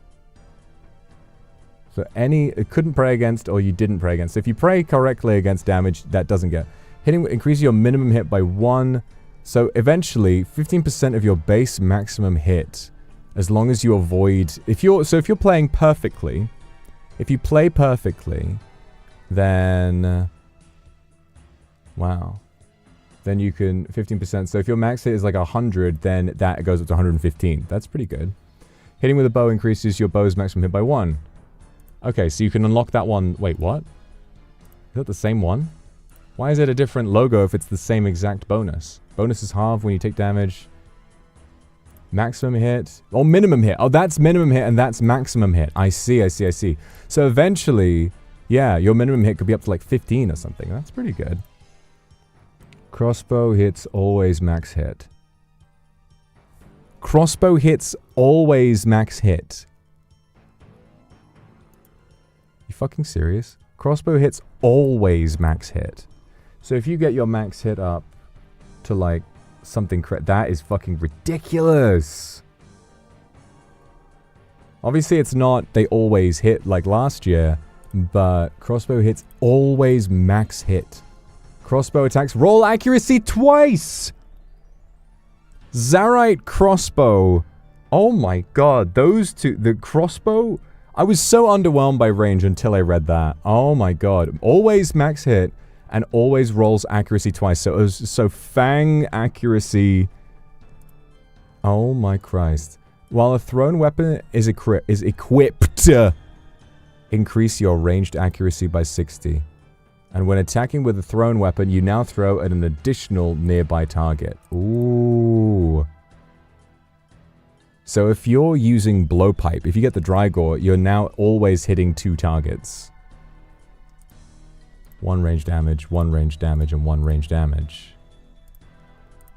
So it couldn't pray against or you didn't pray against. If you pray correctly against damage, that doesn't get. Hitting increases your minimum hit by 1. So eventually, 15% of your base maximum hit, as long as you avoid. If you're playing perfectly, if you play perfectly, then wow, then you can 15%. So if your max hit is like 100, then that goes up to 115. That's pretty good. Hitting with a bow increases your bow's maximum hit by 1. Okay, so you can unlock that one. Wait, what? Is that the same one? Why is it a different logo if it's the same exact bonus? Bonus is halved when you take damage. Maximum hit. Oh, minimum hit. Oh, that's minimum hit and that's maximum hit. I see. So eventually, yeah, your minimum hit could be up to like 15 or something. That's pretty good. Crossbow hits always max hit. Crossbow hits always max hit. You fucking serious? Crossbow hits always max hit. So if you get your max hit up to like something, that is fucking ridiculous. Obviously it's not they always hit like last year, but crossbow hits always max hit. Crossbow attacks roll accuracy twice. Zarite crossbow. Oh my god, those two, the crossbow. I was so underwhelmed by range until I read that. Oh my god, always max hit. And always rolls accuracy twice. So fang accuracy. Oh my Christ. While a thrown weapon is equipped, increase your ranged accuracy by 60. And when attacking with a thrown weapon, you now throw at an additional nearby target. Ooh. So if you're using blowpipe, if you get the Drygore, you're now always hitting 2 targets. 1 range damage, 1 range damage, and 1 range damage.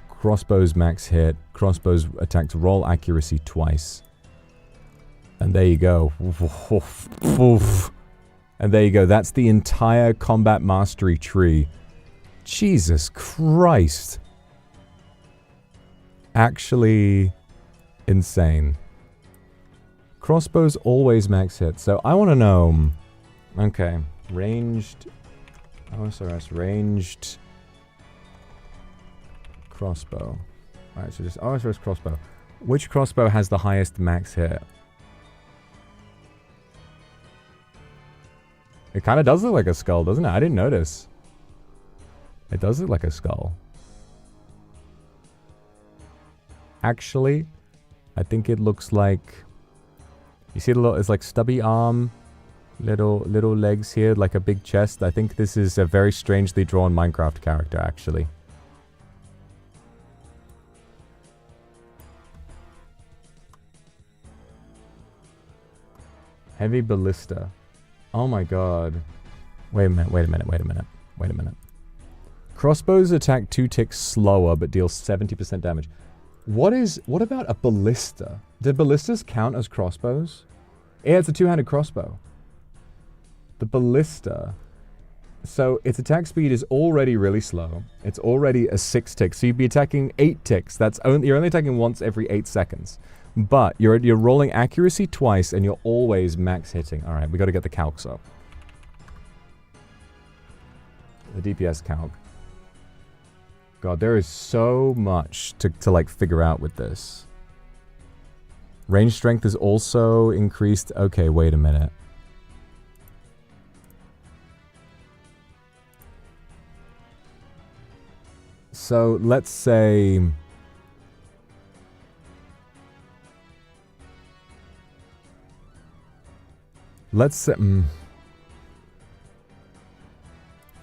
Crossbows max hit. Crossbows attacks roll accuracy twice. And there you go. And there you go. That's the entire combat mastery tree. Jesus Christ. Actually insane. Crossbows always max hit. So I want to know. Okay. Ranged. OSRS ranged crossbow. Alright, so just OSRS crossbow. Which crossbow has the highest max hit? It kind of does look like a skull, doesn't it? I didn't notice. It does look like a skull. Actually, I think it looks like... You see the little... It's like stubby arm... Little legs here, like a big chest. I think this is a very strangely drawn Minecraft character, actually. Heavy ballista. Oh my god. Wait a minute. Crossbows attack 2 ticks slower, but deal 70% damage. What about a ballista? Did ballistas count as crossbows? Yeah, it's a 2-handed crossbow. The ballista, so its attack speed is already really slow. It's already a 6 tick, so you'd be attacking 8 ticks. You're only attacking once every 8 seconds. But you're rolling accuracy twice, and you're always max hitting. All right, we got to get the calcs up. The DPS calc. God, there is so much to like figure out with this. Range strength is also increased. Okay, wait a minute. So let's say... Let's say...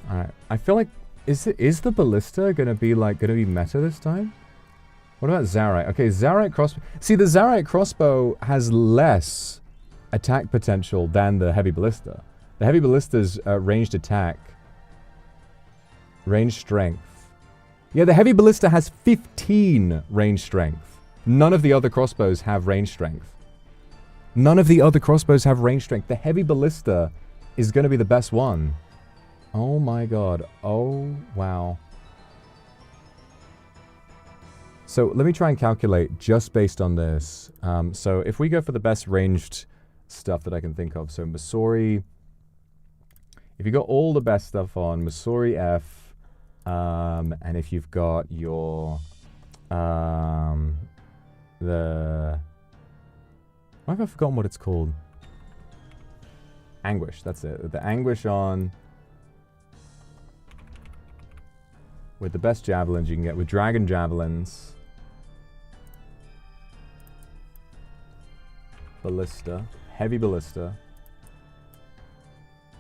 Alright, I feel like... Is the ballista gonna be meta this time? What about Zarite? Okay, Zarite crossbow... See, the Zarite crossbow has less attack potential than the heavy ballista. The heavy ballista's ranged attack. Range strength. Yeah, the heavy ballista has 15 range strength. None of the other crossbows have range strength. None of the other crossbows have range strength. The heavy ballista is going to be the best one. Oh my god. Oh, wow. So let me try and calculate just based on this. So if we go for the best ranged stuff that I can think of. So Masori. If you got all the best stuff on, Masori F. And if you've got your, why have I forgotten what it's called? Anguish, that's it. The Anguish on, with the best javelins you can get, with dragon javelins. Ballista, heavy ballista.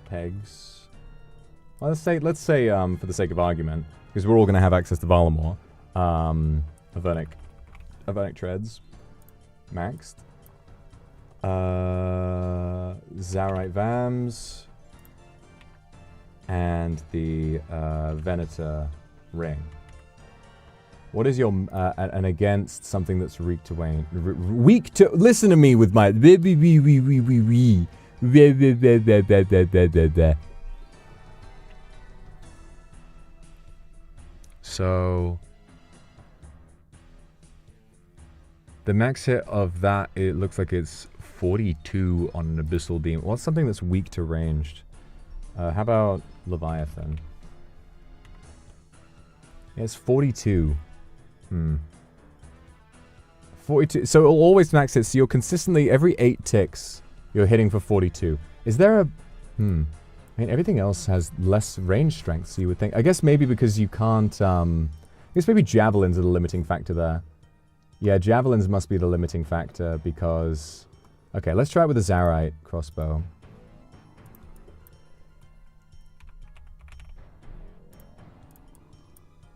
Pegs. Well, let's say, for the sake of argument, because we're all going to have access to Valamor, Avernic treads, maxed, Zarite Vams, and the Venator ring. What is your and against something that's weak to Wayne? Weak to listen to me with my So the max hit of that, it looks like it's 42 on an abyssal beam. What's something that's weak to ranged? How about Leviathan? Yeah, it's 42. 42. So it'll always max hit. So you're consistently, every 8 ticks, you're hitting for 42. Is there a... I mean, everything else has less range strength, so you would think... I guess maybe because you can't... I guess maybe javelins are the limiting factor there. Yeah, javelins must be the limiting factor because... Okay, let's try it with a Zarite crossbow.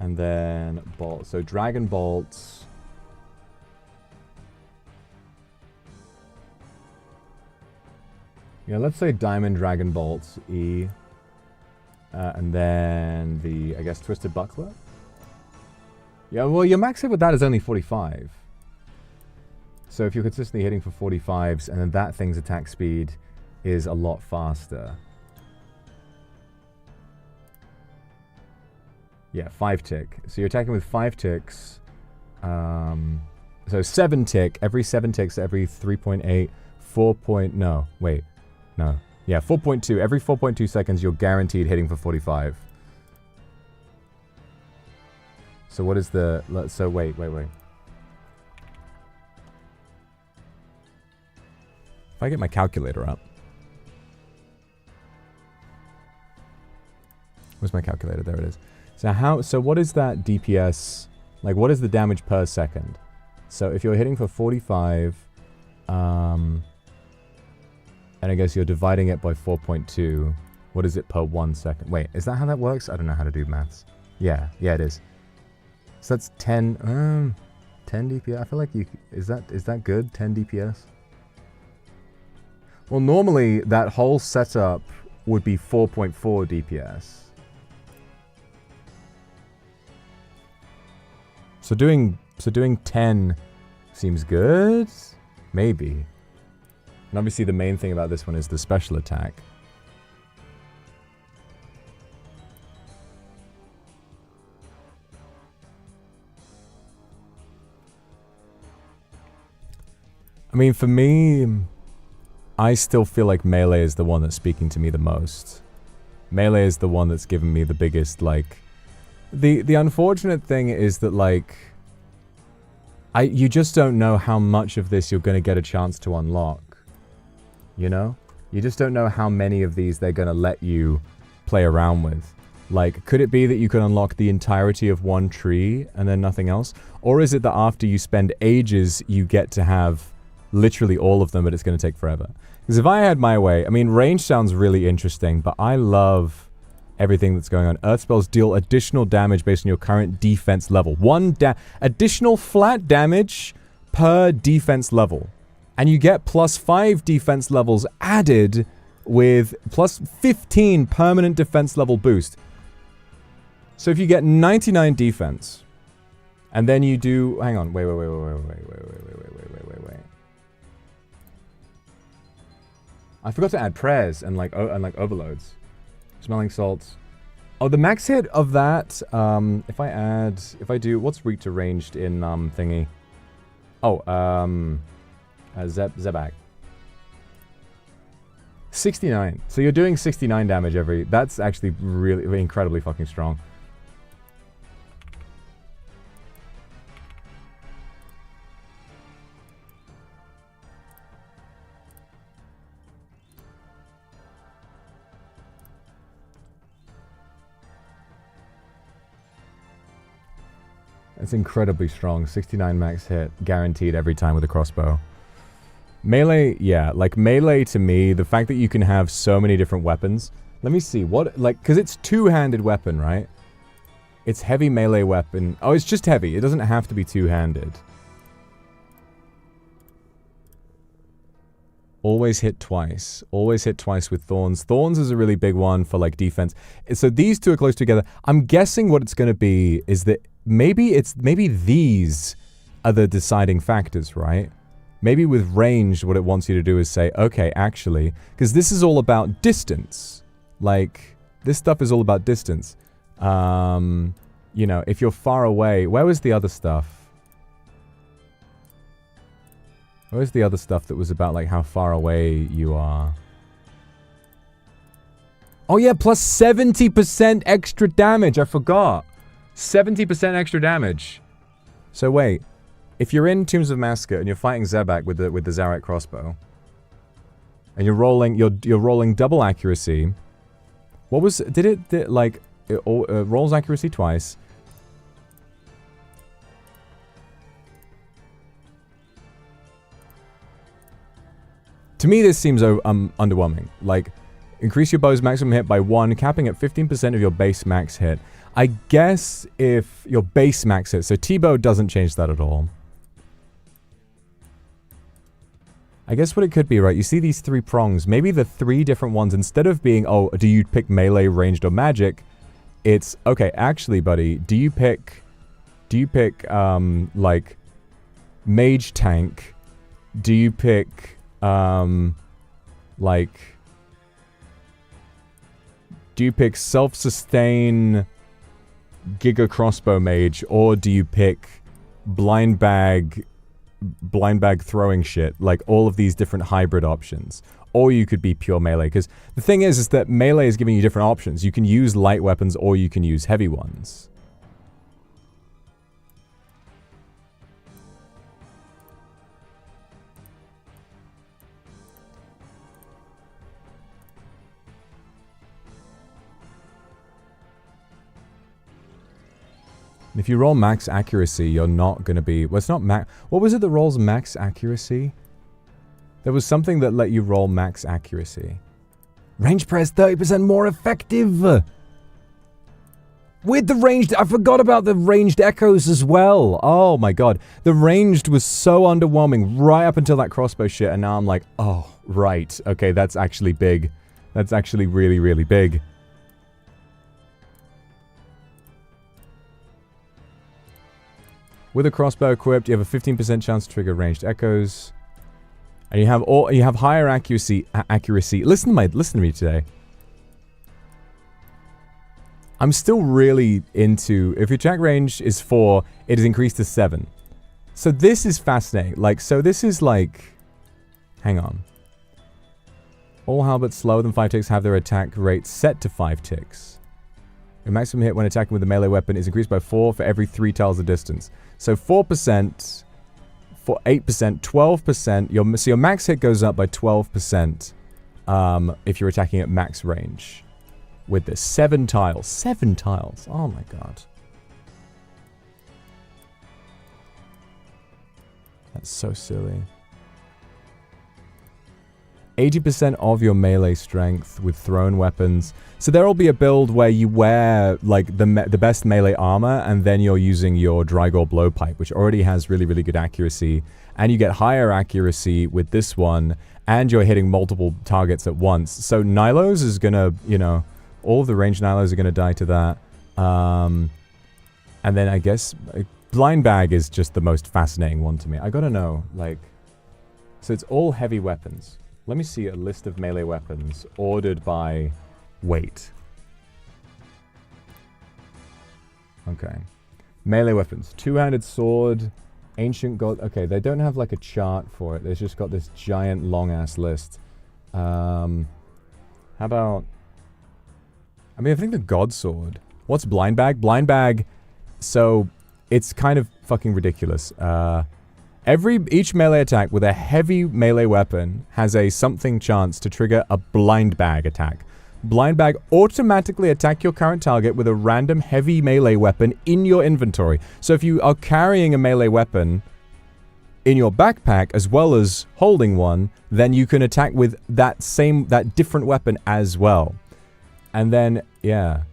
And then bolt. So dragon bolts. Yeah, let's say diamond dragon bolts, E. And then the, I guess, twisted buckler. Yeah, well, your max hit with that is only 45. So if you're consistently hitting for 45s, and then that thing's attack speed is a lot faster. Yeah, 5 tick. So you're attacking with 5 ticks. So 7 tick. Every 7 ticks, every 3.8. 4 point... No, wait. No. Yeah, 4.2. Every 4.2 seconds, you're guaranteed hitting for 45. So what is the... So wait. If I get my calculator up. Where's my calculator? There it is. So what is that DPS? Like, what is the damage per second? So if you're hitting for 45, and I guess you're dividing it by 4.2, what is it per 1 second? Wait, is that how that works? I don't know how to do maths. Yeah, it is. So that's 10 DPS. I feel like is that good? 10 DPS? Well, normally that whole setup would be 4.4 DPS. So doing 10 seems good? Maybe. And obviously the main thing about this one is the special attack. I mean, for me, I still feel like melee is the one that's speaking to me the most. Melee is the one that's given me the biggest, like... The unfortunate thing is that, like... you just don't know how much of this you're going to get a chance to unlock. You know? You just don't know how many of these they're going to let you play around with. Like, could it be that you can unlock the entirety of one tree and then nothing else? Or is it that after you spend ages, you get to have literally all of them, but it's going to take forever? Because if I had my way, I mean, range sounds really interesting, but I love everything that's going on. Earth spells deal additional damage based on your current defense level. Additional flat damage per defense level. And you get +5 defense levels added with +15 permanent defense level boost. So if you get 99 defense, and then you do... Hang on. Wait. I forgot to add prayers and like overloads. Smelling salts. Oh, the max hit of that, if I do, what's reach to ranged in, thingy? Oh, Zebak. 69. So you're doing 69 damage every, that's actually really incredibly fucking strong. It's incredibly strong. 69 max hit, guaranteed every time with a crossbow. Melee, yeah, like melee to me, the fact that you can have so many different weapons. Let me see, what, like, because it's two-handed weapon, right? It's heavy melee weapon. Oh, it's just heavy. It doesn't have to be two-handed. Always hit twice. Always hit twice with thorns. Thorns is a really big one for, like, defense. So these two are close together. I'm guessing what it's going to be is that maybe these are the deciding factors, right? Maybe with range, what it wants you to do is say, okay, actually, because this is all about distance. Like, this stuff is all about distance. You know, if you're far away, where was the other stuff? Where was the other stuff that was about, like, how far away you are? Oh, yeah, plus 70% extra damage. I forgot. 70% extra damage. So, wait. If you're in Tombs of Massacre and you're fighting Zebak with the Zarak crossbow, and you're rolling double accuracy, what was... It rolls accuracy twice. To me, this seems underwhelming. Like, increase your bow's maximum hit by 1, capping at 15% of your base max hit. I guess if your base max hit, so T-bow doesn't change that at all. I guess what it could be, right, you see these 3 prongs, maybe the 3 different ones, instead of being, oh, do you pick melee, ranged, or magic, it's, okay, actually, buddy, do you pick, like, mage tank? Do you pick, like, do you pick self-sustain Giga Crossbow Mage, or do you pick blind bag throwing shit, like all of these different hybrid options? Or you could be pure melee, because the thing is that melee is giving you different options. You can use light weapons or you can use heavy ones. If you roll max accuracy, you're not going to be... Well, it's not max... What was it that rolls max accuracy? There was something that let you roll max accuracy. Range press 30% more effective! With the ranged... I forgot about the ranged echoes as well. Oh my god. The ranged was so underwhelming right up until that crossbow shit, and now I'm like, oh, right. Okay, that's actually big. That's actually really, really big. With a crossbow equipped, you have a 15% chance to trigger ranged echoes, and you have higher accuracy. Listen to me today. I'm still really into, if your attack range is 4, it is increased to 7. So this is fascinating. Like, so this is like, hang on. All halberds slower than 5 ticks have their attack rate set to 5 ticks. Your maximum hit when attacking with a melee weapon is increased by 4 for every 3 tiles of distance. So 4%, for 8%, 12%. So your max hit goes up by 12% if you're attacking at max range. With this. 7 tiles. 7 tiles. Oh my god. That's so silly. 80% of your melee strength with thrown weapons. So there will be a build where you wear like the best melee armor, and then you're using your Drygore blowpipe, which already has really, really good accuracy. And you get higher accuracy with this one, and you're hitting multiple targets at once. So Nilos is gonna, you know, all of the ranged Nilos are gonna die to that. And then I guess Blind Bag is just the most fascinating one to me. I gotta know, like, so it's all heavy weapons. Let me see a list of melee weapons ordered by weight. Okay. Melee weapons. Two-handed sword. Ancient god. Okay, they don't have like a chart for it. They've just got this giant long-ass list. How about... I mean, I think the god sword. What's Blind Bag? Blind Bag... So, it's kind of fucking ridiculous. Each melee attack with a heavy melee weapon has a something chance to trigger a blind bag attack. Blind bag automatically attack your current target with a random heavy melee weapon in your inventory. So if you are carrying a melee weapon in your backpack as well as holding one, then you can attack with that different weapon as well. And then, yeah.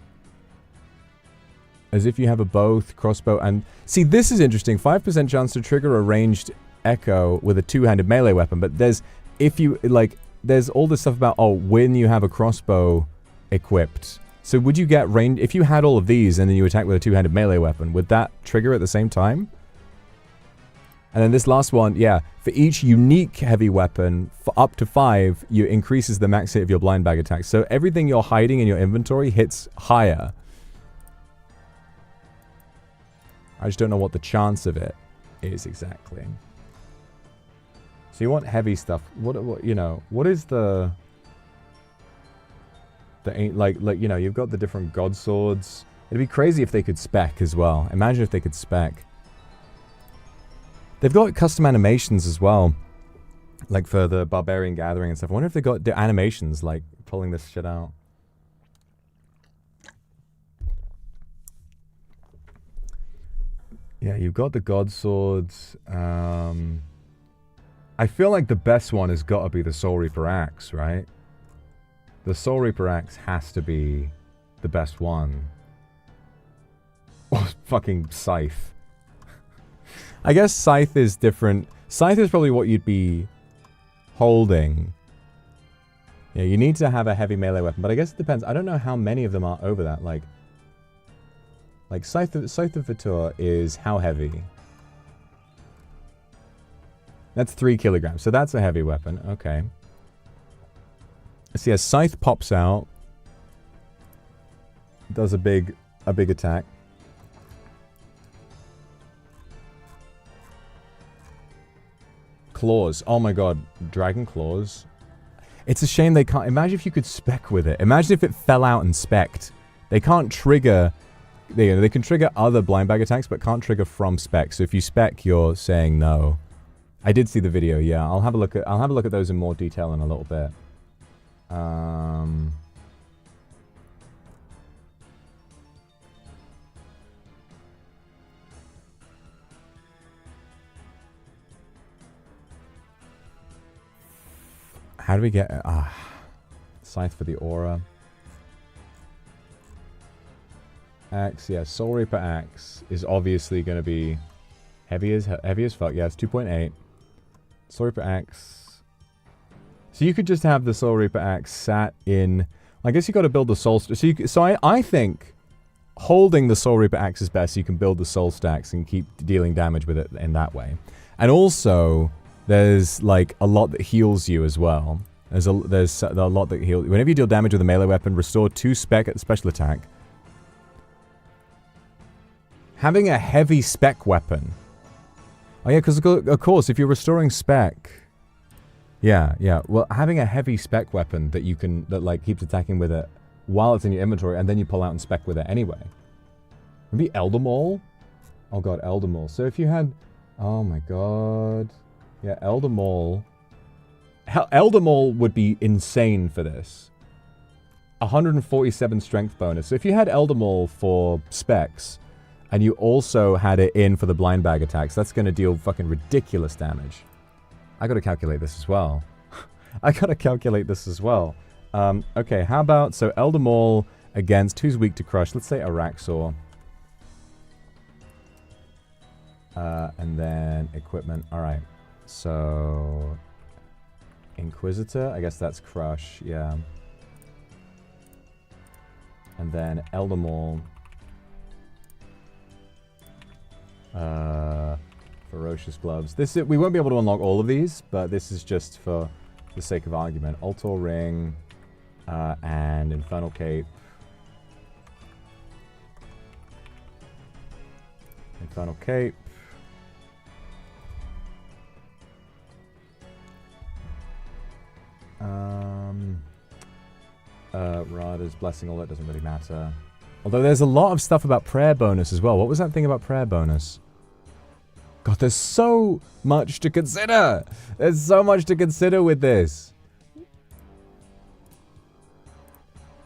As if you have a bow, crossbow, and... See, this is interesting. 5% chance to trigger a ranged echo with a two-handed melee weapon. But there's... If you... Like, there's all this stuff about, oh, when you have a crossbow equipped. So would you get range... If you had all of these and then you attack with a two-handed melee weapon, would that trigger at the same time? And then this last one, yeah. For each unique heavy weapon, for up to 5, you increases the max hit of your blind bag attack. So everything you're hiding in your inventory hits higher. I just don't know what the chance of it is exactly. So you want heavy stuff. What you know, what is the like, you know, you've got the different god swords. It'd be crazy if they could spec as well. Imagine if they could spec. They've got custom animations as well. Like for the Barbarian Gathering and stuff. I wonder if they got the animations, like pulling this shit out. Yeah, you've got the god swords. I feel like the best one has got to be the Soul Reaper axe, right? The Soul Reaper axe has to be the best one. Or fucking Scythe. I guess Scythe is different. Scythe is probably what you'd be holding. Yeah, you need to have a heavy melee weapon, but I guess it depends. I don't know how many of them are over that, like Scythe of Vitor is how heavy? That's 3 kilograms. So that's a heavy weapon. Okay. See, a Scythe pops out. Does a big attack. Claws. Oh my god. Dragon claws. It's a shame they can't... Imagine if you could spec with it. Imagine if it fell out and specced. They can't trigger... They can trigger other blind bag attacks, but can't trigger from spec. So if you spec, you're saying no. I did see the video. Yeah, I'll have a look at those in more detail in a little bit. How do we get Scythe for the aura? Axe, yeah, Soul Reaper axe is obviously going to be heavy as fuck. Yeah, it's 2.8. Soul Reaper axe. So you could just have the Soul Reaper axe sat in. I guess you got to build the soul. So I think holding the Soul Reaper axe is best. So you can build the soul stacks and keep dealing damage with it in that way. And also, there's like a lot that heals you as well. There's a lot that heals. Whenever you deal damage with a melee weapon, restore 2 spec at the special attack. Having a heavy spec weapon. Oh yeah, because of course, if you're restoring spec... Yeah, yeah. Well, having a heavy spec weapon that you can, that like keeps attacking with it while it's in your inventory, and then you pull out and spec with it anyway. Maybe Elder Maul? Oh god, Elder Maul. So if you had, oh my god. Yeah, Elder Maul. Elder Maul would be insane for this. 147 strength bonus. So if you had Elder Maul for specs, and you also had it in for the blind bag attacks, that's going to deal fucking ridiculous damage. I got to calculate this as well. I got to calculate this as well. Okay, how about, so Elder Maul against, who's weak to crush? Let's say Araxor. And then equipment. Alright, so Inquisitor, I guess that's crush, yeah. And then Elder Maul. Ferocious gloves. We won't be able to unlock all of these, but this is just for the sake of argument. Altor ring and Infernal Cape. Infernal Cape. Rada's Blessing, all that doesn't really matter. Although there's a lot of stuff about prayer bonus as well. What was that thing about prayer bonus? God, there's so much to consider. There's so much to consider with this.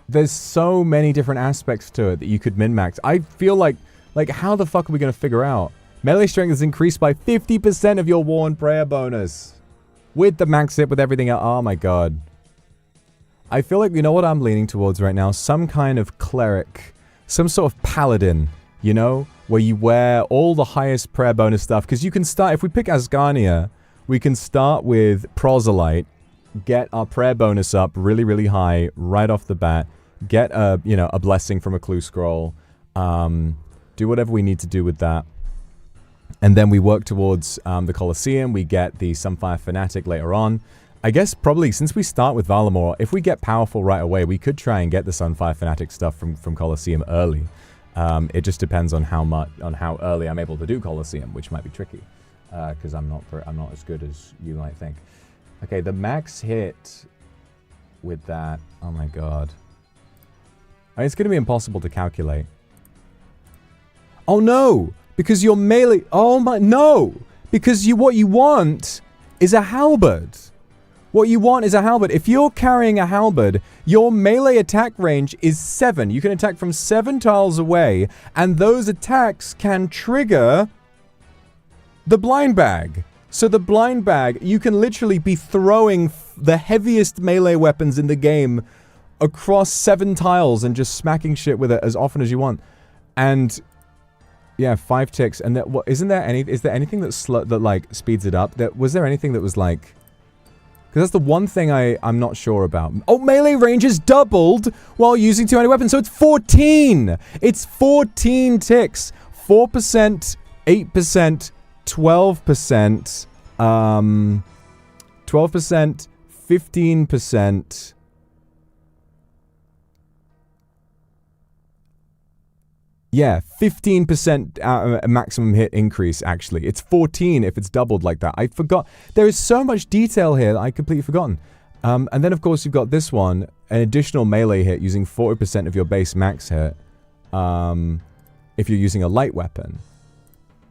There's so many different aspects to it that you could min-max. I feel like how the fuck are we going to figure out? Melee strength is increased by 50% of your war and prayer bonus. With the max hit, with everything else. Oh my god. I feel like, you know what I'm leaning towards right now? Some kind of cleric. Some sort of paladin, you know? Where you wear all the highest prayer bonus stuff. Because you can start, if we pick Asgarnia, we can start with Proselyte, get our prayer bonus up really, really high right off the bat, get a, you know, a blessing from a clue scroll, do whatever we need to do with that. And then we work towards the Colosseum, we get the Sunfire Fanatic later on. I guess probably since we start with Valamor, if we get powerful right away, we could try and get the Sunfire Fanatic stuff from Colosseum early. It just depends on how early I'm able to do Colosseum, which might be tricky, because I'm not as good as you might think. Okay, the max hit with that. Oh my god, I mean, it's going to be impossible to calculate. Oh no, because your melee. Oh my no, because what you want is a halberd. What you want is a halberd. If you're carrying a halberd, your melee attack range is 7. You can attack from 7 tiles away, and those attacks can trigger the blind bag. So the blind bag, you can literally be throwing the heaviest melee weapons in the game across 7 tiles and just smacking shit with it as often as you want. And yeah, 5 ticks. And that, is there anything that like speeds it up? Was there anything that was like? Because that's the one thing I'm not sure about. Oh, melee range is doubled while using 2 weapons, so it's 14! It's 14 ticks. 4%, 8%, 12%, 12%, 15%. Yeah, 15% maximum hit increase, actually. It's 14 if it's doubled like that. I forgot. There is so much detail here that I completely forgotten. And then, of course, you've got this one. An additional melee hit using 40% of your base max hit. If you're using a light weapon.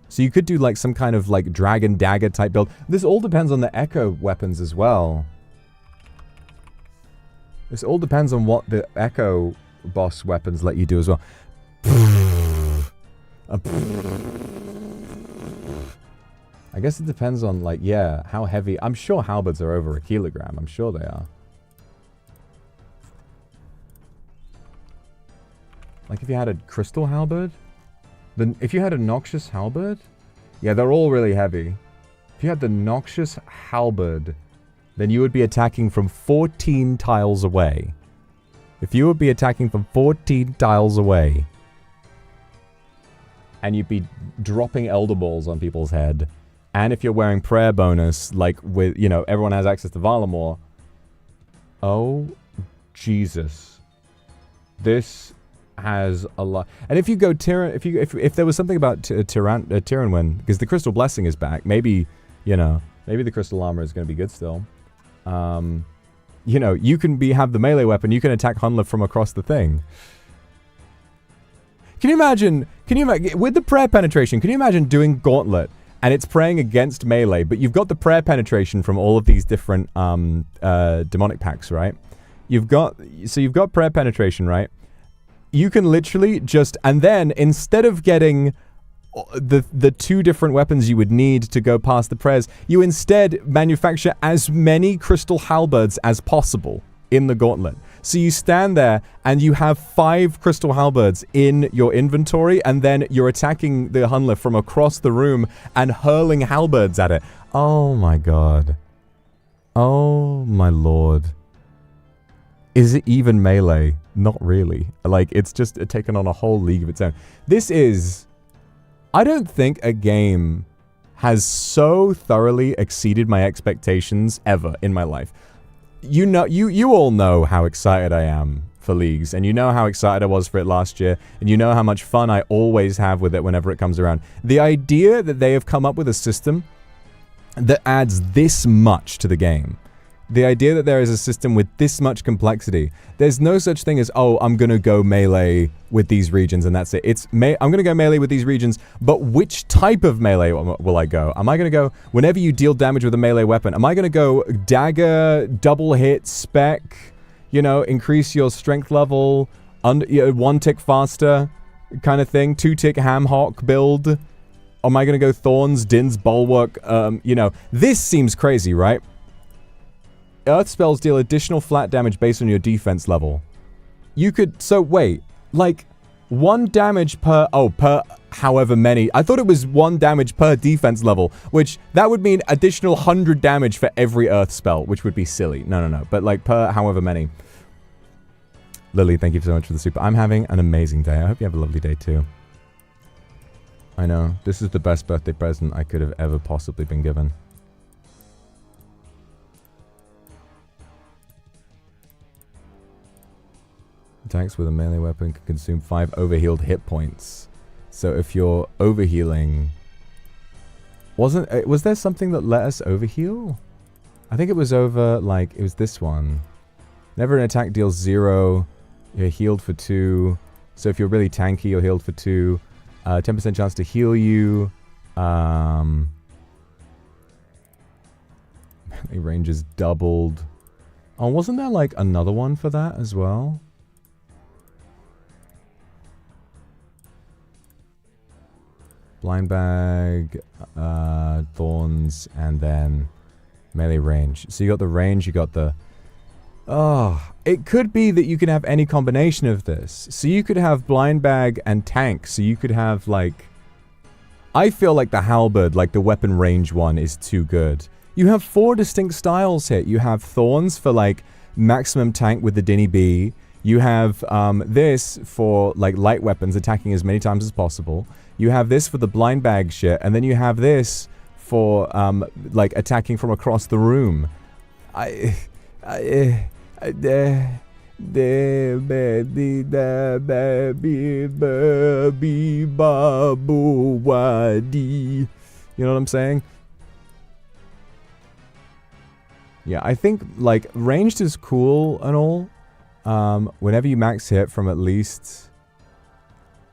So you could do, like, some kind of, like, dragon dagger type build. This all depends on the echo weapons as well. This all depends on what the echo boss weapons let you do as well. I guess it depends on, like, yeah, how heavy. I'm sure halberds are over 1 kilogram. I'm sure they are. Like, if you had a crystal halberd? Then if you had a noxious halberd? Yeah, they're all really heavy. If you had the noxious halberd, then you would be attacking from 14 tiles away. If you would be attacking from 14 tiles away, and you'd be dropping elder balls on people's head, and if you're wearing prayer bonus, like with, you know, everyone has access to Valamor. Oh, Jesus. This has a lot. And if you go if there was something about Tyrannwen, because the Crystal Blessing is back, maybe, you know, maybe the Crystal Armor is going to be good still. You know, you can have the melee weapon, you can attack Hunla from across the thing. Can you imagine, with the prayer penetration, can you imagine doing Gauntlet, and it's praying against melee, but you've got the prayer penetration from all of these different demonic packs, right? You've got prayer penetration, right? You can literally just, and then instead of getting the two different weapons you would need to go past the prayers, you instead manufacture as many crystal halberds as possible in the gauntlet. So you stand there and you have 5 crystal halberds in your inventory, and then you're attacking the Hunla from across the room and hurling halberds at it. Oh my god. Oh my lord. Is it even melee? Not really. Like, it's just taken on a whole league of its own. This is... I don't think a game has so thoroughly exceeded my expectations ever in my life. You know, you all know how excited I am for Leagues, and you know how excited I was for it last year, and you know how much fun I always have with it whenever it comes around. The idea that they have come up with a system that adds this much to the game, the idea that there is a system with this much complexity, there's no such thing as, oh, I'm going to go melee with these regions and that's it. It's, I'm going to go melee with these regions, but which type of melee will I go? Am I going to go, whenever you deal damage with a melee weapon, am I going to go dagger, double hit, spec, you know, increase your strength level, 1 tick faster kind of thing, 2 tick ham hock build? Am I going to go thorns, Din's bulwark? You know, this seems crazy, right? Earth spells deal additional flat damage based on your defense level. You could... So, wait. Like, 1 damage per... Oh, per however many. I thought it was 1 damage per defense level, which that would mean additional 100 damage for every Earth spell, which would be silly. No. But, like, per however many. Lily, thank you so much for the super. I'm having an amazing day. I hope you have a lovely day, too. I know. This is the best birthday present I could have ever possibly been given. Attacks with a melee weapon can consume 5 overhealed hit points. So if you're overhealing... Was there something that let us overheal? I think it was over, like, it was this one. Whenever an attack deals 0, you're healed for 2. So if you're really tanky, you're healed for 2. 10% chance to heal you. Melee range is doubled. Oh, wasn't there, like, another one for that as well? Blind bag, thorns, and then melee range. So you got the range, you got the... Oh, it could be that you can have any combination of this. So you could have blind bag and tank. So you could have, like... I feel like the halberd, like the weapon range one, is too good. You have 4 distinct styles here. You have thorns for, like, maximum tank with the Dinny B. You have this for, like, light weapons attacking as many times as possible. You have this for the blind bag shit, and then you have this for, like, attacking from across the room. You know what I'm saying? Yeah, I think, like, ranged is cool and all. Whenever you max hit from at least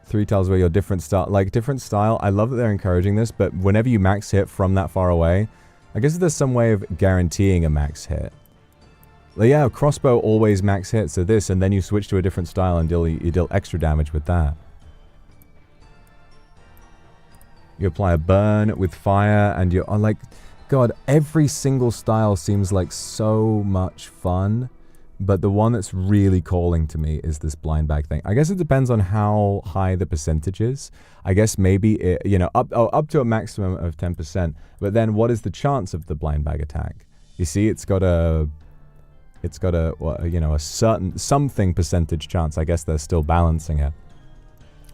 3 tiles away, your different style. I love that they're encouraging this, but whenever you max hit from that far away, I guess there's some way of guaranteeing a max hit. Like, yeah, crossbow always max hit, so this, and then you switch to a different style and you deal extra damage with that. You apply a burn with fire, and you're like, God, every single style seems like so much fun. But the one that's really calling to me is this blind bag thing. I guess it depends on how high the percentage is. I guess maybe, it, you know, up to a maximum of 10%. But then what is the chance of the blind bag attack? You see, it's got a, you know, a certain, something percentage chance. I guess they're still balancing it.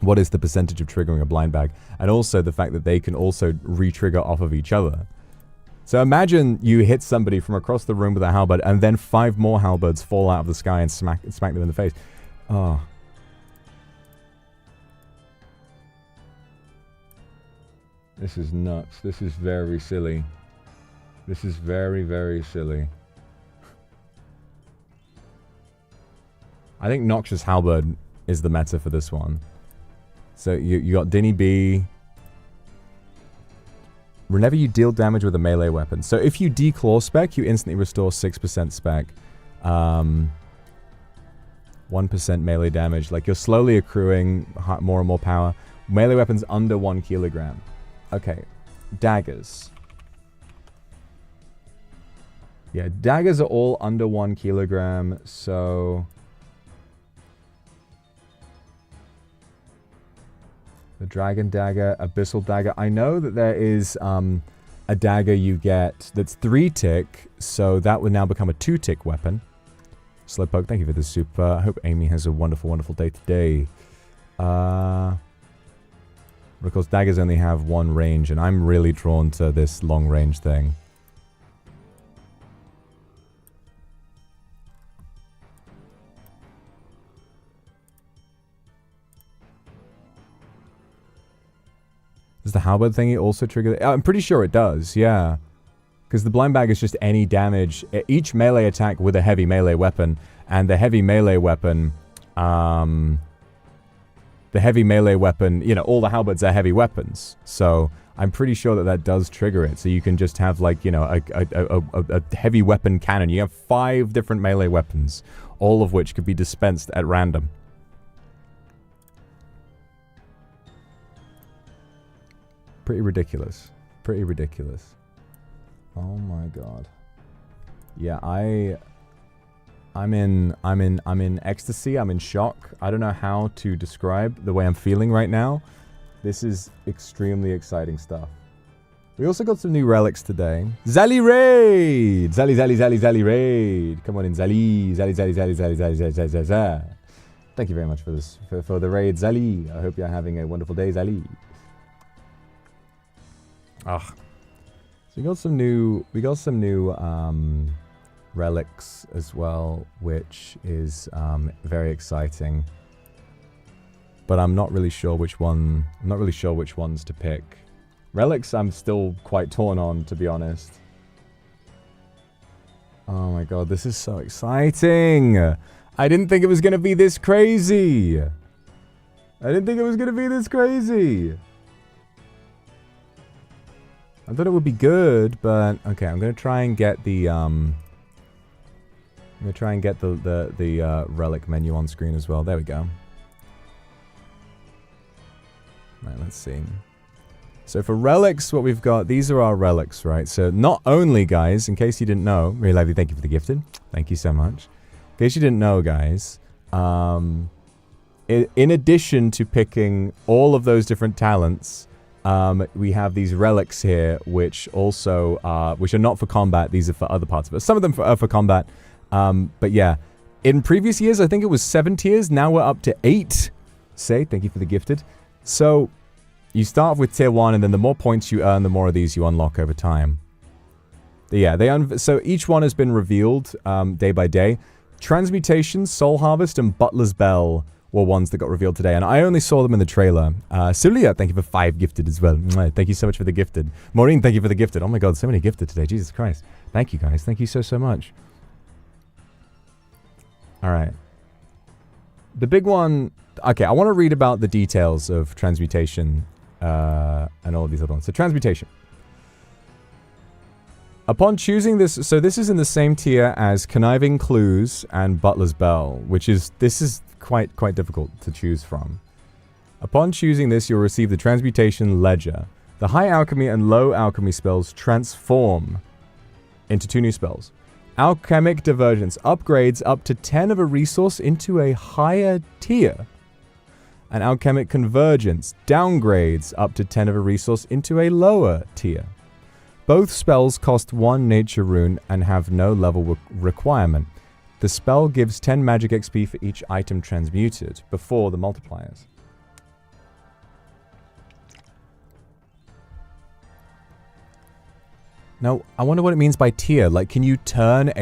What is the percentage of triggering a blind bag? And also the fact that they can also re-trigger off of each other. So imagine you hit somebody from across the room with a halberd, and then 5 more halberds fall out of the sky and smack them in the face. Oh. This is nuts. This is very silly. This is very, very silly. I think Noxious Halberd is the meta for this one. So you got Dinny B. Whenever you deal damage with a melee weapon. So if you declaw spec, you instantly restore 6% spec. 1% melee damage. Like, you're slowly accruing more and more power. Melee weapons under 1 kilogram. Okay. Daggers. Yeah, daggers are all under 1 kilogram, so... The Dragon Dagger, Abyssal Dagger. I know that there is a dagger you get that's 3-tick, so that would now become a 2-tick weapon. Slowpoke, thank you for the super. I hope Amy has a wonderful, wonderful day today. Of course, daggers only have 1 range, and I'm really drawn to this long range thing. Does the halberd thingy also trigger? I'm pretty sure it does, yeah. Because the blind bag is just any damage. Each melee attack with a heavy melee weapon. And the heavy melee weapon... you know, all the halberds are heavy weapons. So, I'm pretty sure that that does trigger it. So you can just have, like, you know, a heavy weapon cannon. You have 5 different melee weapons. All of which could be dispensed at random. Pretty ridiculous. Pretty ridiculous. Oh my god. Yeah, I'm in ecstasy. I'm in shock. I don't know how to describe the way I'm feeling right now. This is extremely exciting stuff. We also got some new relics today. Zally Raid! Zally Raid! Come on in, Zally. Zally. Thank you very much for this, for the raid, Zally. I hope you're having a wonderful day, Zally. So we got some new relics as well, which is very exciting. But I'm not really sure which ones to pick. Relics I'm still quite torn on, to be honest. Oh my god, this is so exciting! I didn't think it was gonna be this crazy! I thought it would be good, but okay, I'm gonna try and get the relic menu on screen as well. There we go. Right, let's see. So for relics, what we've got, these are our relics, right? So not only, guys, in case you didn't know, really lovely, thank you for the gifted. Thank you so much. In case you didn't know, guys, in addition to picking all of those different talents, we have these relics here, which also which are not for combat. These are for other parts of it. Some of them are for combat. But yeah, in previous years, I think it was 7 tiers. Now we're up to 8. Say, thank you for the gifted. So you start off with tier 1, and then the more points you earn, the more of these you unlock over time. But yeah, so each one has been revealed day by day. Transmutation, Soul Harvest, and Butler's Bell were ones that got revealed today, and I only saw them in the trailer. Sulia, thank you for 5 gifted as well. Thank you so much for the gifted. Maureen, thank you for the gifted. Oh my god, so many gifted today. Jesus Christ. Thank you, guys. Thank you so, so much. Alright. The big one... Okay, I want to read about the details of transmutation and all of these other ones. So, transmutation. Upon choosing this... So, this is in the same tier as Conniving Clues and Butler's Bell, which is... This is quite difficult to choose from. Upon choosing this, you'll receive the Transmutation Ledger. The high alchemy and low alchemy spells transform into 2 new spells. Alchemic Divergence upgrades up to 10 of a resource into a higher tier. And Alchemic Convergence downgrades up to 10 of a resource into a lower tier. Both spells cost 1 nature rune and have no level requirement. The spell gives 10 magic XP for each item transmuted before the multipliers. Now, I wonder what it means by tier. Like, can you turn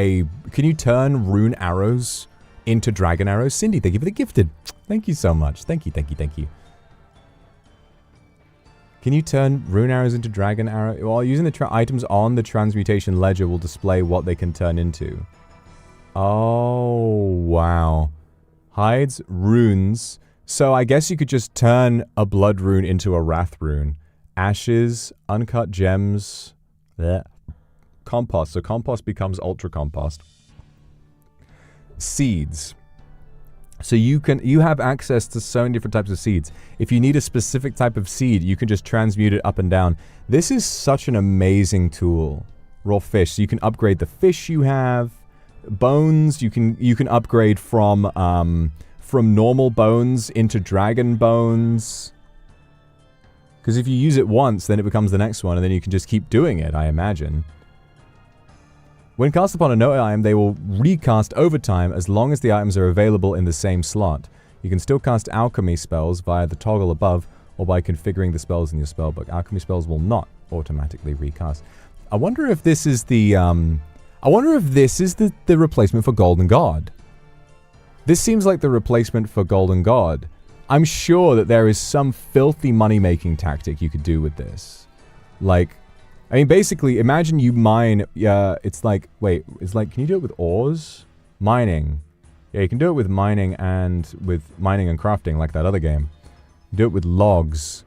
rune arrows into dragon arrows? Cindy, thank you for the gifted. Thank you so much. Thank you. Can you turn rune arrows into dragon arrows? Well, using the items on the transmutation ledger will display what they can turn into. Oh, wow. Hides, runes. So I guess you could just turn a blood rune into a wrath rune. Ashes, uncut gems, bleh. Compost. So compost becomes ultra compost. Seeds. So you have access to so many different types of seeds. If you need a specific type of seed, you can just transmute it up and down. This is such an amazing tool. Raw fish. So you can upgrade the fish you have. Bones. You can upgrade from normal bones into dragon bones. Because if you use it once, then it becomes the next one, and then you can just keep doing it, I imagine. When cast upon a note item, they will recast over time as long as the items are available in the same slot. You can still cast alchemy spells via the toggle above, or by configuring the spells in your spellbook. Alchemy spells will not automatically recast. I wonder if this is the replacement for Golden God. This seems like the replacement for Golden God. I'm sure that there is some filthy money-making tactic you could do with this. Like, I mean, basically, imagine you mine, it's like, can you do it with ores? Mining. Yeah, you can do it with mining and crafting, like that other game. Do it with logs.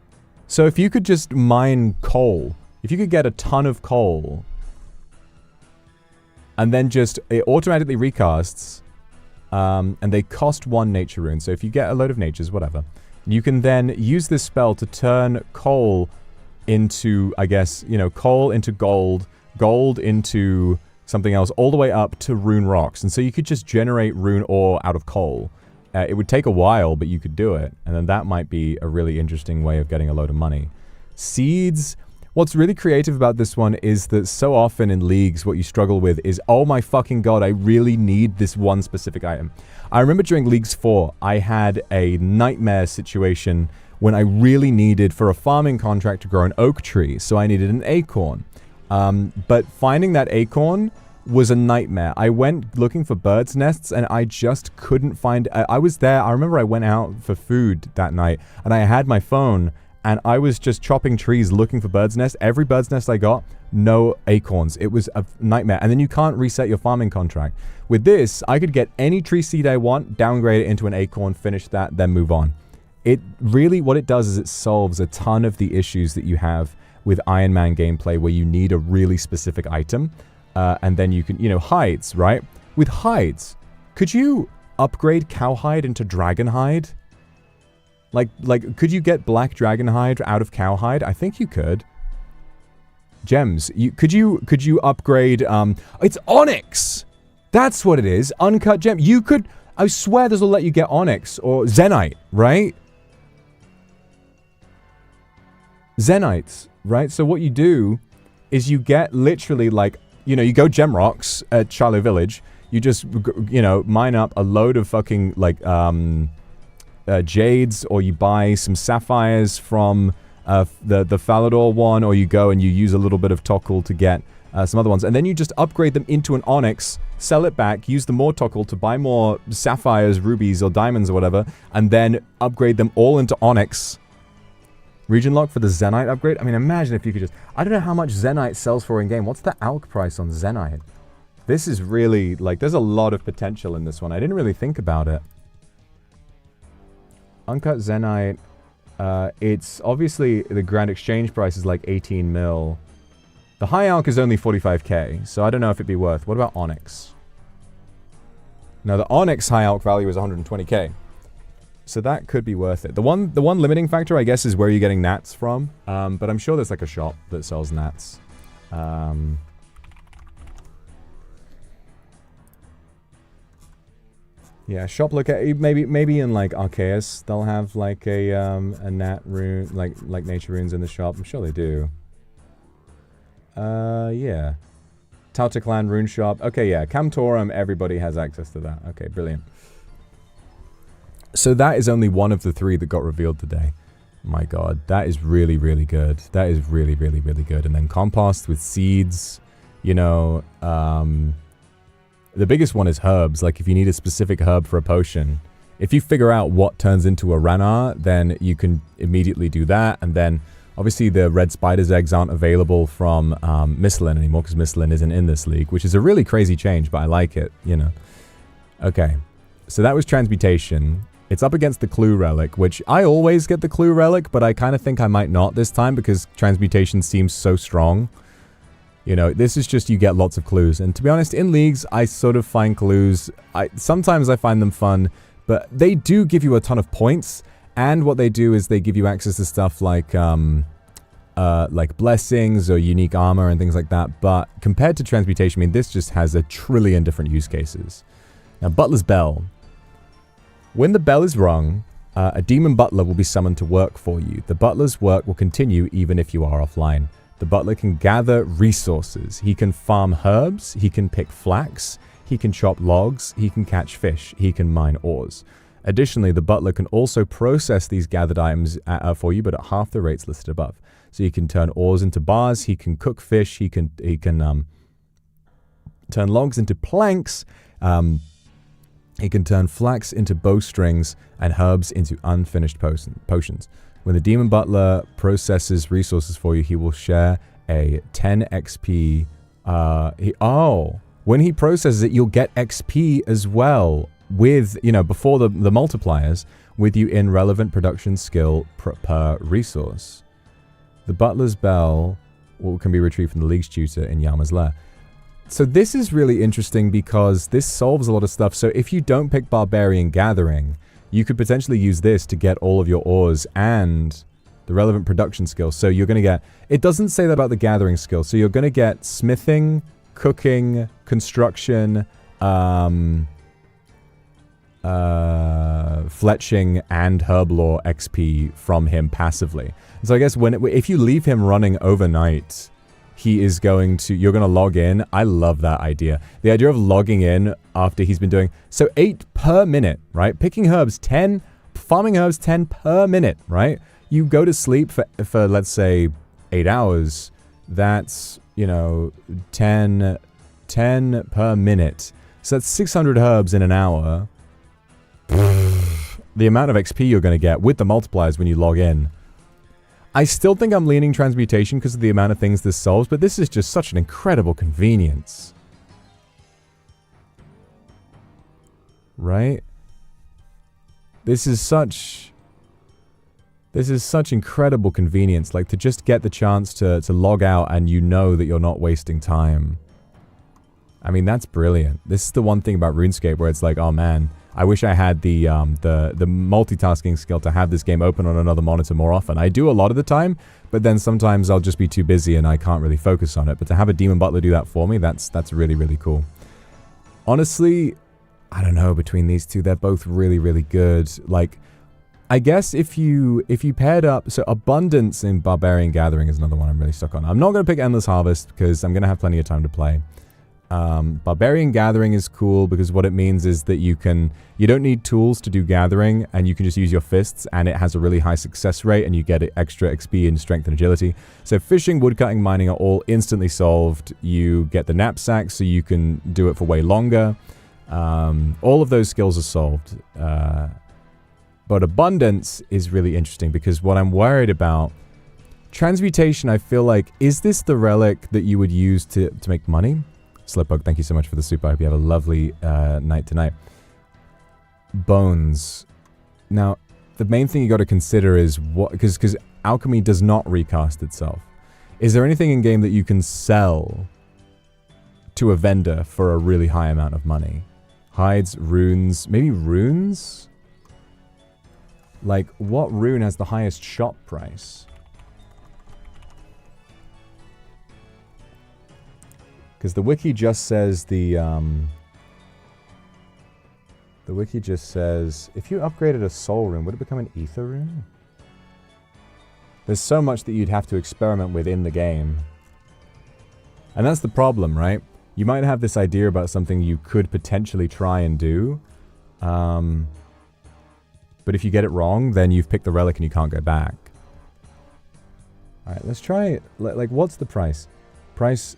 So if you could just mine coal, if you could get a ton of coal, and then just, it automatically recasts, and they cost 1 nature rune. So if you get a load of natures, whatever, you can then use this spell to turn coal into, I guess, coal into gold, gold into something else, all the way up to rune rocks. And so you could just generate rune ore out of coal. It would take a while, but you could do it. And then that might be a really interesting way of getting a load of money. Seeds. What's really creative about this one is that so often in leagues, what you struggle with is, oh my fucking god, I really need this one specific item. I remember during Leagues 4, I had a nightmare situation when I really needed, for a farming contract, to grow an oak tree. So I needed an acorn. But finding that acorn was a nightmare. I went looking for birds' nests, and I just couldn't find... I was there. I remember I went out for food that night, and I had my phone, and I was just chopping trees looking for birds' nests. Every bird's nest I got, no acorns. It was a nightmare. And then you can't reset your farming contract. With this, I could get any tree seed I want, downgrade it into an acorn, finish that, then move on. It really, what it does is it solves a ton of the issues that you have with Iron Man gameplay, where you need a really specific item, and then you can, hides, right? With hides, could you upgrade cowhide into dragonhide? Like, could you get black dragonhide out of cowhide? I think you could. Gems, could you upgrade? It's onyx. That's what it is. Uncut gem. You could. I swear this will let you get onyx or zenite, right? Zenites, right? So what you do is you get literally like, you go gem rocks at Charlo Village. You just, mine up a load of fucking like jades, or you buy some sapphires from the Falador one, or you go and you use a little bit of Tokkul to get some other ones, and then you just upgrade them into an onyx, sell it back, use the more Tokkul to buy more sapphires, rubies, or diamonds or whatever, and then upgrade them all into onyx. Region lock for the Zenite upgrade? I mean, imagine if you could just... I don't know how much Zenite sells for in-game. What's the alch price on Zenite? This is really, like, there's a lot of potential in this one. I didn't really think about it. Uncut Zenite. It's obviously, the grand exchange price is like 18 mil. The high alch is only 45k, so I don't know if it'd be worth. What about Onyx? Now, the Onyx high alch value is 120k. So that could be worth it. The one limiting factor, I guess, is where you're getting gnats from. But I'm sure there's like a shop that sells gnats. Yeah, shop maybe in like Arceus they'll have like a gnat rune, like nature runes in the shop. I'm sure they do. Yeah. Tauta Clan rune shop. Okay, yeah. Camtorum, everybody has access to that. Okay, brilliant. So that is only one of the 3 that got revealed today. My god, that is really, really good. That is really, really, really good. And then compost with seeds, the biggest one is herbs. Like, if you need a specific herb for a potion, if you figure out what turns into a Ranar, then you can immediately do that. And then, obviously, the red spider's eggs aren't available from Mistlin anymore, because Mistlin isn't in this league, which is a really crazy change, but I like it, Okay. So that was transmutation. It's up against the clue relic, which I always get the clue relic, but I kind of think I might not this time because transmutation seems so strong. You know, this is just you get lots of clues. And to be honest, in leagues, I sort of find clues. Sometimes I find them fun, but they do give you a ton of points. And what they do is they give you access to stuff like blessings or unique armor and things like that. But compared to transmutation, I mean, this just has a trillion different use cases. Now, Butler's Bell. When the bell is rung, a demon butler will be summoned to work for you. The butler's work will continue even if you are offline. The butler can gather resources. He can farm herbs. He can pick flax. He can chop logs. He can catch fish. He can mine ores. Additionally, the butler can also process these gathered items for you, but at half the rates listed above. So you can turn ores into bars. He can cook fish. He can turn logs into planks. He can turn flax into bowstrings and herbs into unfinished potions. When the demon butler processes resources for you, he will share a 10 XP. When he processes it, you'll get XP as well with, you know, before the multipliers with you in relevant production skill per resource. The butler's bell can be retrieved from the league's tutor in Yama's lair. So this is really interesting because this solves a lot of stuff. So if you don't pick Barbarian Gathering, you could potentially use this to get all of your ores and the relevant production skills. So you're going to get... It doesn't say that about the gathering skill. So you're going to get smithing, cooking, construction, fletching, and herblore XP from him passively. So I guess if you leave him running overnight... you're going to log in. I love that idea. The idea of logging in after he's been doing, so 8 per minute, right? Picking herbs 10, farming herbs 10 per minute, right? You go to sleep for let's say 8 hours. That's, 10 per minute. So that's 600 herbs in an hour. The amount of XP you're going to get with the multipliers when you log in. I still think I'm leaning transmutation because of the amount of things this solves, but this is just such an incredible convenience. Right? This is such incredible convenience, like to just get the chance to log out and you know that you're not wasting time. I mean, that's brilliant. This is the one thing about RuneScape where it's like, oh man, I wish I had the multitasking skill to have this game open on another monitor more often. I do a lot of the time, but then sometimes I'll just be too busy and I can't really focus on it. But to have a Demon Butler do that for me, that's really, really cool. Honestly, I don't know, between these two, they're both really, really good. Like, I guess if you paired up... So Abundance in Barbarian Gathering is another one I'm really stuck on. I'm not going to pick Endless Harvest because I'm going to have plenty of time to play. Barbarian Gathering is cool because what it means is that you don't need tools to do gathering and you can just use your fists and it has a really high success rate and you get extra XP in strength and agility. So fishing, woodcutting, mining are all instantly solved. You get the knapsack so you can do it for way longer. All of those skills are solved. But Abundance is really interesting because what I'm worried about, transmutation, I feel like, is this the relic that you would use to make money? Slipbug, thank you so much for the super. I hope you have a lovely night tonight. Bones. Now, the main thing you got to consider is what, because alchemy does not recast itself. Is there anything in game that you can sell to a vendor for a really high amount of money? Hides, runes, maybe runes? Like, what rune has the highest shop price? Because the wiki just says the wiki just says, if you upgraded a soul rune, would it become an ether rune? There's so much that you'd have to experiment with in the game. And that's the problem, right? You might have this idea about something you could potentially try and do. But if you get it wrong, then you've picked the relic and you can't go back. Alright, let's try it. Like, what's the price? Price...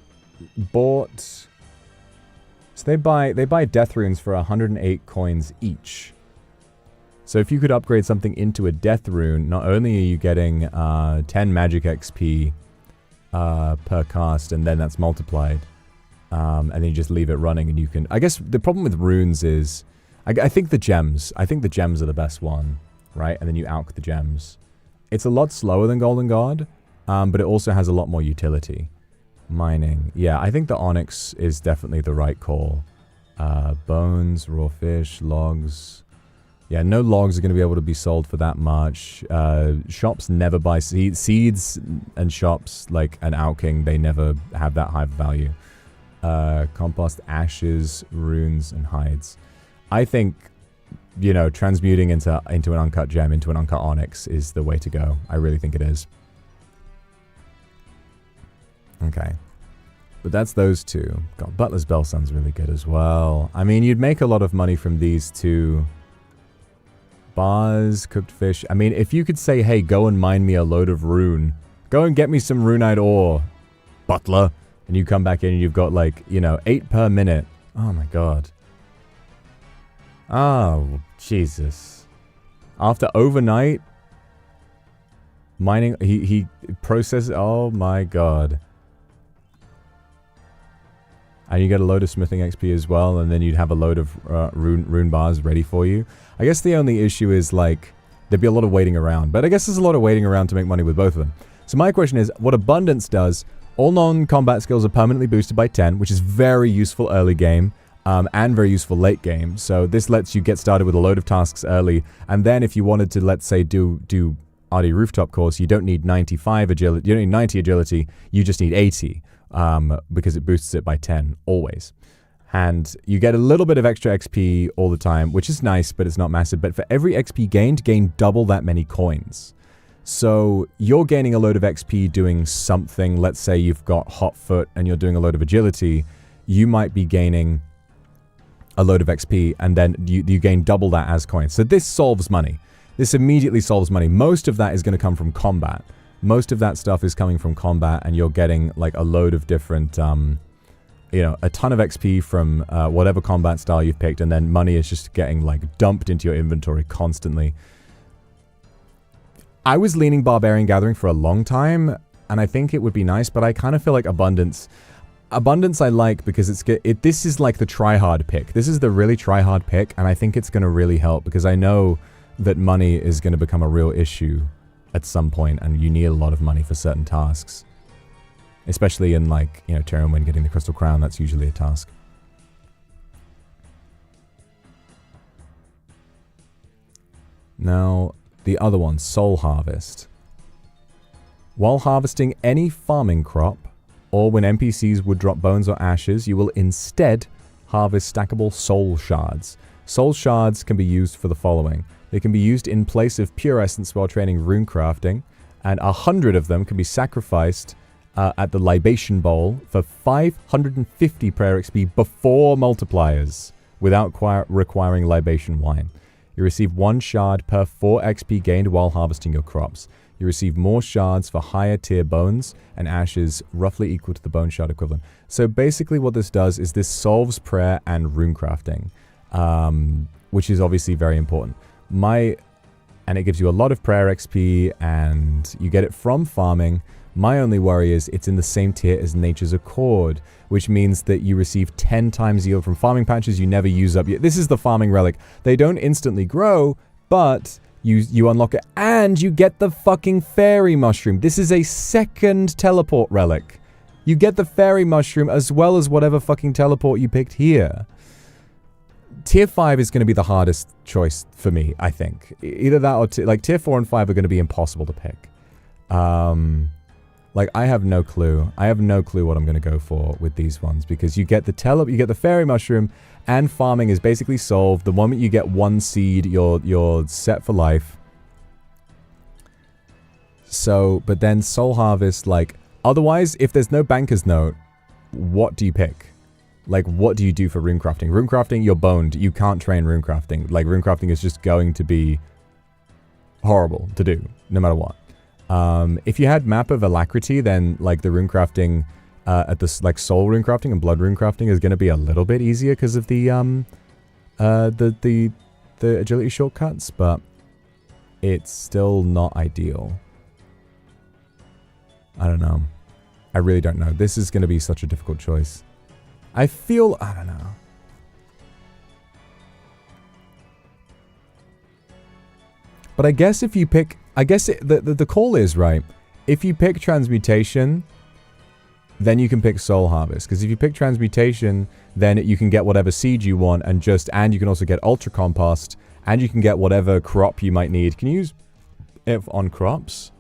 bought, so they buy death runes for 108 coins each. So if you could upgrade something into a death rune, not only are you getting 10 magic XP per cast, and then that's multiplied, and then you just leave it running and you can... I guess the problem with runes is, I think the gems. I think the gems are the best one, right? And then you alch the gems. It's a lot slower than Golden God, but it also has a lot more utility. Mining. Yeah, I think the onyx is definitely the right call. Bones, raw fish, logs. Yeah, no logs are going to be able to be sold for that much. Shops never buy seeds, and shops, like an alching, they never have that high value. Compost, ashes, runes, and hides. I think, you know, transmuting into an uncut gem, into an uncut onyx is the way to go. I really think it is. Okay. But that's those two. God, Butler's Bell sounds really good as well. I mean, you'd make a lot of money from these two. Bars, cooked fish. I mean, if you could say, hey, go and mine me a load of rune. Go and get me some runite ore, Butler. And you come back in and you've got, like, you know, 8 per minute. Oh, my God. Oh, Jesus. After overnight mining, he processes. Oh, my God. And you get a load of smithing XP as well, and then you'd have a load of rune bars ready for you. I guess the only issue is, like, there'd be a lot of waiting around. But I guess there's a lot of waiting around to make money with both of them. So my question is, what Abundance does, all non-combat skills are permanently boosted by 10, which is very useful early game, and very useful late game. So this lets you get started with a load of tasks early, and then if you wanted to, let's say, do RD Rooftop course, you don't need 95 agility, you don't need 90 agility, you just need 80. Because it boosts it by 10, always. And you get a little bit of extra XP all the time, which is nice, but it's not massive. But for every XP gained, gain double that many coins. So you're gaining a load of XP doing something. Let's say you've got hot foot and you're doing a load of agility. You might be gaining a load of XP, and then you gain double that as coins. So this solves money. This immediately solves money. Most of that is going to come from combat. Most of that stuff is coming from combat, and you're getting, like, a load of different, you know, a ton of XP from whatever combat style you've picked, and then money is just getting, like, dumped into your inventory constantly. I was leaning Barbarian Gathering for a long time, and I think it would be nice, but I kind of feel like Abundance I like because this is like the try-hard pick. This is the really try-hard pick, and I think it's going to really help because I know that money is going to become a real issue at some point, and you need a lot of money for certain tasks. Especially in, like, you know, Terran Wind getting the Crystal Crown, that's usually a task. Now, the other one, Soul Harvest. While harvesting any farming crop, or when NPCs would drop bones or ashes, you will instead harvest stackable soul shards. Soul shards can be used for the following. They can be used in place of pure essence while training rune crafting, and 100 of them can be sacrificed at the libation bowl for 550 prayer XP before multipliers, without requiring libation wine. You receive 1 shard per 4 XP gained while harvesting your crops. You receive more shards for higher tier bones and ashes, roughly equal to the bone shard equivalent. So basically what this does is this solves prayer and rune crafting, which is obviously very important. And it gives you a lot of prayer XP, and you get it from farming. My only worry is it's in the same tier as Nature's Accord, which means that you receive 10 times yield from farming patches you never use up. This is the farming relic. They don't instantly grow, but you unlock it, and you get the fucking fairy mushroom. This is a second teleport relic. You get the fairy mushroom as well as whatever fucking teleport you picked here. Tier 5 is going to be the hardest choice for me, I think. Either that or like Tier 4 and 5 are going to be impossible to pick. Like, I have no clue. I have no clue what I'm going to go for with these ones, because you get the fairy mushroom, and farming is basically solved. The moment you get 1 seed, you're set for life. So, but then Soul Harvest, like, otherwise, if there's no banker's note, what do you pick? Like, what do you do for rune crafting? Rune crafting, you're boned. You can't train rune crafting. Like, rune crafting is just going to be horrible to do, no matter what. If you had Map of Alacrity, then, like, the rune crafting, at this, like, soul rune crafting and blood rune crafting is going to be a little bit easier because of the agility shortcuts, but it's still not ideal. I don't know. I really don't know. This is going to be such a difficult choice. I don't know. But I guess if you pick... I guess the call is, right, if you pick transmutation, then you can pick soul harvest. Because if you pick transmutation, then you can get whatever seed you want and you can also get ultra compost, and you can get whatever crop you might need. Can you use it on crops?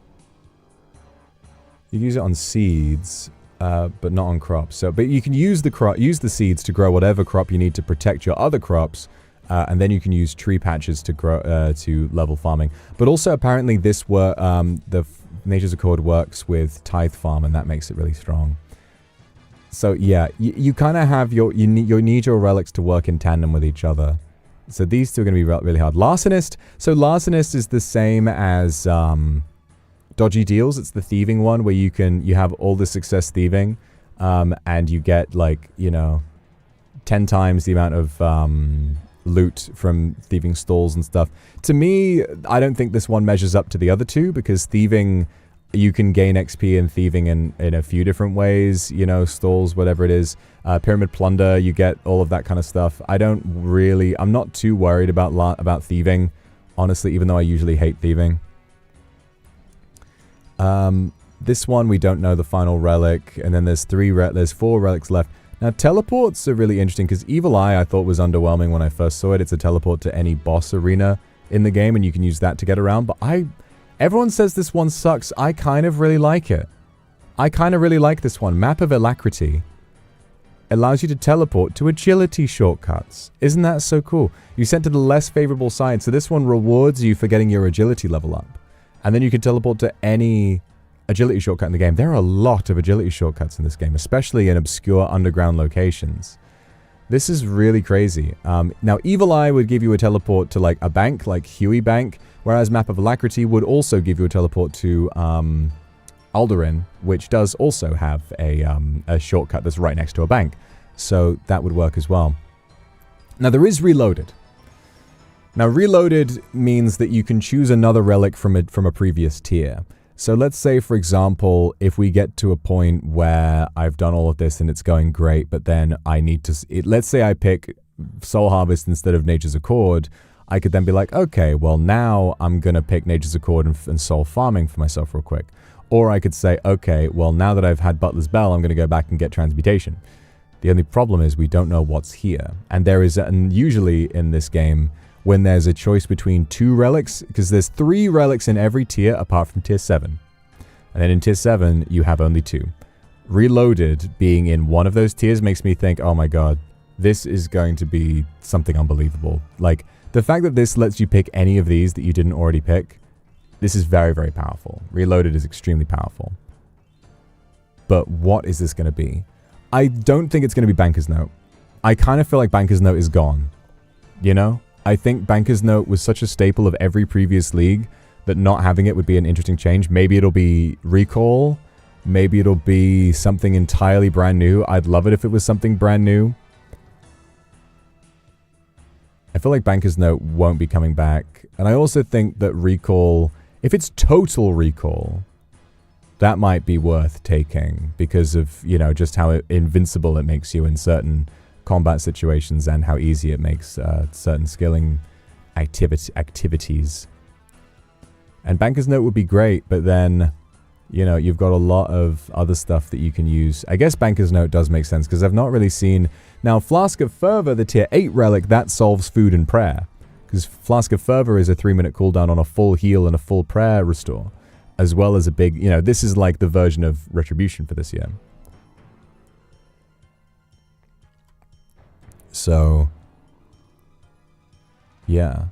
You can use it on seeds, but not on crops. But you can use the seeds to grow whatever crop you need to protect your other crops, and then you can use tree patches to grow to level farming. But also apparently this the Nature's Accord works with Tithe Farm, and that makes it really strong. So yeah, you kind of have you need your relics to work in tandem with each other. So these two are going to be really hard. Larcenist. So Larcenist is the same as Dodgy Deals. It's the thieving one where you have all the success thieving, and you get 10 times the amount of loot from thieving stalls and stuff. To me, I don't think this one measures up to the other two, because thieving, you can gain XP in thieving in a few different ways, stalls, whatever it is. Pyramid plunder, you get all of that kind of stuff. I'm not too worried about thieving, honestly, even though I usually hate thieving. This one, we don't know the final relic, and then there's 4 relics left. Now, teleports are really interesting, because Evil Eye I thought was underwhelming when I first saw it. It's a teleport to any boss arena in the game, and you can use that to get around, but everyone says this one sucks. I kind of really like it. I kind of really like this one. Map of Alacrity allows you to teleport to agility shortcuts. Isn't that so cool? You sent to the less favorable side, so this one rewards you for getting your agility level up. And then you can teleport to any agility shortcut in the game. There are a lot of agility shortcuts in this game, especially in obscure underground locations. This is really crazy. Now, Evil Eye would give you a teleport to a bank, like Huey Bank, whereas Map of Alacrity would also give you a teleport to Alderin, which does also have a shortcut that's right next to a bank. So that would work as well. Now, there is Reloaded. Now, Reloaded means that you can choose another relic from a previous tier. So let's say, for example, if we get to a point where I've done all of this and it's going great, but then I need to... let's say I pick Soul Harvest instead of Nature's Accord. I could then be like, okay, well, now I'm going to pick Nature's Accord and Soul Farming for myself real quick. Or I could say, okay, well, now that I've had Butler's Bell, I'm going to go back and get Transmutation. The only problem is we don't know what's here. And there is, and usually in this game, when there's a choice between 2 relics, because there's 3 relics in every tier apart from tier 7. And then in tier 7, you have only 2. Reloaded being in one of those tiers makes me think, oh my god, this is going to be something unbelievable. Like, the fact that this lets you pick any of these that you didn't already pick, this is very, very powerful. Reloaded is extremely powerful. But what is this going to be? I don't think it's going to be Banker's Note. I kind of feel like Banker's Note is gone. You know? I think Banker's Note was such a staple of every previous league that not having it would be an interesting change. Maybe it'll be Recall. Maybe it'll be something entirely brand new. I'd love it if it was something brand new. I feel like Banker's Note won't be coming back. And I also think that Recall, if it's total Recall, that might be worth taking because of, just how invincible it makes you in certain combat situations and how easy it makes certain skilling activities. And Banker's Note would be great, but then, you've got a lot of other stuff that you can use. I guess Banker's Note does make sense because I've not really seen... Now, Flask of Fervor, the tier 8 relic, that solves food and prayer. Because Flask of Fervor is a 3-minute cooldown on a full heal and a full prayer restore. As well as a big, this is like the version of Retribution for this year. So, yeah.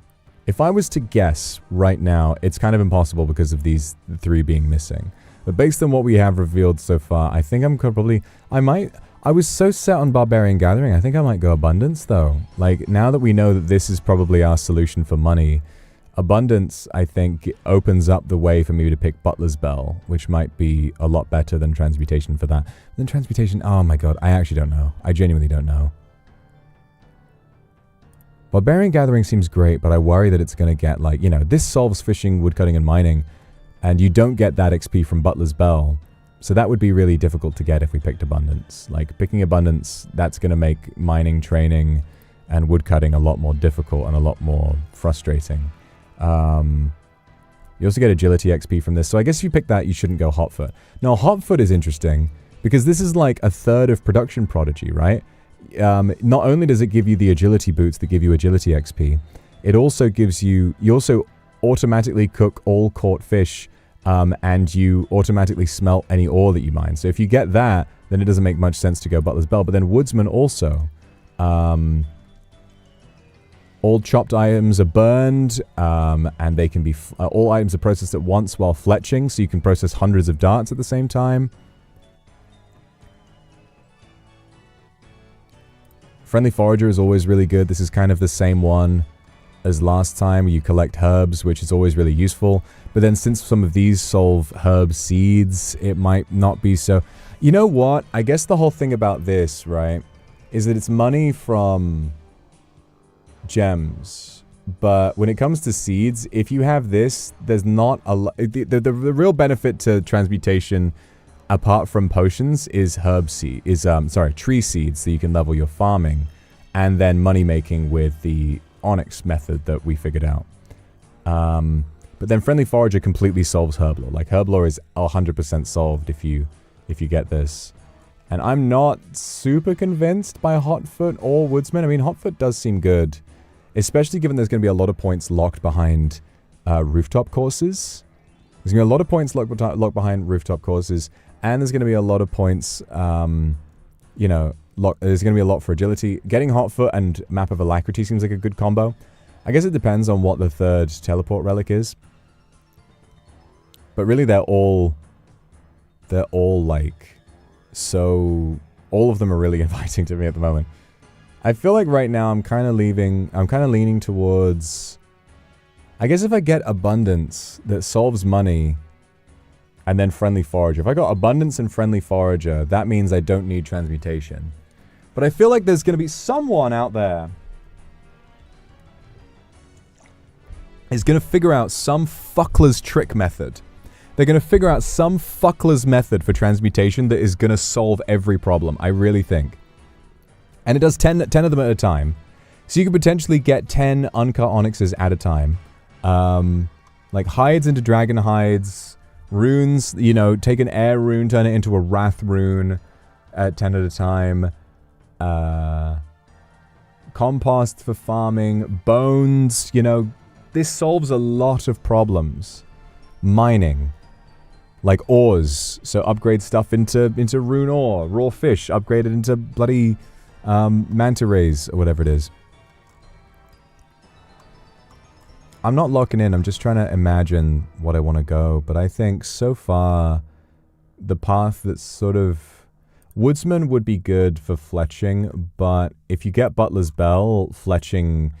If I was to guess right now, it's kind of impossible because of these 3 being missing. But based on what we have revealed so far, I think I was so set on Barbarian Gathering, I think I might go Abundance though. Like, now that we know that this is probably our solution for money, Abundance, I think, opens up the way for me to pick Butler's Bell, which might be a lot better than Transmutation for that. Then Transmutation, oh my god, I actually don't know. I genuinely don't know. Barbarian Gathering seems great, but I worry that it's going to get, this solves fishing, woodcutting, and mining, and you don't get that XP from Butler's Bell. So that would be really difficult to get if we picked Abundance. Like, picking Abundance, that's going to make mining, training, and woodcutting a lot more difficult and a lot more frustrating. You also get agility XP from this. So I guess if you pick that, you shouldn't go hotfoot. Now, hotfoot is interesting because this is like a third of production prodigy, right? Not only does it give you the agility boots that give you agility XP, it also gives you also automatically cook all caught fish, and you automatically smelt any ore that you mine. So if you get that, then it doesn't make much sense to go Butler's Bell. But then Woodsman also, all chopped items are burned, and they can be, all items are processed at once while fletching, so you can process hundreds of darts at the same time. Friendly Forager is always really good. This is kind of the same one as last time. You collect herbs, which is always really useful. But then since some of these solve herb seeds, it might not be so. You know what? I guess the whole thing about this, right, is that it's money from gems. But when it comes to seeds, if you have this, there's not a lot. The real benefit to transmutation, apart from potions, is tree seeds, so you can level your farming, and then money making with the onyx method that we figured out. But then Friendly Forager completely solves herb lore. Like, herb lore is 100% solved if you get this. And I'm not super convinced by Hotfoot or Woodsman. I mean, Hotfoot does seem good, especially given there's going to be a lot of points locked behind rooftop courses. There's going to be a lot of points locked behind rooftop courses, and there's going to be a lot of points, you know, there's going to be a lot for agility. Getting Hotfoot and Map of Alacrity seems like a good combo. I guess it depends on what the third teleport relic is. But really, they're all like, so all of them are really inviting to me at the moment. I feel like right now I'm kind of leaning towards, I guess if I get Abundance that solves money, and then Friendly Forager. If I got Abundance and Friendly Forager, that means I don't need Transmutation. But I feel like there's going to be someone out there is going to figure out some fuckler's trick method. They're going to figure out some fuckler's method for transmutation that is going to solve every problem. I really think. And it does 10 of them at a time. So you could potentially get 10 uncut onyxes at a time. Like hides into dragon hides. Runes, you know, take an air rune, turn it into a wrath rune at 10 at a time. Compost for farming. Bones, you know. This solves a lot of problems. Mining. Like ores. So upgrade stuff into rune ore. Raw fish. Upgrade it into bloody manta rays or whatever it is. I'm not locking in. I'm just trying to imagine what I want to go. But I think so far the path that's sort of... Woodsman would be good for fletching, but if you get Butler's Bell, fletching...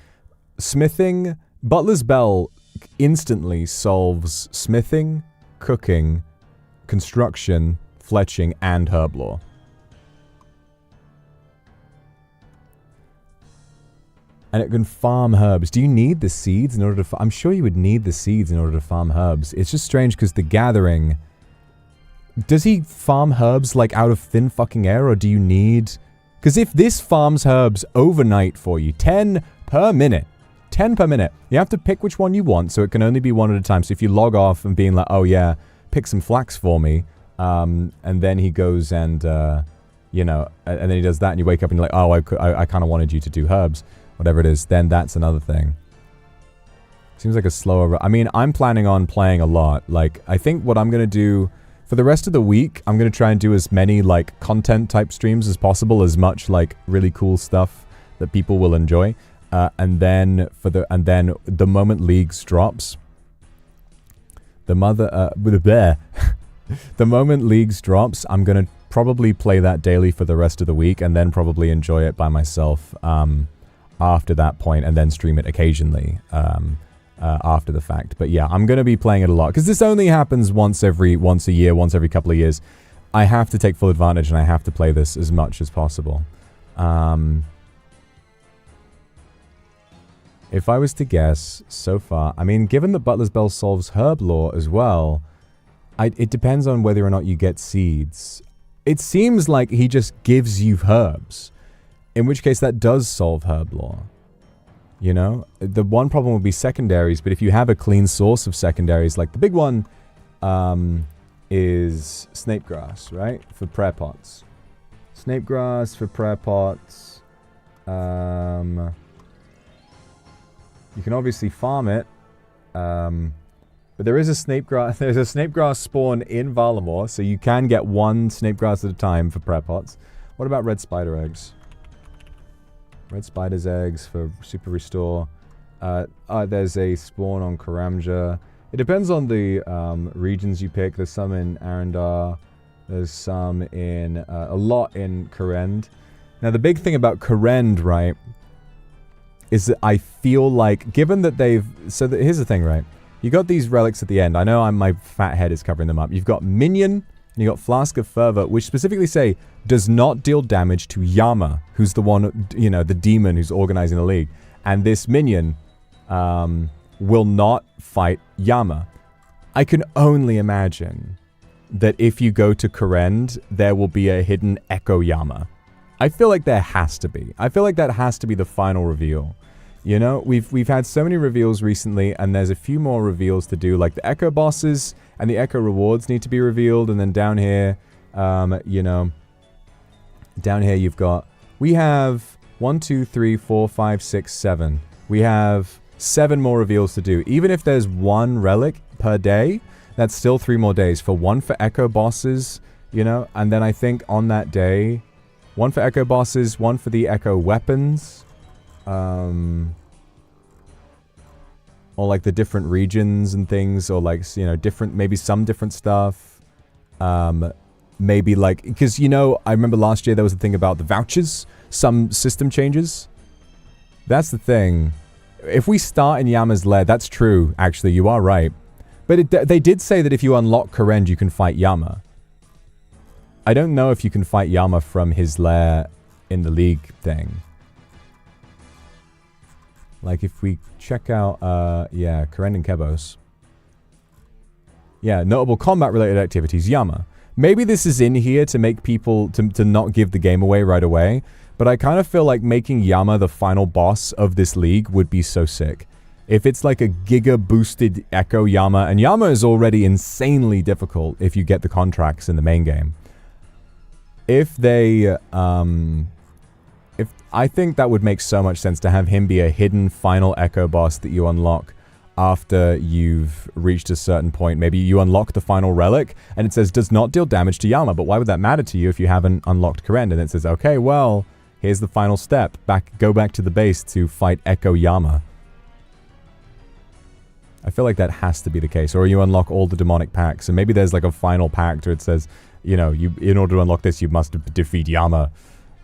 Smithing... Butler's Bell instantly solves smithing, cooking, construction, fletching, and herb lore. And it can farm herbs. Do you need the seeds in order to... I'm sure you would need the seeds in order to farm herbs. It's just strange because the gathering... Does he farm herbs like out of thin fucking air, or do you need... Because if this farms herbs overnight for you, 10 per minute. 10 per minute. You have to pick which one you want, so it can only be one at a time. So if you log off and being like, oh yeah, pick some flax for me, and then he goes and, you know, and then he does that, and you wake up and you're like, oh, I kind of wanted you to do herbs. Whatever it is, then that's another thing. Seems like a slower... I mean, I'm planning on playing a lot. Like, I think what I'm going to do... For the rest of the week, I'm going to try and do as many, like, content-type streams as possible. As much, like, really cool stuff that people will enjoy. And then, the moment Leagues drops... The moment Leagues drops, I'm going to probably play that daily for the rest of the week. And then probably enjoy it by myself, after that point, and then stream it occasionally after the fact. But yeah, I'm going to be playing it a lot because this only happens once a year, once every couple of years. I have to take full advantage, and I have to play this as much as possible. If I was to guess so far, I mean, given that Butler's Bell solves herb lore as well, it depends on whether or not you get seeds. It seems like he just gives you herbs. In which case, that does solve herb lore. You know, the one problem would be secondaries, but if you have a clean source of secondaries, like the big one is snapegrass, right? For prayer pots. Snapegrass for prayer pots. You can obviously farm it. But there is a snapegrass. There's a snapegrass spawn in Valamore, so you can get one snapegrass at a time for prayer pots. What about red spider eggs? Red spider's eggs for super restore. There's a spawn on Karamja. It depends on the regions you pick. There's some in Arendar. There's some in a lot in Karend. Now the big thing about Karend, right, is that I feel like, given that they've... So here's the thing, right? You got these relics at the end. I know my fat head is covering them up. You've got Minion, and you got Flask of Fervor, which specifically say, does not deal damage to Yama, who's the one, you know, the demon who's organizing the league. And this Minion will not fight Yama. I can only imagine that if you go to Karend, there will be a hidden Echo Yama. I feel like there has to be. I feel like that has to be the final reveal. You know, we've had so many reveals recently, and there's a few more reveals to do, like the Echo bosses and the Echo rewards need to be revealed, and then down here, you know, down here you've got, we have 1, 2, 3, 4, 5, 6, 7. We have 7 more reveals to do. Even if there's 1 relic per day, that's still 3 more days. For 1 for Echo bosses, you know, and then I think on that day, 1 for Echo bosses, 1 for the Echo weapons, or like the different regions and things, or like, you know, different, maybe some different stuff. Maybe like, because, you know, I remember last year there was a thing about the vouchers, some system changes. That's the thing. If we start in Yama's lair, that's true, actually, you are right. But they did say that if you unlock Karend, you can fight Yama. I don't know if you can fight Yama from his lair in the league thing. Like, if we check out, yeah, Karend and Kebos. Yeah, notable combat-related activities, Yama. Maybe this is in here to make people, to not give the game away right away, but I kind of feel like making Yama the final boss of this league would be so sick. If it's like a giga-boosted Echo Yama, and Yama is already insanely difficult if you get the contracts in the main game. If they, I think that would make so much sense to have him be a hidden final Echo boss that you unlock after you've reached a certain point. Maybe you unlock the final relic, and it says, does not deal damage to Yama, but why would that matter to you if you haven't unlocked Karend? And it says, okay, well, here's the final step. Go back to the base to fight Echo Yama. I feel like that has to be the case. Or you unlock all the demonic packs, and maybe there's like a final pact where it says, you know, in order to unlock this, you must defeat Yama.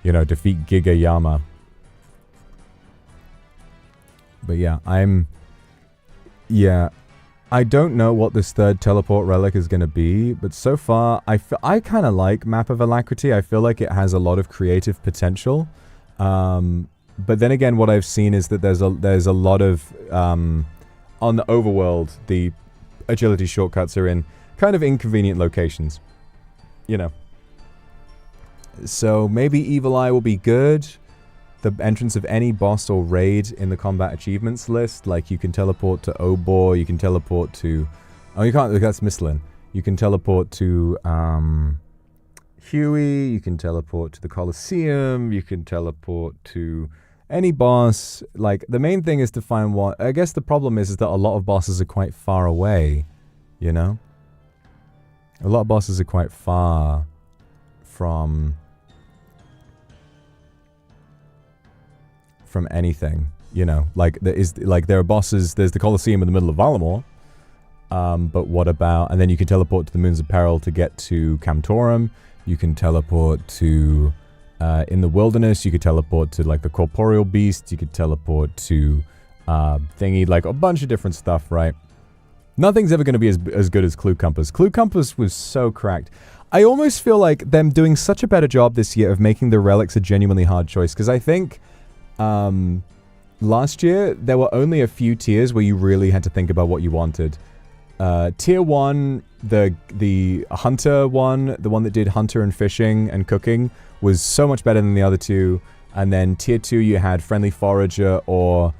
You know, defeat Giga Yama. But yeah, yeah, I don't know what this third teleport relic is going to be, but so far, I kind of like Map of Alacrity. I feel like it has a lot of creative potential. But then again, what I've seen is that there's a lot of, on the overworld, the agility shortcuts are in kind of inconvenient locations. You know. So maybe Evil Eye will be good. The entrance of any boss or raid in the combat achievements list, like you can teleport to Obor, you can teleport to... Oh, you can't, that's Mistlin. You can teleport to Huey, you can teleport to the Colosseum, you can teleport to any boss. Like, the main thing is to find one... I guess the problem is that a lot of bosses are quite far away, you know? A lot of bosses are quite far from anything, you know, like there are bosses, there's the Colosseum in the middle of Valamore, but what about, and then you can teleport to the Moons of Peril to get to Camtorum, you can teleport to, in the Wilderness, you could teleport to like the Corporeal Beast, you could teleport to, thingy, like a bunch of different stuff, right? Nothing's ever going to be as good as Clue Compass. Clue Compass was so cracked. I almost feel like them doing such a better job this year of making the relics a genuinely hard choice, because I think last year there were only a few tiers where you really had to think about what you wanted. Tier 1, the hunter one, the one that did hunter and fishing and cooking, was so much better than the other two. And then tier 2 you had friendly forager or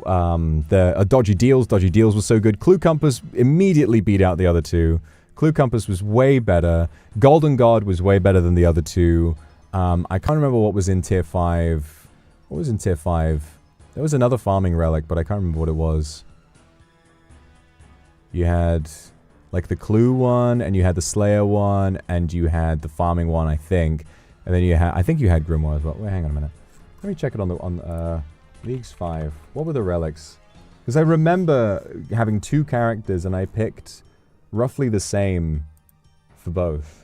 Dodgy Deals. Dodgy Deals was so good. Clue Compass immediately beat out the other two. Clue Compass was way better. Golden God was way better than the other two. I can't remember what was in tier 5. What was in tier 5? There was another farming relic, but I can't remember what it was. You had like the Clue one, and you had the Slayer one, and you had the farming one, I think. And then you had, I think you had Grimoire as well. Wait, hang on a minute. Let me check it on Leagues 5. What were the relics? Because I remember having 2 characters, and I picked roughly the same for both.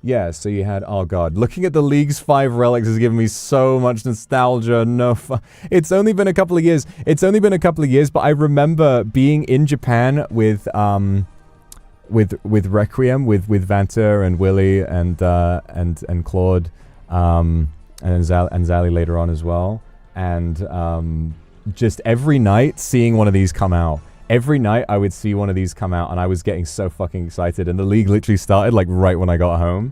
Yeah, so you had, oh god, looking at the Leagues 5 relics is giving me so much nostalgia. No, it's only been a couple of years. It's only been a couple of years, but I remember being in Japan with Requiem, with Vanta and Willy and Claude, and Zali later on as well, and just every night seeing one of these come out. Every night I would see one of these come out, and I was getting so fucking excited, and the league literally started like right when I got home.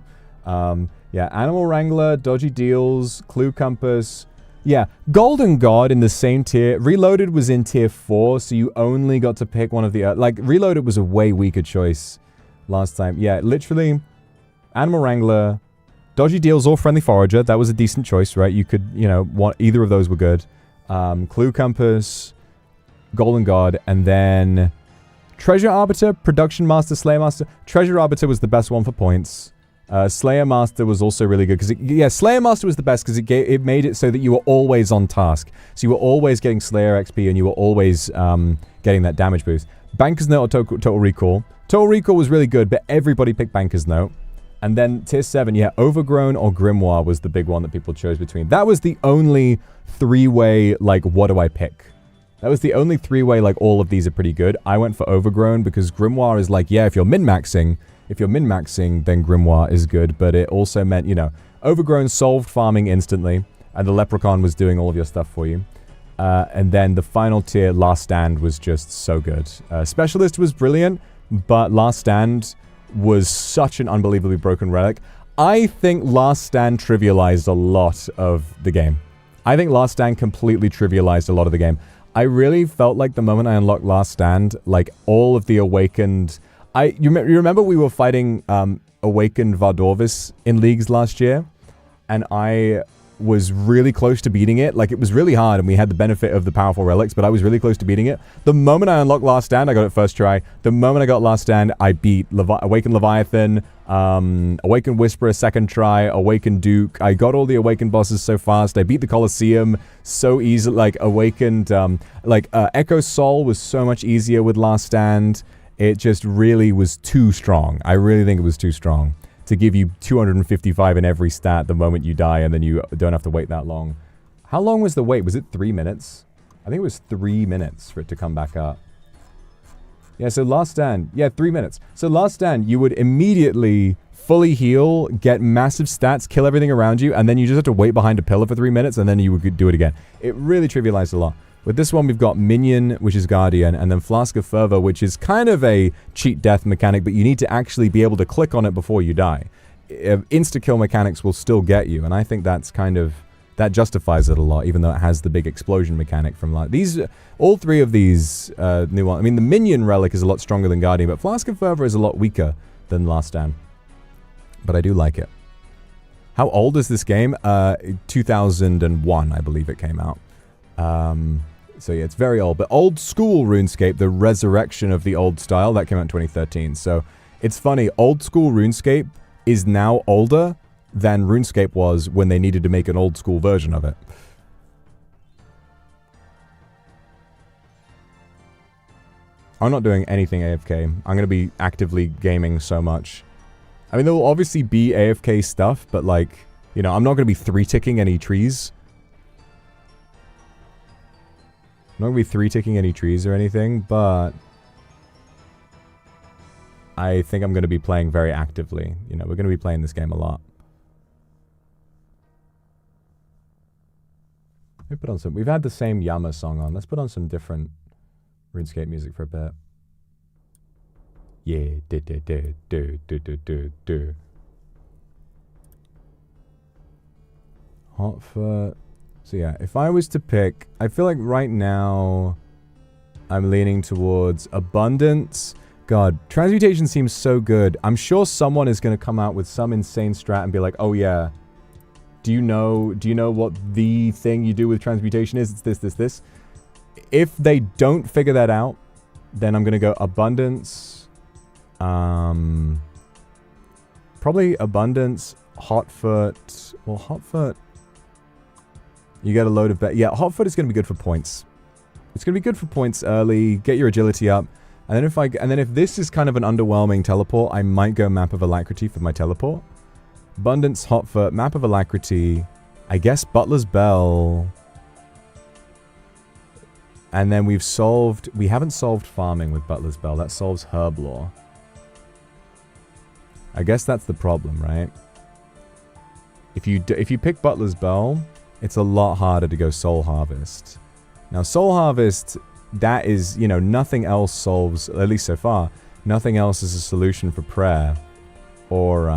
Yeah, Animal Wrangler, Dodgy Deals, Clue Compass. Yeah, Golden God in the same tier. Reloaded was in tier 4, so you only got to pick one of the... like, Reloaded was a way weaker choice last time. Yeah, literally, Animal Wrangler, Dodgy Deals or Friendly Forager. That was a decent choice, right? You could, you know, either of those were good. Clue Compass... Golden God, and then Treasure Arbiter, Production Master, Slayer Master. Treasure Arbiter was the best one for points. Slayer Master was also really good because, yeah, Slayer Master was the best because it made it so that you were always on task. So you were always getting Slayer XP and you were always getting that damage boost. Banker's Note or Total Recall. Total Recall was really good, but everybody picked Banker's Note. And then tier 7, yeah, Overgrown or Grimoire was the big one that people chose between. That was the only 3-way, like, what do I pick? That was the only 3-way, like, all of these are pretty good. I went for Overgrown because Grimoire is like, yeah, if you're min-maxing, then Grimoire is good. But it also meant, you know, Overgrown solved farming instantly, and the Leprechaun was doing all of your stuff for you. And then the final tier, Last Stand, was just so good. Specialist was brilliant, but Last Stand was such an unbelievably broken relic. I think Last Stand trivialized a lot of the game. I think Last Stand completely trivialized a lot of the game. I really felt like the moment I unlocked Last Stand, like all of the awakened... You remember we were fighting awakened Vardorvis in Leagues last year? And I was really close to beating it. Like, it was really hard, and we had the benefit of the powerful relics, but I was really close to beating it. The moment I unlocked Last Stand, I got it first try. The moment I got Last Stand, I beat Awakened Leviathan, Awakened Whisperer second try, Awakened Duke. I got all the Awakened bosses so fast. I beat the Colosseum so easily. Like, Awakened, Echo Soul was so much easier with Last Stand. It just really was too strong. I really think it was too strong to give you 255 in every stat the moment you die, and then you don't have to wait that long. How long was the wait? Was it 3 minutes? I think it was 3 minutes for it to come back up. Yeah, so Last Stand. Yeah, 3 minutes. So Last Stand, you would immediately fully heal, get massive stats, kill everything around you, and then you just have to wait behind a pillar for 3 minutes, and then you would do it again. It really trivialized a lot. With this one, we've got Minion, which is Guardian, and then Flask of Fervor, which is kind of a cheat death mechanic, but you need to actually be able to click on it before you die. Insta-kill mechanics will still get you, and I think that's kind of... that justifies it a lot, even though it has the big explosion mechanic from like... all 3 of these new ones... I mean, the Minion Relic is a lot stronger than Guardian, but Flask of Fervor is a lot weaker than Last Stand. But I do like it. How old is this game? 2001, I believe it came out. So yeah, it's very old. But old school RuneScape, the resurrection of the old style, that came out in 2013. So it's funny, old school RuneScape is now older than RuneScape was when they needed to make an old school version of it. I'm not doing anything AFK. I'm going to be actively gaming so much. I mean, there will obviously be AFK stuff, but like, you know, I'm not going to be 3-ticking any trees. I'm not going to be 3-ticking any trees or anything, but I think I'm going to be playing very actively. You know, we're going to be playing this game a lot. Let me put on some... We've had the same Yama song on. Let's put on some different RuneScape music for a bit. Yeah, Hotfoot. So yeah, if I was to pick, I feel like right now I'm leaning towards abundance. God, transmutation seems so good. I'm sure someone is going to come out with some insane strat and be like, oh yeah, do you know what the thing you do with transmutation is? It's this. If they don't figure that out, then I'm going to go abundance. Probably abundance, hotfoot. Well, hotfoot, you get a load of... Yeah, hotfoot is going to be good for points. It's going to be good for points early. Get your agility up. And then if this is kind of an underwhelming teleport, I might go Map of Alacrity for my teleport. Abundance, hotfoot, Map of Alacrity. I guess Butler's Bell. And then we haven't solved farming with Butler's Bell. That solves Herb Lore. I guess that's the problem, right? If you pick Butler's Bell, it's a lot harder to go Soul Harvest. Now, Soul Harvest, that is, you know, nothing else solves, at least so far, nothing else is a solution for prayer. Or,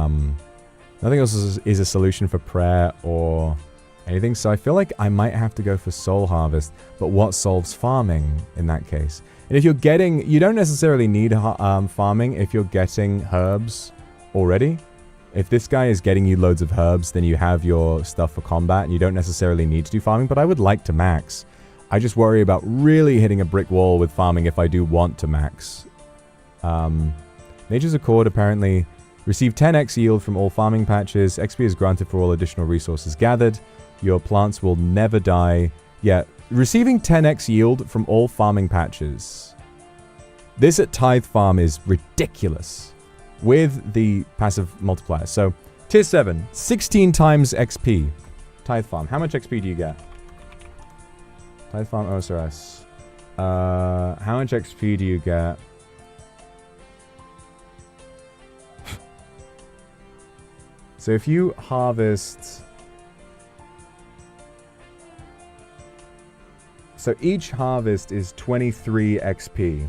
nothing else is a solution for prayer or anything. So I feel like I might have to go for Soul Harvest. But what solves farming in that case? And if you're getting, you don't necessarily need farming if you're getting herbs already. If this guy is getting you loads of herbs, then you have your stuff for combat, and you don't necessarily need to do farming, but I would like to max. I just worry about really hitting a brick wall with farming if I do want to max. Nature's Accord apparently receive 10x yield from all farming patches. XP is granted for all additional resources gathered. Your plants will never die. Yeah, receiving 10x yield from all farming patches. This at Tithe Farm is ridiculous with the passive multiplier. So, tier 7, 16 times XP. Tithe Farm. How much XP do you get? Tithe Farm OSRS. How much XP do you get? So if you harvest... So each harvest is 23 XP.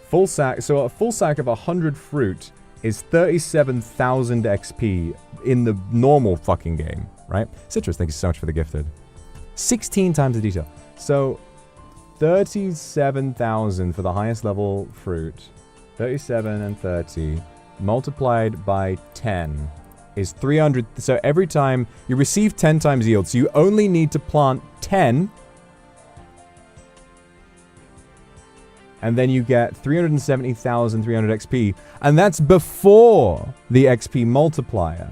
Full sack, so a full sack of 100 fruit is 37,000 XP in the normal fucking game, right? Citrus, thank you so much for the gifted. 16 times the detail. So 37,000 for the highest level fruit. 37 and 30 multiplied by 10 is 300. So every time you receive 10 times yield, so you only need to plant 10. And then you get 370,300 XP. And that's before the XP multiplier.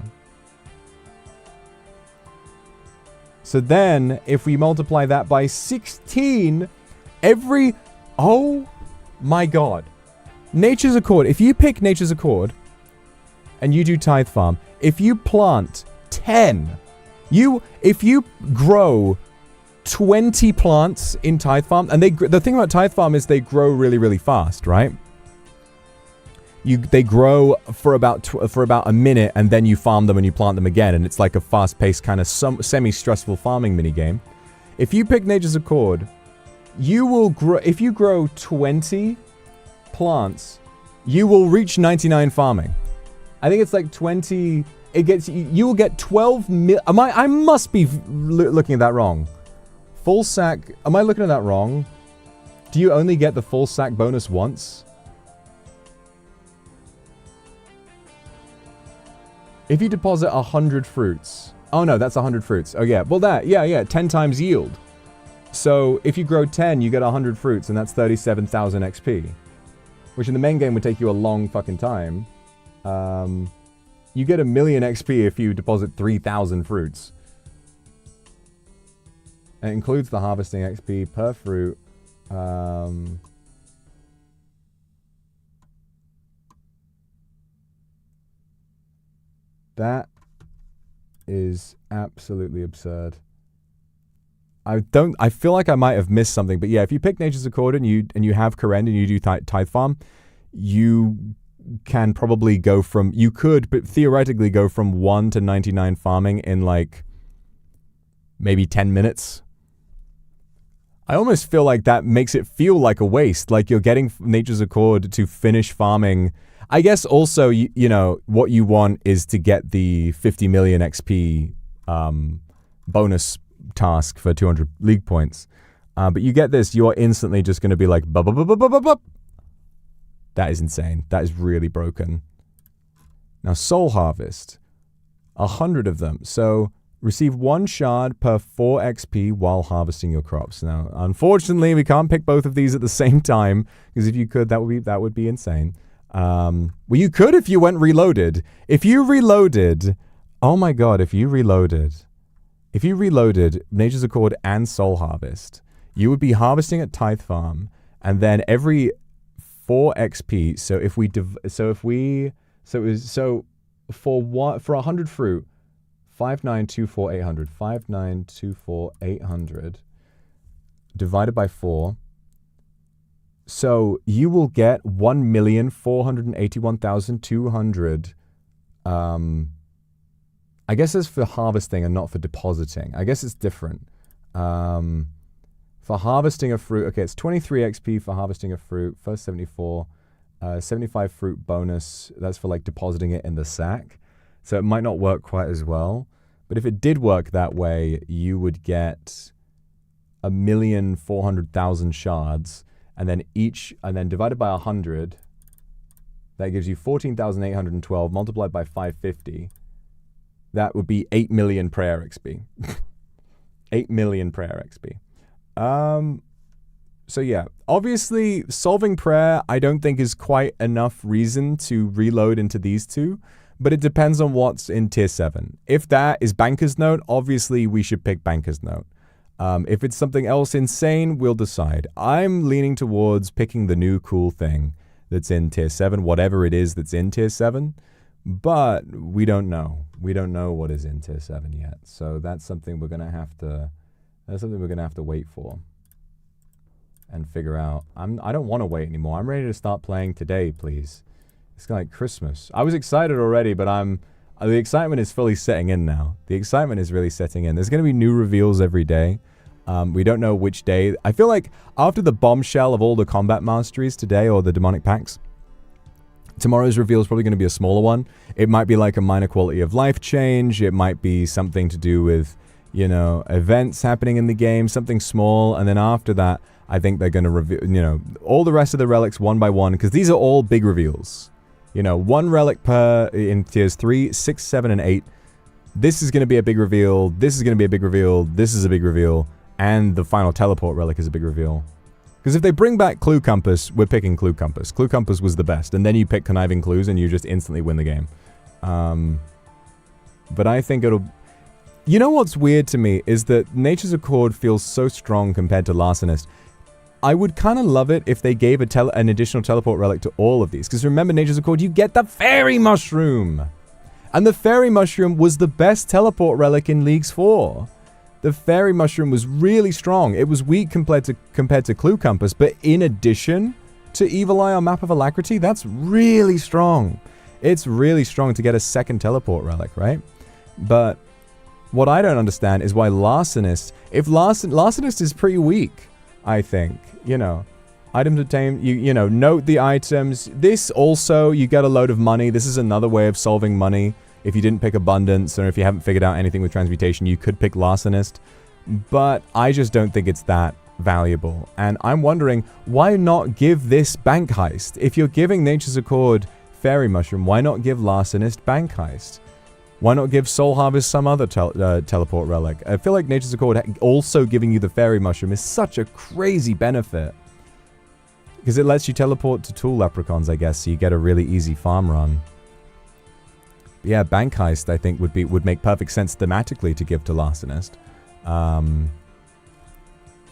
So then, if we multiply that by 16, every... Oh my god. Nature's Accord. If you pick Nature's Accord, and you do Tithe Farm, if you plant 10, if you grow 20 plants in Tithe Farm, and the thing about Tithe Farm is they grow really, really fast, right? They grow for about a minute, and then you farm them and you plant them again, and it's like a fast-paced kind of semi-stressful farming minigame. If you pick Nature's Accord, you will grow. If you grow 20 plants, you will reach 99 farming. I think it's like 20. You will get 12 mil. I must be looking at that wrong. Full sack, am I looking at that wrong? Do you only get the full sack bonus once? If you deposit 100 fruits. Oh no, that's 100 fruits. Oh yeah, well yeah, 10 times yield. So if you grow 10, you get 100 fruits, and that's 37,000 XP. Which in the main game would take you a long fucking time. You get 1,000,000 XP if you deposit 3,000 fruits. It includes the harvesting XP per fruit. That is absolutely absurd. I feel like I might have missed something, but yeah, if you pick Nature's Accord and you have Karen and you do Tithe Farm, you can probably go from, you could, but theoretically go from 1 to 99 farming in like maybe 10 minutes. I almost feel like that makes it feel like a waste, like you're getting Nature's Accord to finish farming. I guess also, you know, what you want is to get the 50 million XP bonus task for 200 league points. But you get this, you are instantly just going to be like, bup. That is insane. That is really broken. Now, Soul Harvest. 100 of them. So, receive 1 shard per 4 XP while harvesting your crops. Now, unfortunately, we can't pick both of these at the same time, because if you could, that would be insane. Well, you could if you went reloaded. If you reloaded, oh my god, if you reloaded Nature's Accord and Soul Harvest, you would be harvesting at Tithe Farm, and then every 4 XP. For 100 fruit, 5924,800. 5924,800 divided by 4. So you will get 1,481,200. I guess it's for harvesting and not for depositing. I guess it's different. For harvesting a fruit, okay, it's 23 XP for harvesting a fruit. First 74, 75 fruit bonus. That's for like depositing it in the sack. So it might not work quite as well. But if it did work that way, you would get 1,400,000 shards. And then divided by 100, that gives you 14,812 multiplied by 550. That would be 8 million prayer XP. 8 million prayer XP. So yeah, obviously solving prayer, I don't think is quite enough reason to reload into these two, but it depends on what's in tier 7. If that is Banker's Note, obviously we should pick Banker's Note. If it's something else insane, we'll decide. I'm leaning towards picking the new cool thing that's in tier 7, whatever it is that's in tier 7, but we don't know. We don't know what is in tier 7 yet. So that's something we're going to have to wait for and figure out. I don't want to wait anymore. I'm ready to start playing today, please. It's like Christmas. I was excited already, but the excitement is fully setting in now. The excitement is really setting in. There's going to be new reveals every day. We don't know which day. I feel like after the bombshell of all the combat masteries today, or the demonic packs, tomorrow's reveal is probably going to be a smaller one. It might be like a minor quality of life change. It might be something to do with, you know, events happening in the game, something small. And then after that, I think they're going to reveal, you know, all the rest of the relics one by one, because these are all big reveals. You know, 1 relic per in tiers 3, 6, 7, and 8. This is going to be a big reveal. This is going to be a big reveal. This is a big reveal. And the final teleport relic is a big reveal. Because if they bring back Clue Compass, we're picking Clue Compass. Clue Compass was the best. And then you pick Conniving Clues and you just instantly win the game. But I think it'll... You know what's weird to me is that Nature's Accord feels so strong compared to Larcenist. I would kind of love it if they gave an additional teleport relic to all of these. Because remember, Nature's Accord, you get the Fairy Mushroom. And the Fairy Mushroom was the best teleport relic in Leagues 4. The Fairy Mushroom was really strong. It was weak compared to Clue Compass, but in addition to Evil Eye or Map of Alacrity, that's really strong. It's really strong to get a second teleport relic, right? But what I don't understand is why Larcenist... Larcenist is pretty weak, I think. You know, items obtained, you know, note the items. This also, you get a load of money. This is another way of solving money. If you didn't pick Abundance, or if you haven't figured out anything with Transmutation, you could pick Larcenist. But I just don't think it's that valuable. And I'm wondering, why not give this Bank Heist? If you're giving Nature's Accord Fairy Mushroom, why not give Larcenist Bank Heist? Why not give Soul Harvest some other teleport relic? I feel like Nature's Accord also giving you the Fairy Mushroom is such a crazy benefit. Because it lets you teleport to Tool Leprechauns, I guess, so you get a really easy farm run. But yeah, Bank Heist, I think, would make perfect sense thematically to give to Larcenist.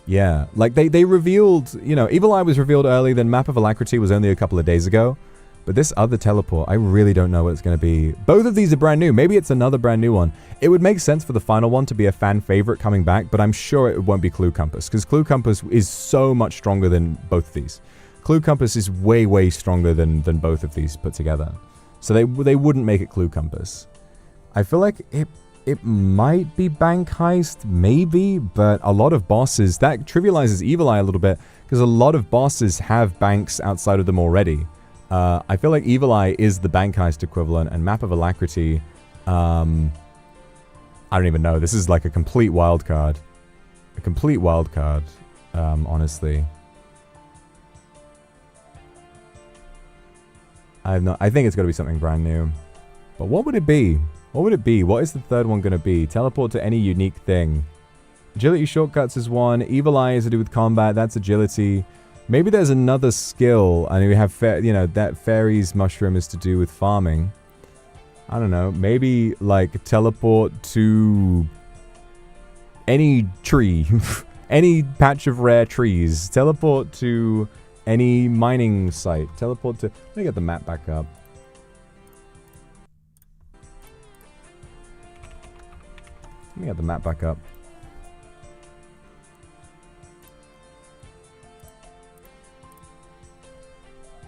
Yeah, like they revealed, you know, Evil Eye was revealed early, then Map of Alacrity was only a couple of days ago. But this other teleport, I really don't know what it's going to be. Both of these are brand new. Maybe it's another brand new one. It would make sense for the final one to be a fan favorite coming back, but I'm sure it won't be Clue Compass, because Clue Compass is so much stronger than both of these. Clue Compass is way, way stronger than both of these put together. So they wouldn't make it Clue Compass. I feel like it might be Bank Heist, maybe, but a lot of bosses, that trivializes Evil Eye a little bit, because a lot of bosses have banks outside of them already. I feel like Evil Eye is the Bank Heist equivalent, and Map of Alacrity I don't even know. This is like a complete wild card. A complete wild card, honestly. I think it's got to be something brand new. But what would it be? What would it be? What is the third one going to be? Teleport to any unique thing. Agility shortcuts is one. Evil Eye is to do with combat. That's agility. Maybe there's another skill. I mean, we have, that fairies mushroom is to do with farming. I don't know. Maybe, like, teleport to any tree. Any patch of rare trees. Teleport to any mining site. Teleport to... Let me get the map back up. Let me get the map back up.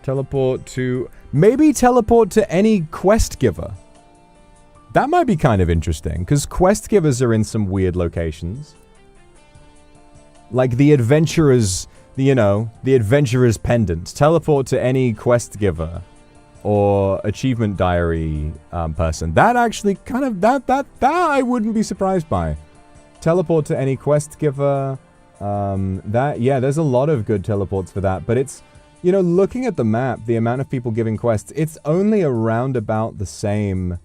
Teleport to... Maybe teleport to any quest giver. That might be kind of interesting, because quest givers are in some weird locations. Like the adventurer's... the adventurer's pendant. Teleport to any quest giver. Or achievement diary person. That actually kind of... That I wouldn't be surprised by. Teleport to any quest giver. Yeah, there's a lot of good teleports for that. But it's... looking at the map, the amount of people giving quests, it's only around about the same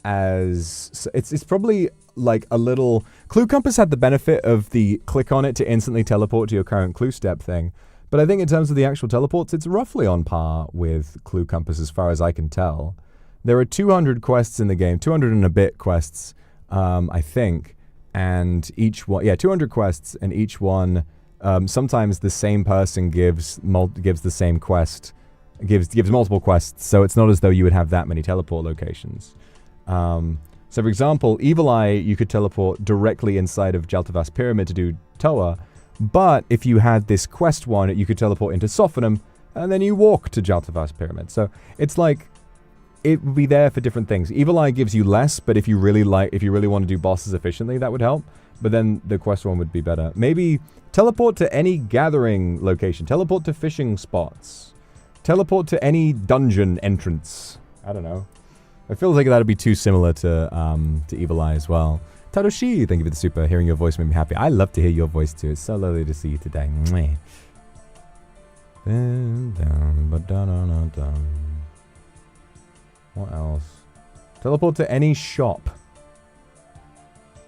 as... It's probably like a little... Clue Compass had the benefit of the click on it to instantly teleport to your current clue step thing. But I think in terms of the actual teleports, it's roughly on par with Clue Compass as far as I can tell. There are 200 quests in the game, 200 and a bit quests, I think. And each one... Yeah, 200 quests, and each one... sometimes the same person gives the same quest, gives multiple quests, so it's not as though you would have that many teleport locations. So for example, Evil Eye, you could teleport directly inside of Jaltavas Pyramid to do Toa, but if you had this quest one, you could teleport into Sophanum, and then you walk to Jaltavas Pyramid. So it's like, it would be there for different things. Evil Eye gives you less, but if you really want to do bosses efficiently, that would help. But then the quest one would be better. Maybe teleport to any gathering location. Teleport to fishing spots. Teleport to any dungeon entrance. I don't know. It feels like that would be too similar to Evil Eye as well. Taroshi, thank you for the super. Hearing your voice made me happy. I love to hear your voice too. It's so lovely to see you today. What else? Teleport to any shop.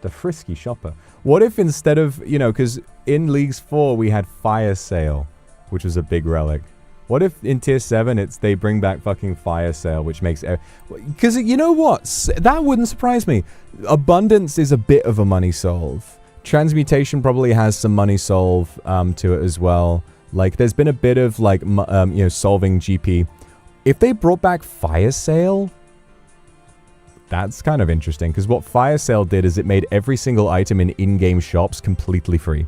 The frisky shopper. What if instead of, because in Leagues 4 we had Fire Sale, which was a big relic. What if in Tier 7 they bring back fucking Fire Sale, which makes... Because you know what? That wouldn't surprise me. Abundance is a bit of a money solve. Transmutation probably has some money solve to it as well. Like, there's been a bit of, like, solving GP. If they brought back Fire Sale... That's kind of interesting, because what Fire Sale did is it made every single item in in-game shops completely free.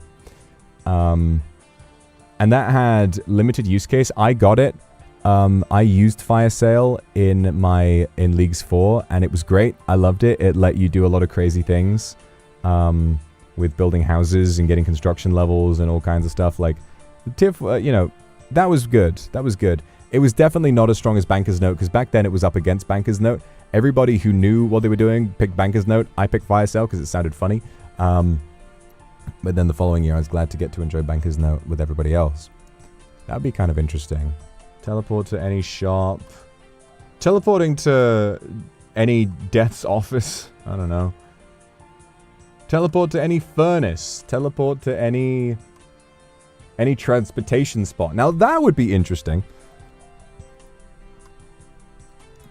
And that had limited use case. I got it. I used Fire Sale in Leagues 4, and it was great. I loved it. It let you do a lot of crazy things with building houses and getting construction levels and all kinds of stuff. Like, that was good. That was good. It was definitely not as strong as Banker's Note, because back then it was up against Banker's Note. Everybody who knew what they were doing picked Banker's Note. I picked Fire Sale because it sounded funny. But then the following year, I was glad to get to enjoy Banker's Note with everybody else. That'd be kind of interesting. Teleport to any shop. Teleporting to any death's office. I don't know. Teleport to any furnace. Teleport to any transportation spot. Now that would be interesting.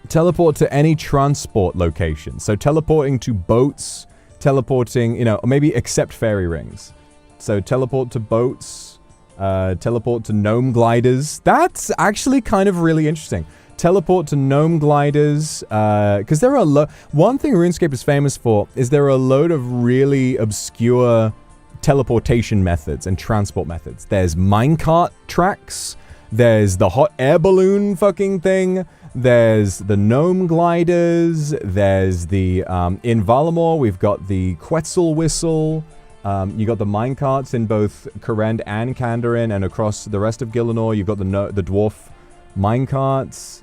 Teleport to any transport location. So teleporting to boats, teleporting, maybe except fairy rings. So teleport to boats, teleport to gnome gliders. That's actually kind of really interesting. Teleport to gnome gliders, because there are one thing RuneScape is famous for is there are a load of really obscure teleportation methods and transport methods. There's minecart tracks, there's the hot air balloon fucking thing, there's the gnome gliders, there's the, in Valamor, we've got the Quetzal whistle, you got the minecarts in both Korend and Kandarin, and across the rest of Gielinor, you've got the dwarf minecarts,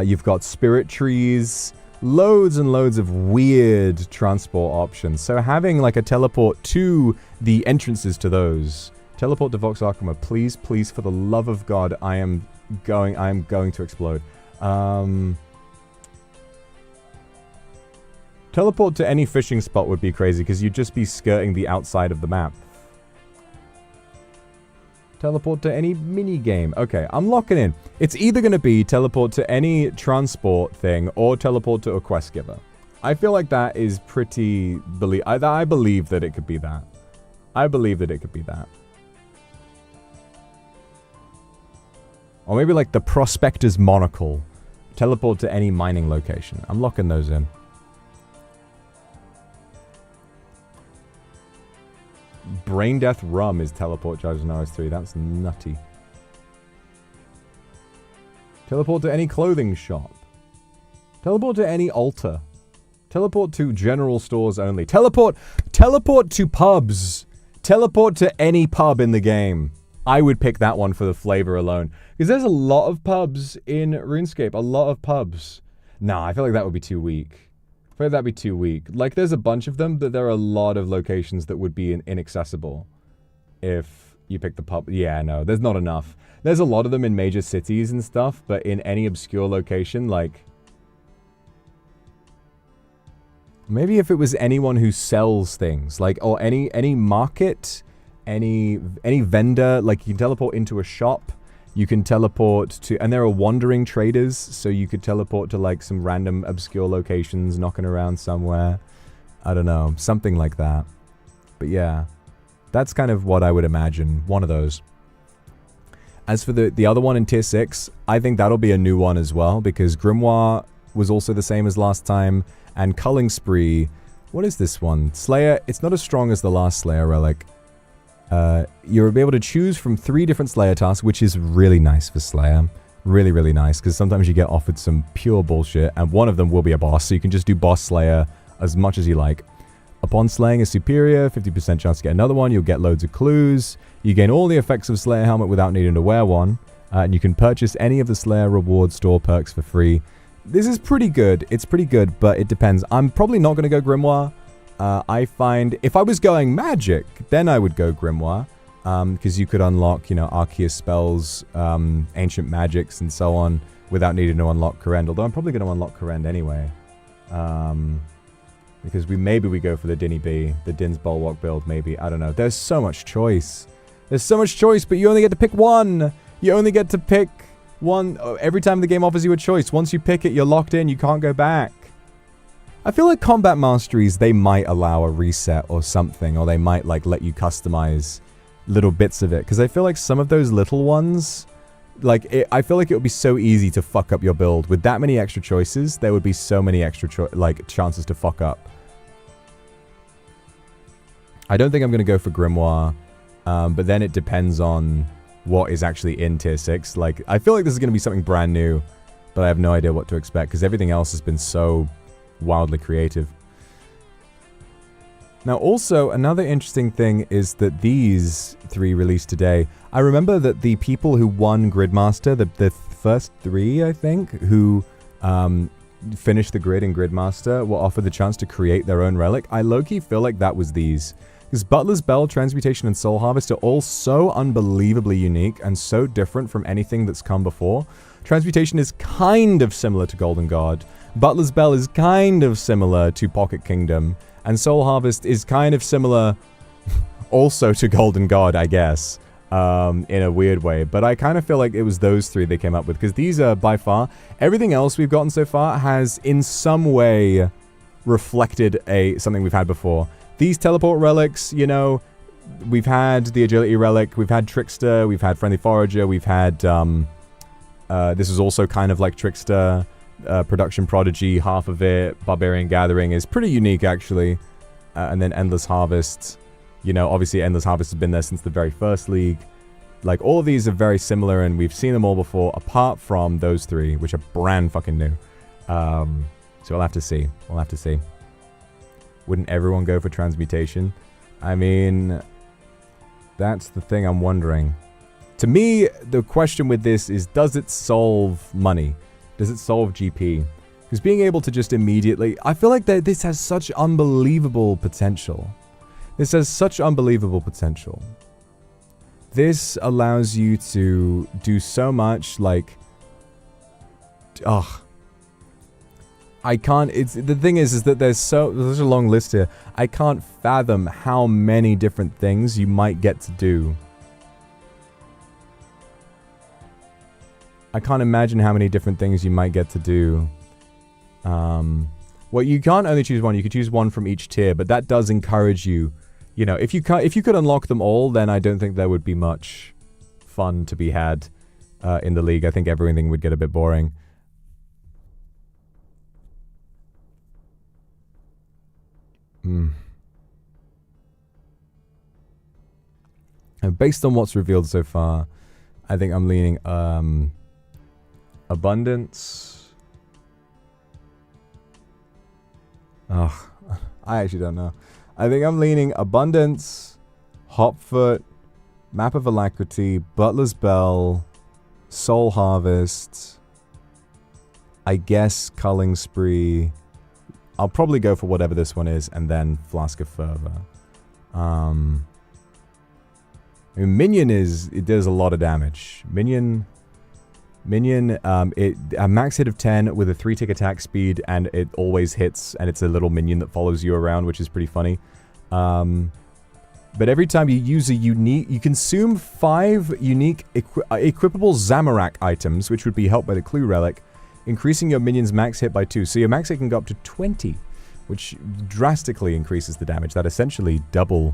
you've got spirit trees, loads and loads of weird transport options. So having like a teleport to the entrances to those. Teleport to Vox Akuma, please, please, for the love of God, I am going to explode. Teleport to any fishing spot would be crazy, because you'd just be skirting the outside of the map. Teleport to any mini game. Okay, I'm locking in. It's either going to be teleport to any transport thing or teleport to a quest giver. I feel like that is pretty... I believe that it could be that. I believe that it could be that. Or maybe like the Prospector's Monocle. Teleport to any mining location. I'm locking those in. Brain Death Rum is teleport charges in RS3. That's nutty. Teleport to any clothing shop. Teleport to any altar. Teleport to general stores only. Teleport to pubs. Teleport to any pub in the game. I would pick that one for the flavor alone. Because there's a lot of pubs in RuneScape. A lot of pubs. Nah, I feel like that would be too weak. I feel like that'd be too weak. Like, there's a bunch of them, but there are a lot of locations that would be inaccessible if you pick the pub. Yeah, no, there's not enough. There's a lot of them in major cities and stuff, but in any obscure location, like... Maybe if it was anyone who sells things, like, or any market, any vendor, like, you can teleport into a shop. You can teleport to... And there are wandering traders, so you could teleport to, like, some random obscure locations knocking around somewhere. I don't know. Something like that. But yeah. That's kind of what I would imagine. One of those. As for the other one in Tier 6, I think that'll be a new one as well, because Grimoire was also the same as last time, and Culling Spree... What is this one? Slayer... It's not as strong as the last Slayer Relic. You'll be able to choose from 3 different Slayer tasks, which is really nice for Slayer. Really, really nice, because sometimes you get offered some pure bullshit, and one of them will be a boss, so you can just do boss Slayer as much as you like. Upon slaying a superior, 50% chance to get another one, you'll get loads of clues. You gain all the effects of Slayer Helmet without needing to wear one, and you can purchase any of the Slayer reward store perks for free. This is pretty good. It's pretty good, but it depends. I'm probably not going to go Grimoire. I find, if I was going magic, then I would go Grimoire, because you could unlock, you know, Arceus spells, ancient magics, and so on, without needing to unlock Kourend, although I'm probably going to unlock Kourend anyway, because maybe we go for the Dinny B, the Din's Bulwark build, maybe, I don't know. There's so much choice. There's so much choice, but you only get to pick one. You only get to pick one every time the game offers you a choice. Once you pick it, you're locked in, you can't go back. I feel like Combat Masteries, they might allow a reset or something, or they might, like, let you customize little bits of it, because I feel like some of those little ones, like, I feel like it would be so easy to fuck up your build. With that many extra choices, there would be so many extra, chances to fuck up. I don't think I'm going to go for Grimoire, but then it depends on what is actually in Tier 6. Like, I feel like this is going to be something brand new, but I have no idea what to expect, because everything else has been so... wildly creative. Now, also, another interesting thing is that these 3 released today. I remember that the people who won Gridmaster, the first 3, I think, who finished the grid in Gridmaster, were offered the chance to create their own relic. I low-key feel like that was these. Because Butler's Bell, Transmutation, and Soul Harvest are all so unbelievably unique and so different from anything that's come before. Transmutation is kind of similar to Golden God. Butler's Bell is kind of similar to Pocket Kingdom, and Soul Harvest is kind of similar also to Golden God, I guess, in a weird way. But I kind of feel like it was those 3 they came up with, because these are, by far, everything else we've gotten so far has in some way reflected something we've had before. These teleport relics, you know, we've had the Agility Relic, we've had Trickster, we've had Friendly Forager, we've had, this is also kind of like Trickster. Production Prodigy, half of it. Barbarian Gathering is pretty unique, actually. And then Endless Harvest. You know, obviously Endless Harvest has been there since the very first league. Like, all of these are very similar, and we've seen them all before, apart from those 3, which are brand fucking new. So we'll have to see. We'll have to see. Wouldn't everyone go for Transmutation? I mean, that's the thing I'm wondering. To me, the question with this is, does it solve money? Does it solve GP? Because being able to just immediately... I feel like that this has such unbelievable potential. This has such unbelievable potential. This allows you to do so much, like... Ugh. I can't... the thing is that there's such a long list here. I can't fathom how many different things you might get to do. I can't imagine how many different things you might get to do. Well, you can't only choose one. You could choose one from each tier, but that does encourage you. You know, if you could unlock them all, then I don't think there would be much fun to be had in the league. I think everything would get a bit boring. And based on what's revealed so far, I think I'm leaning abundance. Ugh, I actually don't know. I think I'm leaning abundance, Hopfoot, Map of Alacrity, Butler's Bell, Soul Harvest, I guess Culling Spree. I'll probably go for whatever this one is, and then Flask of Fervor. I mean, Minion it does a lot of damage. Minion, a max hit of 10 with a 3-tick attack speed, and it always hits, and it's a little minion that follows you around, which is pretty funny. But every time you use you consume 5 unique equipable Zamorak items, which would be helped by the Clue Relic, increasing your minion's max hit by 2. So your max hit can go up to 20, which drastically increases the damage. That essentially doubles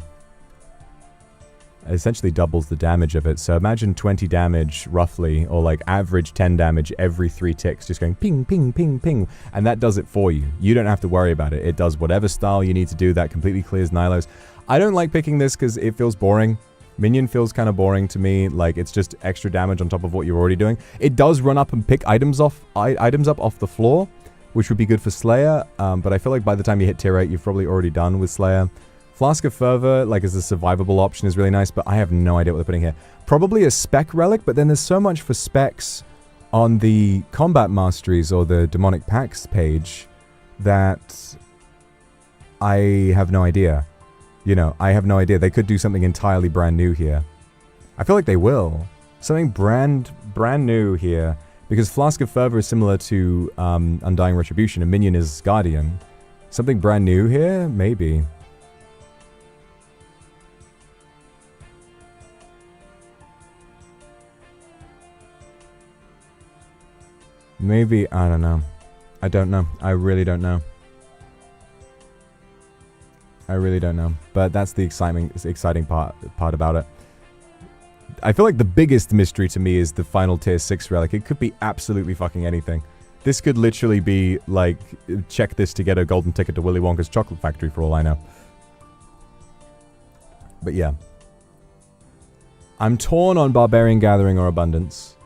the damage of it. So imagine 20 damage, roughly, or like average 10 damage every 3 ticks, just going ping, ping, ping, ping, and that does it for you. You don't have to worry about it. It does whatever style you need to do. That completely clears Nylos. I don't like picking this because it feels boring. Minion feels kind of boring to me. Like, it's just extra damage on top of what you're already doing. It does run up and pick items up off the floor, which would be good for Slayer, but I feel like by the time you hit tier 8, you've probably already done with Slayer. Flask of Fervor, like, as a survivable option is really nice, but I have no idea what they're putting here. Probably a spec relic, but then there's so much for specs on the combat masteries or the demonic packs page that I have no idea. You know, I have no idea. They could do something entirely brand new here. I feel like they will. Something brand new here, because Flask of Fervor is similar to Undying Retribution, and Minion is Guardian. Something brand new here? Maybe. Maybe, I don't know. I don't know. I really don't know. I really don't know. But that's the exciting part about it. I feel like the biggest mystery to me is the final tier 6 relic. It could be absolutely fucking anything. This could literally be, like, check this to get a golden ticket to Willy Wonka's chocolate factory for all I know. But yeah. I'm torn on Barbarian Gathering or Abundance.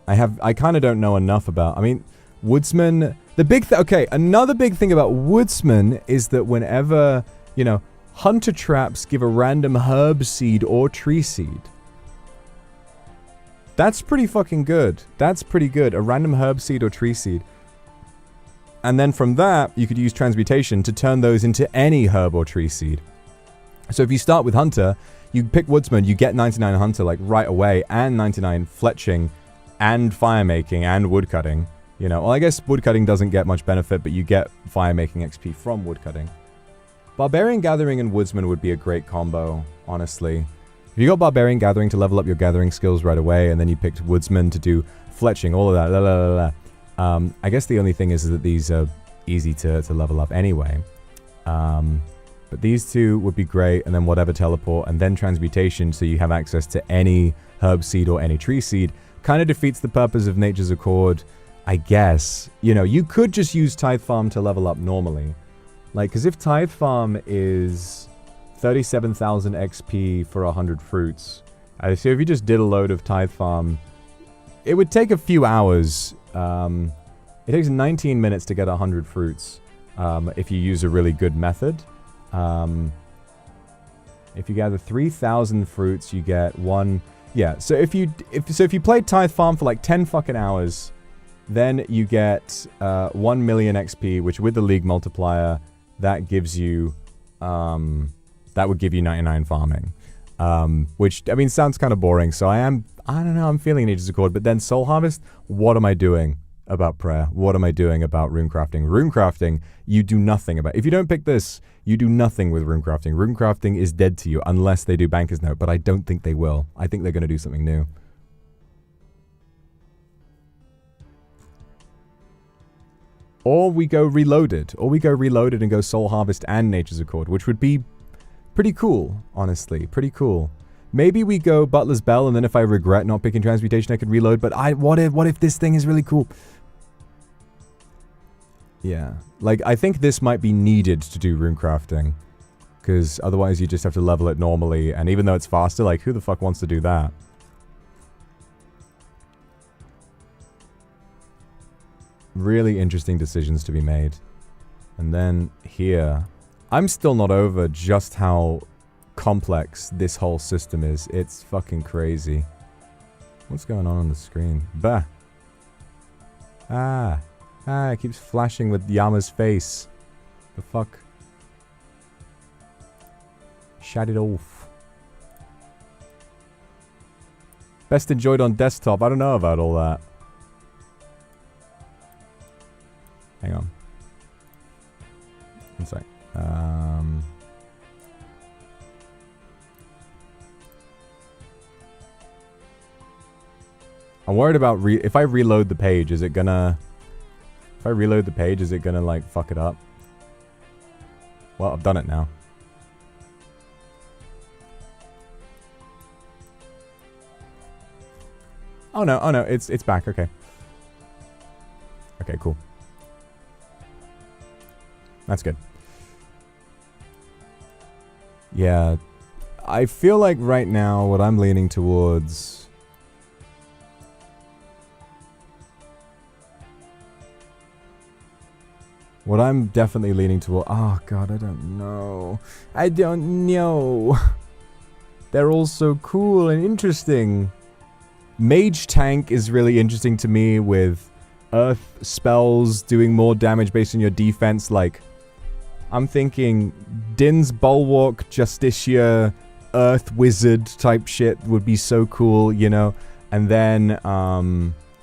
I kind of don't know enough about... I mean, Woodsman... Okay, another big thing about Woodsman is that whenever, you know, Hunter Traps give a random herb seed or tree seed. That's pretty fucking good. That's pretty good. A random herb seed or tree seed. And then from that, you could use Transmutation to turn those into any herb or tree seed. So if you start with Hunter, you pick Woodsman, you get 99 Hunter, like, right away, and 99 Fletching, and Fire Making, and Woodcutting. You know, well, I guess Woodcutting doesn't get much benefit, but you get Fire Making XP from Woodcutting. Barbarian Gathering and Woodsman would be a great combo, honestly. If you got Barbarian Gathering to level up your gathering skills right away, and then you picked Woodsman to do Fletching, all of that, I guess the only thing is that these are easy to level up anyway. But these two would be great, and then whatever teleport, and then Transmutation, so you have access to any herb seed or any tree seed. Kind of defeats the purpose of Nature's Accord, I guess. You know, you could just use Tithe Farm to level up normally. Like, because if Tithe Farm is 37,000 XP for 100 fruits, so if you just did a load of Tithe Farm, it would take a few hours. It takes 19 minutes to get 100 fruits if you use a really good method. If you gather 3,000 fruits, you get one... Yeah, so if you play Tithe Farm for like 10 fucking hours, Then you get 1 million XP, which with the League multiplier, that gives you, that would give you 99 farming. Which, I mean, sounds kind of boring, so I don't know, I'm feeling Nature's Accord, but then Soul Harvest, what am I doing about prayer? What am I doing about runecrafting? Runecrafting, you do nothing about. If you don't pick this, you do nothing with runecrafting. Runecrafting is dead to you unless they do Banker's Note, but I don't think they will. I think they're going to do something new. Or we go reloaded. Or we go reloaded and go Soul Harvest and Nature's Accord, which would be pretty cool, honestly. Pretty cool. Maybe we go Butler's Bell, and then if I regret not picking Transmutation, I could reload. But what if this thing is really cool? Yeah. Like, I think this might be needed to do runecrafting. Because otherwise you just have to level it normally. And even though it's faster, like, who the fuck wants to do that? Really interesting decisions to be made. And then here, I'm still not over just how complex this whole system is. It's fucking crazy. What's going on the screen? Bah. It keeps flashing with Yama's face. The fuck? Shut it off. Best enjoyed on desktop. I don't know about all that. Hang on. One sec. I'm worried about if I reload the page, is it gonna... If I reload the page, is it gonna, like, fuck it up? Well, I've done it now. Oh no, it's back, okay. Okay, cool. That's good. Yeah. I feel like right now what I'm leaning towards... What I'm definitely leaning toward... Oh, God, I don't know. I don't know. They're all so cool and interesting. Mage Tank is really interesting to me with earth spells doing more damage based on your defense. Like, I'm thinking Din's Bulwark, Justicia, Earth Wizard type shit would be so cool, you know? And then,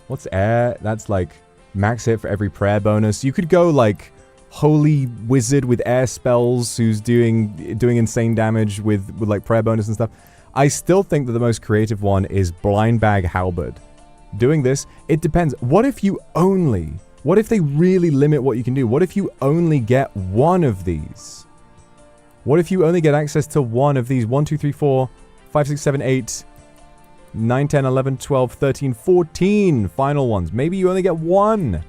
what's Air? That's like... max hit for every prayer bonus. You could go like Holy Wizard with air spells who's doing insane damage with like prayer bonus and stuff. I still think that the most creative one is Blind Bag Halberd. Doing this, it depends. What if they really limit what you can do? What if you only get one of these? What if you only get access to one of these? 1, 2, 3, 4, 5, 6, 7, 8... 9, 10, 11, 12, 13, 14 final ones. Maybe you only get one.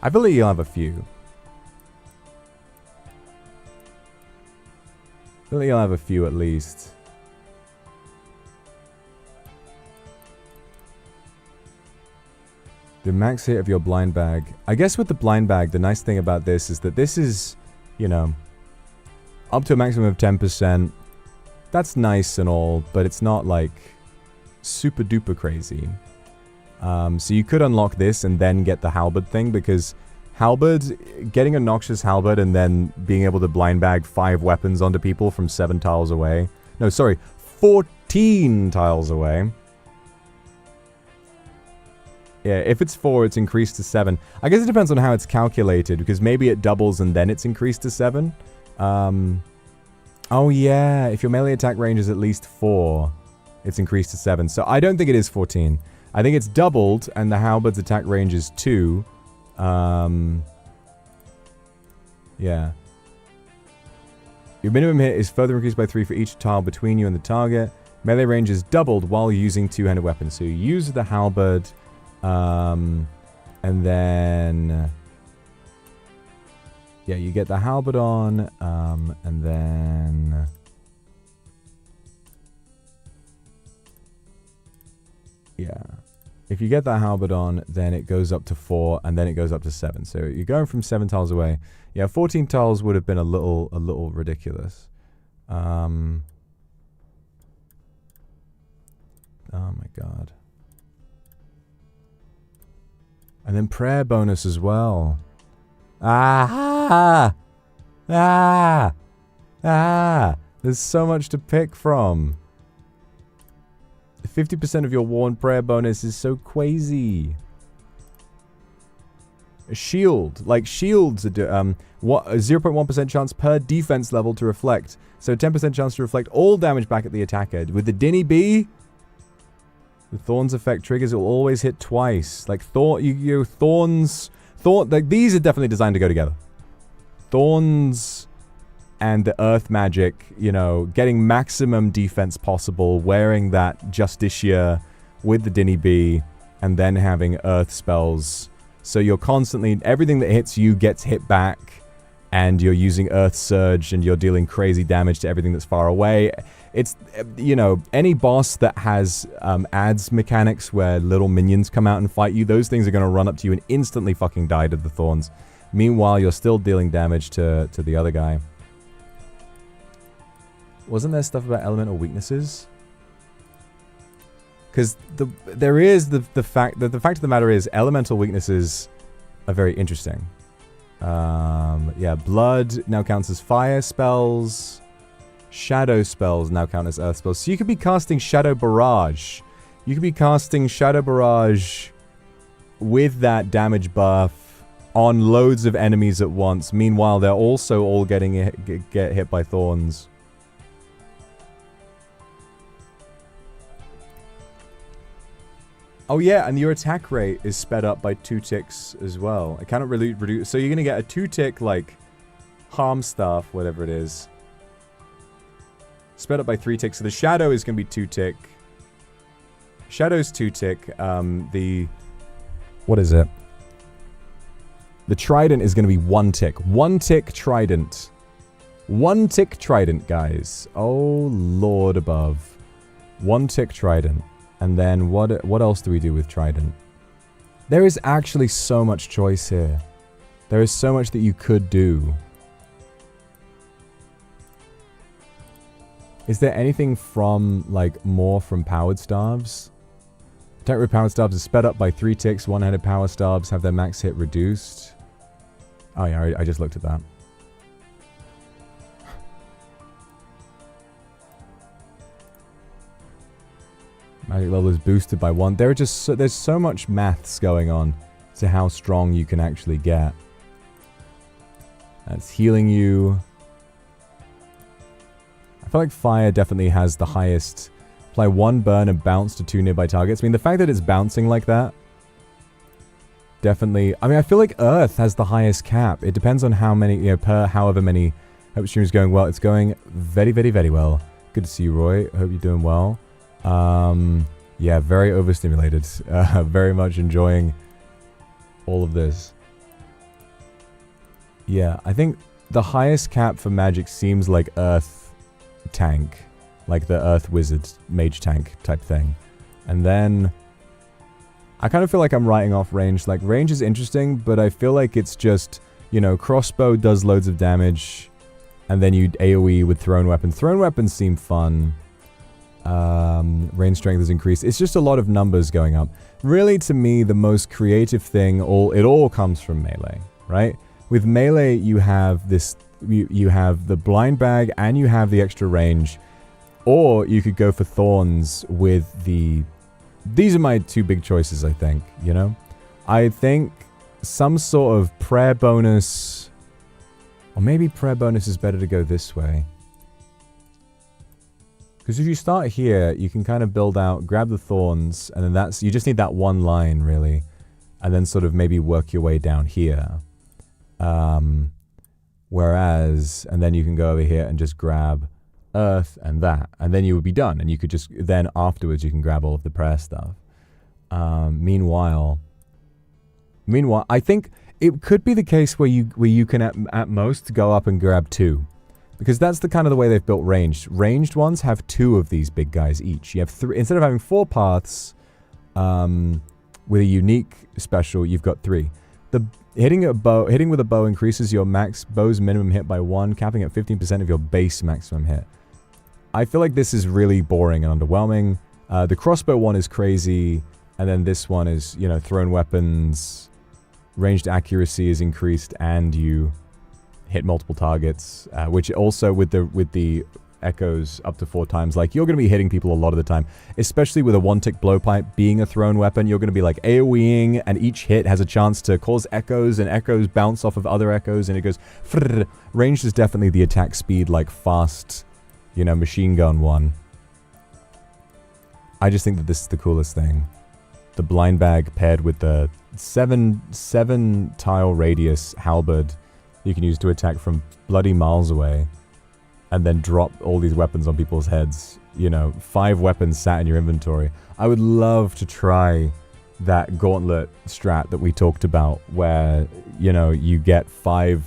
I believe you'll have a few. I believe you'll have a few at least. The max hit of your blind bag. I guess with the blind bag, the nice thing about this is that this is, you know, up to a maximum of 10%. That's nice and all, but it's not like... super duper crazy. So you could unlock this and then get the halberd thing, because halberd, getting a noxious halberd and then being able to blind bag 5 weapons onto people from 7 tiles away. No, sorry, 14 tiles away. Yeah, if it's 4, it's increased to 7. I guess it depends on how it's calculated, because maybe it doubles and then it's increased to 7. Oh yeah, if your melee attack range is at least 4... it's increased to 7. So I don't think it is 14. I think it's doubled, and the halberd's attack range is 2. Yeah. Your minimum hit is further increased by 3 for each tile between you and the target. Melee range is doubled while using two-handed weapons. So you use the halberd, and then... yeah, you get the halberd on, and then... yeah. If you get that halberd on, then it goes up to 4, and then it goes up to 7. So you're going from 7 tiles away. Yeah, 14 tiles would have been a little ridiculous. Oh my god. And then prayer bonus as well. Ah! Ah! Ah! There's so much to pick from. 50% of your worn prayer bonus is so crazy. A shield. Like, shields are... a 0.1% chance per defense level to reflect. So 10% chance to reflect all damage back at the attacker. With the Dinny B... The Thorns effect triggers, it will always hit twice. Like, Thorns... like, these are definitely designed to go together. Thorns and the Earth magic, you know, getting maximum defense possible, wearing that Justicia with the Dinny B, and then having Earth spells. So you're constantly... Everything that hits you gets hit back, and you're using Earth Surge, and you're dealing crazy damage to everything that's far away. It's, you know, any boss that has adds mechanics where little minions come out and fight you, those things are going to run up to you and instantly fucking die to the Thorns. Meanwhile, you're still dealing damage to the other guy. Wasn't there stuff about elemental weaknesses? Because there is the fact of the matter is elemental weaknesses are very interesting. Yeah, blood now counts as fire spells. Shadow spells now count as earth spells. So you could be casting Shadow Barrage. You could be casting Shadow Barrage with that damage buff on loads of enemies at once. Meanwhile, they're also all get hit by Thorns. Oh yeah, and your attack rate is sped up by 2 ticks as well. I cannot really reduce... So you're going to get a 2-tick, like, harm stuff, whatever it is. Sped up by 3 ticks. So the Shadow is going to be 2-tick. Shadow's 2-tick. The... What is it? The Trident is going to be 1-tick. 1-tick Trident. 1-tick Trident, guys. Oh, Lord above. 1-tick Trident. And then what else do we do with Trident? There is actually so much choice here. There is so much that you could do. Is there anything from, like, more from Powered Staves? Attack with Powered Staves is sped up by 3 ticks. One-handed Power Staves have their max hit reduced. Oh yeah, I just looked at that. Magic level is boosted by 1. There are just there's so much maths going on to how strong you can actually get. That's healing you. I feel like fire definitely has the highest. Apply 1 burn and bounce to 2 nearby targets. I mean, the fact that it's bouncing like that. Definitely. I mean, I feel like earth has the highest cap. It depends on how many, you know, per however many. Hope stream is going well. It's going very, very, very well. Good to see you, Roy. Hope you're doing well. Yeah, very overstimulated. Very much enjoying all of this. Yeah, I think the highest cap for magic seems like Earth tank. Like the Earth Wizard mage tank type thing. And then I kind of feel like I'm writing off range. Like, range is interesting, but I feel like it's just, you know, crossbow does loads of damage. And then you AoE with thrown weapons. Thrown weapons seem fun. Range strength is increased. It's just a lot of numbers going up. Really, to me, the most creative thing, it all comes from melee, right? With melee, you have this, you have the blind bag and you have the extra range. Or you could go for thorns with the... These are my 2 big choices, I think, you know? I think some sort of prayer bonus... Or maybe prayer bonus is better to go this way. Because if you start here, you can kind of build out, grab the thorns, and then that's... You just need that 1 line, really. And then sort of maybe work your way down here. Whereas... And then you can go over here and just grab earth and that. And then you would be done. And you could just... Then afterwards, you can grab all of the prayer stuff. Meanwhile, I think it could be the case where you can at most go up and grab 2. Because that's the kind of the way they've built ranged. Ranged ones have 2 of these big guys each. You have 3 instead of having 4 paths with a unique special, you've got 3. The hitting with a bow increases your max bow's minimum hit by 1, capping at 15% of your base maximum hit. I feel like this is really boring and underwhelming. The crossbow one is crazy, and then this one is, you know, thrown weapons. ranged accuracy is increased, and you hit multiple targets, which also with the echoes up to 4 times, like, you're going to be hitting people a lot of the time, especially with a 1-tick blowpipe being a thrown weapon. You're going to be like AoEing, and each hit has a chance to cause echoes, and echoes bounce off of other echoes, and it goes frrrr. Ranged is definitely the attack speed, like, fast, you know, machine gun one. I just think that this is the coolest thing. The blind bag paired with the 7 tile radius halberd you can use to attack from bloody miles away, and then drop all these weapons on people's heads. You know, 5 weapons sat in your inventory. I would love to try that gauntlet strat that we talked about, where, you know, you get 5...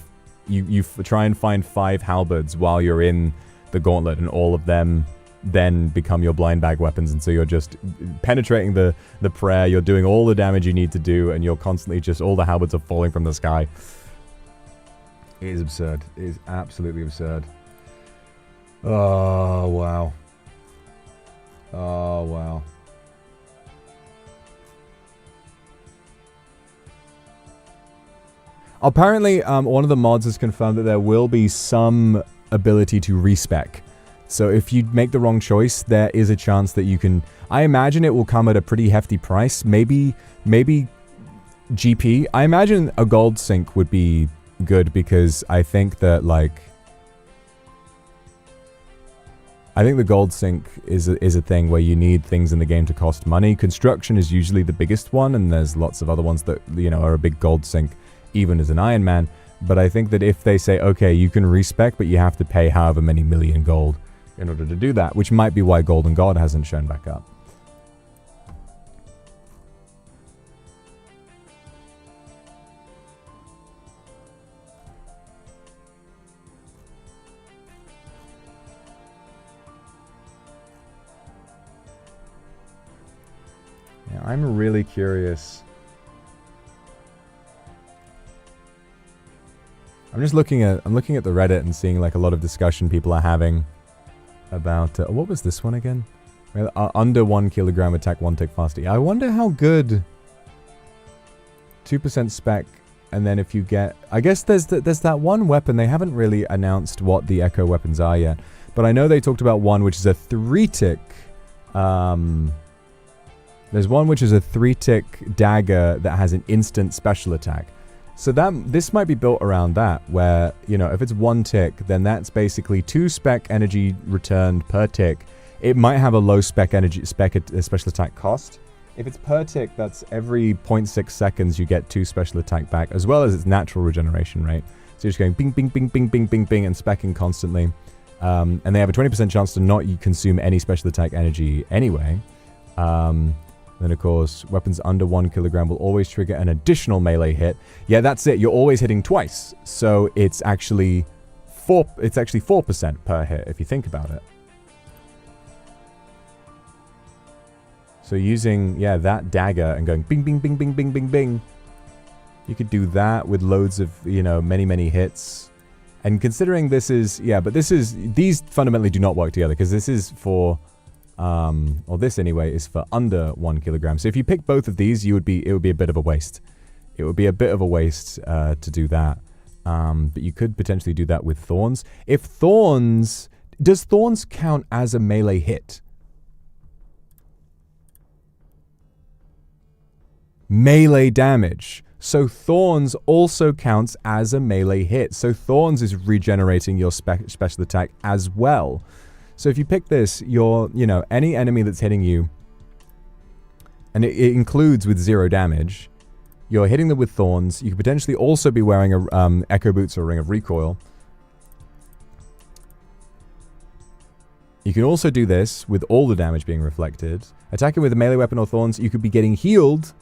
You try and find 5 halberds while you're in the gauntlet, and all of them then become your blind bag weapons, and so you're just penetrating the prayer, you're doing all the damage you need to do, and you're constantly just... all the halberds are falling from the sky. It is absurd. It is absolutely absurd. Oh, wow. Oh, wow. Apparently, one of the mods has confirmed that there will be some ability to respec. So if you make the wrong choice, there is a chance that you can... I imagine it will come at a pretty hefty price. Maybe GP. I imagine a gold sync would be good, because I think that, like... I think the gold sync is a thing where you need things in the game to cost money. Construction is usually the biggest one, and there's lots of other ones that, you know, are a big gold sync, even as an Iron Man. But I think that if they say, okay, you can respec, but you have to pay however many million gold in order to do that, which might be why Golden God hasn't shown back up. Yeah, I'm really curious. I'm looking at the Reddit and seeing, like, a lot of discussion people are having about what was this one again? Under 1 kilogram attack 1 tick faster. I wonder how good 2% spec, and then if you get... I guess there's that one weapon. They haven't really announced what the echo weapons are yet, but I know they talked about one which is a 3-tick... there's one which is a 3-tick dagger that has an instant special attack. So this might be built around that, where, you know, if it's 1 tick, then that's basically 2 spec energy returned per tick. It might have a low spec energy special attack cost. If it's per tick, that's every 0.6 seconds you get 2 special attack back, as well as its natural regeneration rate. So you're just going bing, bing, bing, bing, bing, bing, bing, and specking constantly. And they have a 20% chance to not consume any special attack energy anyway. Then, of course, weapons under 1 kilogram will always trigger an additional melee hit. Yeah, that's it. You're always hitting twice. So it's actually 4% per hit, if you think about it. So using, yeah, that dagger and going bing, bing, bing, bing, bing, bing, bing. You could do that with loads of, you know, many, many hits. And considering this is, yeah, but these fundamentally do not work together, because this is for... or this anyway is for under 1 kilogram. So if you pick both of these, it would be a bit of a waste. It would be a bit of a waste to do that. But you could potentially do that with Thorns. If Thorns... Does Thorns count as a melee hit? Melee damage. So Thorns also counts as a melee hit. So Thorns is regenerating your special attack as well. So if you pick this, you know, any enemy that's hitting you, and it includes with 0 damage, you're hitting them with Thorns. You could potentially also be wearing a Echo Boots or Ring of Recoil. You can also do this with all the damage being reflected. Attacking with a melee weapon or Thorns, you could be getting healed.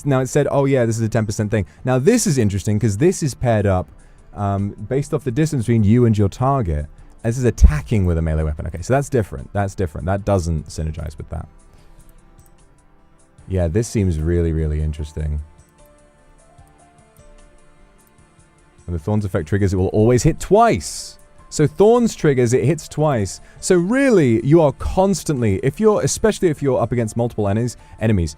Now it said, oh yeah, this is a 10% thing. Now this is interesting, because this is paired up based off the distance between you and your target. This is attacking with a melee weapon. Okay, so that's different. That's different. That doesn't synergize with that. Yeah, this seems really, really interesting. When the Thorns effect triggers, it will always hit twice. So Thorns triggers, it hits twice. So really, you are constantly, especially if you're up against multiple enemies,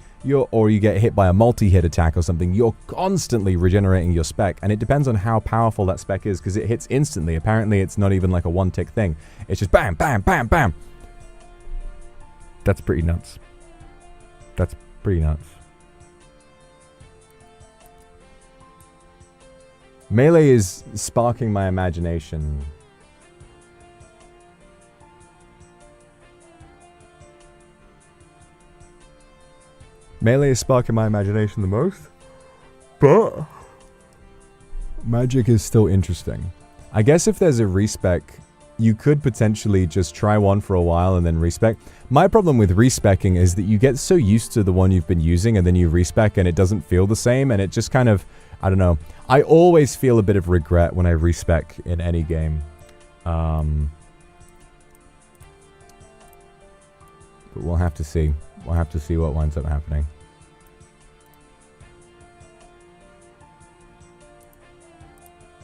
or you get hit by a multi-hit attack or something, you're constantly regenerating your spec. And it depends on how powerful that spec is, because it hits instantly. Apparently, it's not even like a one-tick thing. It's just bam, bam, bam, bam. That's pretty nuts. That's pretty nuts. Melee is sparking my imagination. Melee is sparking my imagination the most, but magic is still interesting. I guess if there's a respec, you could potentially just try one for a while and then respec. My problem with respecing is that you get so used to the one you've been using and then you respec and it doesn't feel the same, and it just kind of, I don't know. I always feel a bit of regret when I respec in any game. But we'll have to see. We'll have to see what winds up happening.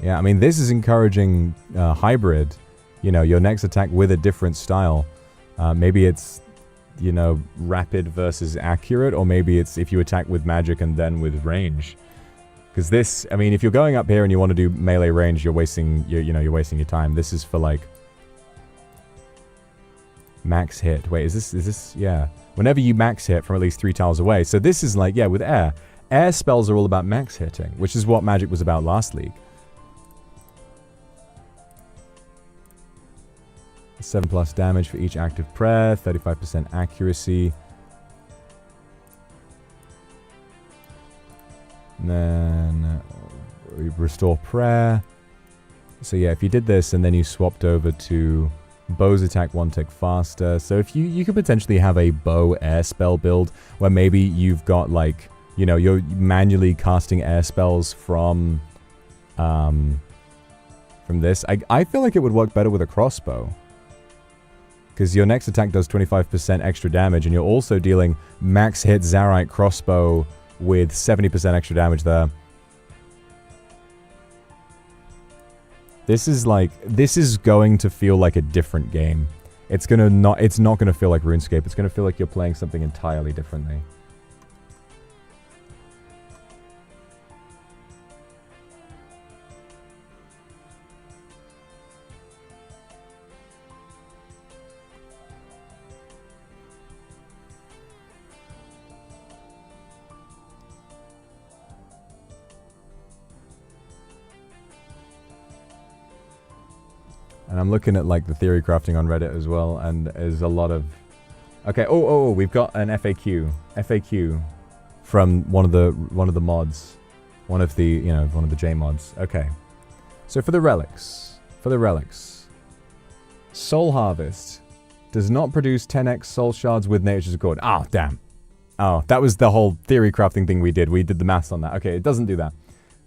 Yeah, I mean, this is encouraging hybrid. You know, your next attack with a different style. Maybe it's, you know, rapid versus accurate, or maybe it's if you attack with magic and then with range. Because this, I mean, if you're going up here and you want to do melee range, you're wasting, you're wasting your time. This is for like max hit. Wait, is this? Yeah. Whenever you max hit from at least 3 tiles away. So this is like, yeah, with air. Air spells are all about max hitting, which is what magic was about last league. 7+ damage for each active prayer, 35% accuracy. And then restore prayer. So yeah, if you did this and then you swapped over to bows attack 1 tick faster. So if you could potentially have a bow air spell build where maybe you've got like, you know, you're manually casting air spells from this. I feel like it would work better with a crossbow. Because your next attack does 25% extra damage, and you're also dealing max hit Zarite crossbow with 70% extra damage there. This is going to feel like a different game. It's not gonna feel like RuneScape. It's gonna feel like you're playing something entirely differently. And I'm looking at like the theory crafting on Reddit as well, and there's a lot of... Okay, we've got an FAQ. FAQ from one of the mods. One of the J mods. Okay. So for the relics. Soul Harvest does not produce 10x soul shards with Nature's Accord. Ah, damn. Oh, that was the whole theory crafting thing we did. We did the maths on that. Okay, it doesn't do that.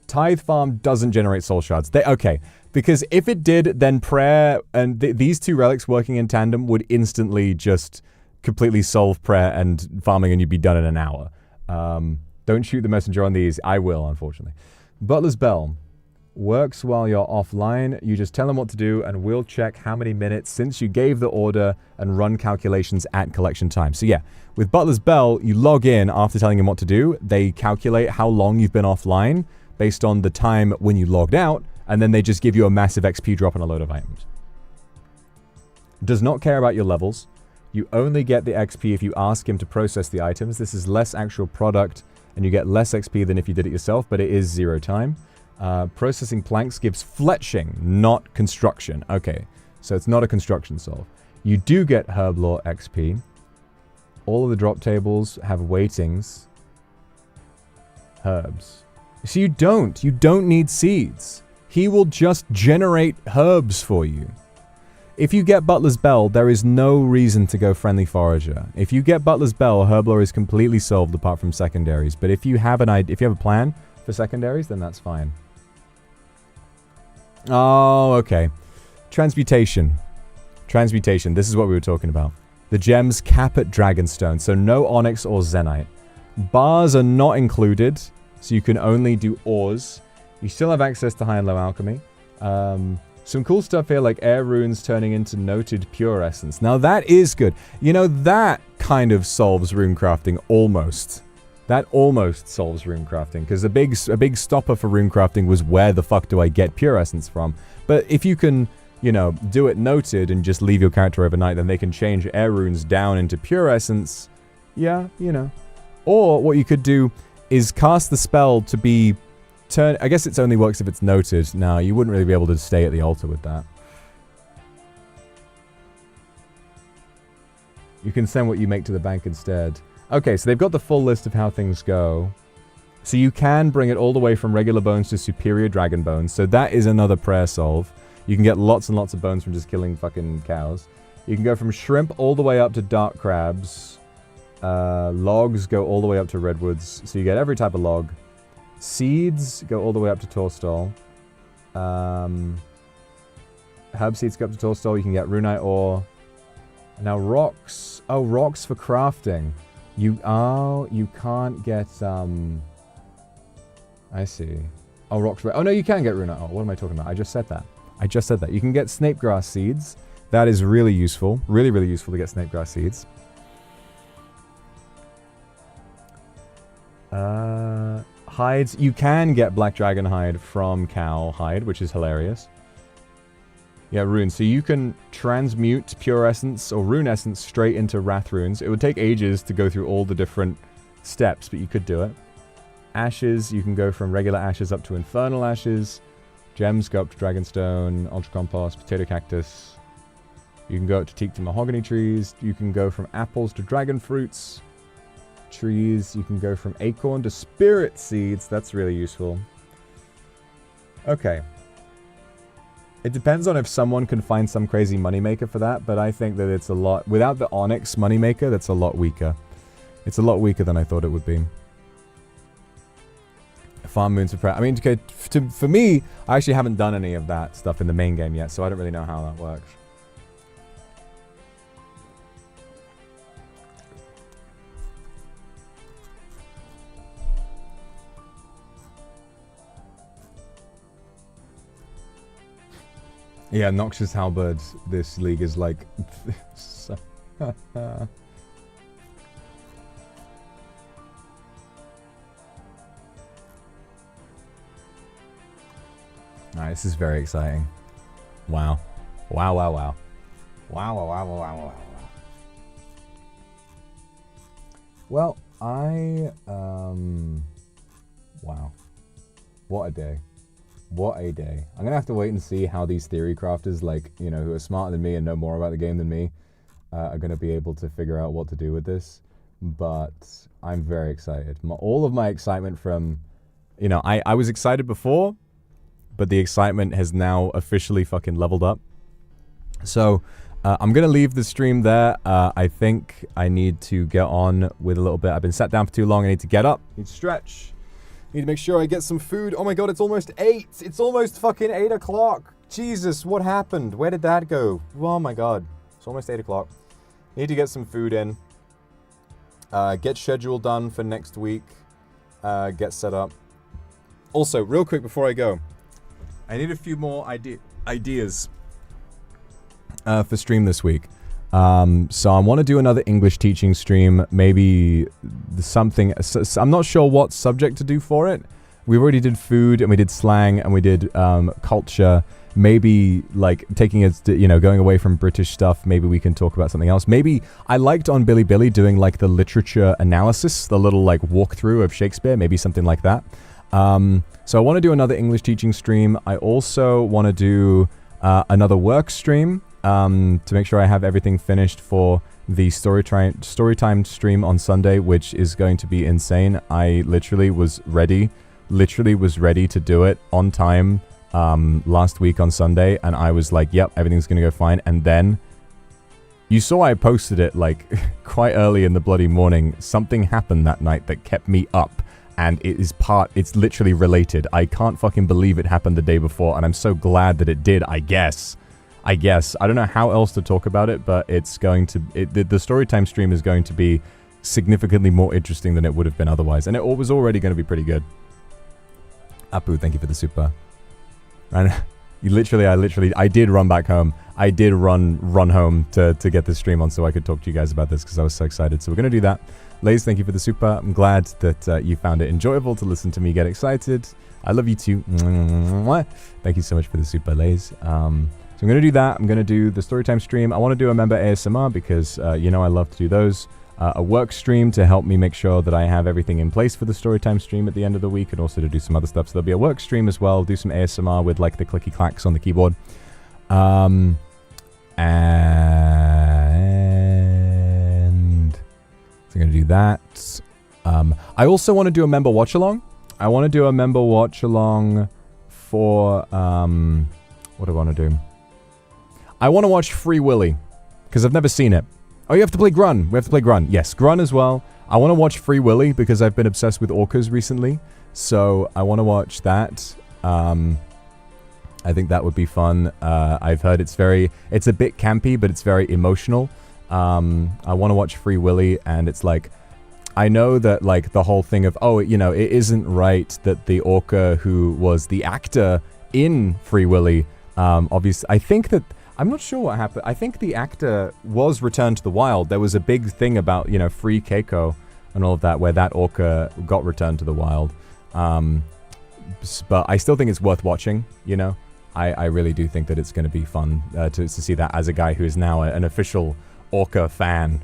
Tithe Farm doesn't generate soul shards. Okay. Because if it did, then prayer and these two relics working in tandem would instantly just completely solve prayer and farming, and you'd be done in an hour. Don't shoot the messenger on these. I will, unfortunately. Butler's Bell works while you're offline. You just tell them what to do, and we'll check how many minutes since you gave the order and run calculations at collection time. So yeah, with Butler's Bell, you log in after telling them what to do. They calculate how long you've been offline based on the time when you logged out, and then they just give you a massive XP drop on a load of items. Does not care about your levels. You only get the XP if you ask him to process the items. This is less actual product, and you get less XP than if you did it yourself, but it is 0 time. Processing planks gives fletching, not construction. Okay, so it's not a construction solve. You do get Herblore XP. All of the drop tables have weightings. Herbs. So you don't need seeds. He will just generate herbs for you. If you get Butler's Bell, there is no reason to go Friendly Forager. If you get Butler's Bell, Herblore is completely solved apart from secondaries. But if you have a plan for secondaries, then that's fine. Oh, okay. Transmutation. This is what we were talking about. The gems cap at Dragonstone, so no Onyx or Zenite. Bars are not included, so you can only do ores. You still have access to high and low alchemy. Some cool stuff here like air runes turning into noted pure essence. Now that is good. You know, that kind of solves rune crafting almost. That almost solves rune crafting, because a big stopper for rune crafting was where the fuck do I get pure essence from? But if you can, you know, do it noted and just leave your character overnight, then they can change air runes down into pure essence. Yeah, you know. Or what you could do is cast the spell to be I guess it only works if it's noted. Now, you wouldn't really be able to stay at the altar with that. You can send what you make to the bank instead. Okay, so they've got the full list of how things go. So you can bring it all the way from regular bones to superior dragon bones. So that is another prayer solve. You can get lots and lots of bones from just killing fucking cows. You can go from shrimp all the way up to dark crabs. Logs go all the way up to redwoods. So you get every type of log. Seeds go all the way up to Torstol. Herb seeds go up to Torstol. You can get runite ore. Now rocks. Oh, rocks for crafting. You can't get I see. Oh, rocks. Oh no, you can get runite ore. What am I talking about? I just said that. You can get snapegrass seeds. That is really useful. Really, really useful to get snapegrass seeds. Hides. You can get black dragon hide from cow hide, which is hilarious. Yeah, runes. So you can transmute pure essence or rune essence straight into wrath runes. It would take ages to go through all the different steps, but you could do it. Ashes. You can go from regular ashes up to infernal ashes. Gems go up to dragonstone, ultra compost, potato cactus. You can go up to teak to mahogany trees. You can go from apples to dragon fruits. Trees, you can go from acorn to spirit seeds. That's really useful. Okay. It depends on if someone can find some crazy moneymaker for that, but I think that it's a lot... Without the onyx moneymaker, that's a lot weaker. It's a lot weaker than I thought it would be. Farm moons for prayer. I mean, okay, for me, I actually haven't done any of that stuff in the main game yet, so I don't really know how that works. Yeah, Noxious Halberd, this league is like... so Alright, this is very exciting. Wow. Wow, wow, wow. Wow, wow, wow, wow, wow, wow. Well, wow. What a day. What a day. I'm going to have to wait and see how these theory crafters, like, you know, who are smarter than me and know more about the game than me, are going to be able to figure out what to do with this. But I'm very excited. All of my excitement from, you know, I was excited before, but the excitement has now officially fucking leveled up. So, I'm going to leave the stream there. I think I need to get on with a little bit. I've been sat down for too long. I need to get up. I need to stretch. Need to make sure I get some food. Oh my god, it's almost 8. It's almost fucking 8 o'clock. Jesus, what happened? Where did that go? Oh my god. It's almost 8 o'clock. Need to get some food in. Get schedule done for next week. Get set up. Also, real quick before I go. I need a few more ideas for stream this week. So I want to do another English teaching stream, maybe something, I'm not sure what subject to do for it. We already did food and we did slang and we did culture. Maybe like taking it, you know, going away from British stuff, maybe we can talk about something else. Maybe I liked on Billy Billy doing like the literature analysis, the little like walkthrough of Shakespeare, maybe something like that. So I want to do another English teaching stream. I also want to do another work stream. To make sure I have everything finished for the storytime stream on Sunday, which is going to be insane. I literally was ready to do it on time last week on Sunday, and I was like, yep, everything's gonna go fine. And then you saw I posted it like quite early in the bloody morning. Something happened that night that kept me up, and it's literally related. I can't fucking believe it happened the day before, and I'm so glad that it did, I guess. I don't know how else to talk about it, but it's going to... the storytime stream is going to be significantly more interesting than it would have been otherwise. And it was already going to be pretty good. Apu, thank you for the super. I did run back home. I did run home to get this stream on so I could talk to you guys about this because I was so excited. So we're going to do that. Lays, thank you for the super. I'm glad that you found it enjoyable to listen to me get excited. I love you too. Thank you so much for the super, Lays. So I'm going to do that. I'm going to do the storytime stream. I want to do a member ASMR because, you know, I love to do those. A work stream to help me make sure that I have everything in place for the storytime stream at the end of the week, and also to do some other stuff. So there'll be a work stream as well. Do some ASMR with like the clicky clacks on the keyboard. And so I'm going to do that. I also want to do a member watch along. I want to do a member watch along for what do I want to do? I want to watch Free Willy because I've never seen it. Oh, you have to play Grun. We have to play Grun. Yes, Grun as well. I want to watch Free Willy because I've been obsessed with orcas recently. So I want to watch that. I think that would be fun. I've heard it's a bit campy, but it's very emotional. I want to watch Free Willy, and it's like, I know that like the whole thing of, oh, you know, it isn't right that the orca who was the actor in Free Willy, obviously, I think that, I'm not sure what happened. I think the actor was returned to the wild. There was a big thing about, you know, Free Keiko and all of that, where that orca got returned to the wild. But I still think it's worth watching, you know. I really do think that it's going to be fun to see that as a guy who is now an official orca fan,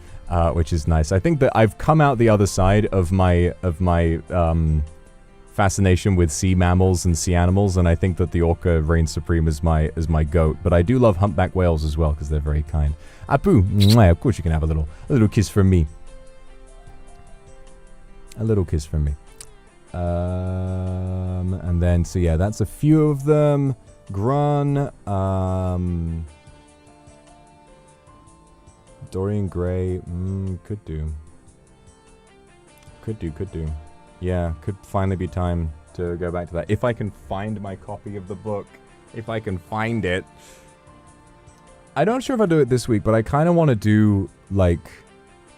which is nice. I think that I've come out the other side of my fascination with sea mammals and sea animals, and I think that the orca reigns supreme as my goat. But I do love humpback whales as well because they're very kind. Apu, mwah, of course you can have a little kiss from me. A little kiss from me. And then so yeah, that's a few of them. Grun, Dorian Gray, could do. Yeah, could finally be time to go back to that. If I can find my copy of the book. If I can find it. I'm not sure if I'll do it this week, but I kind of want to do, like,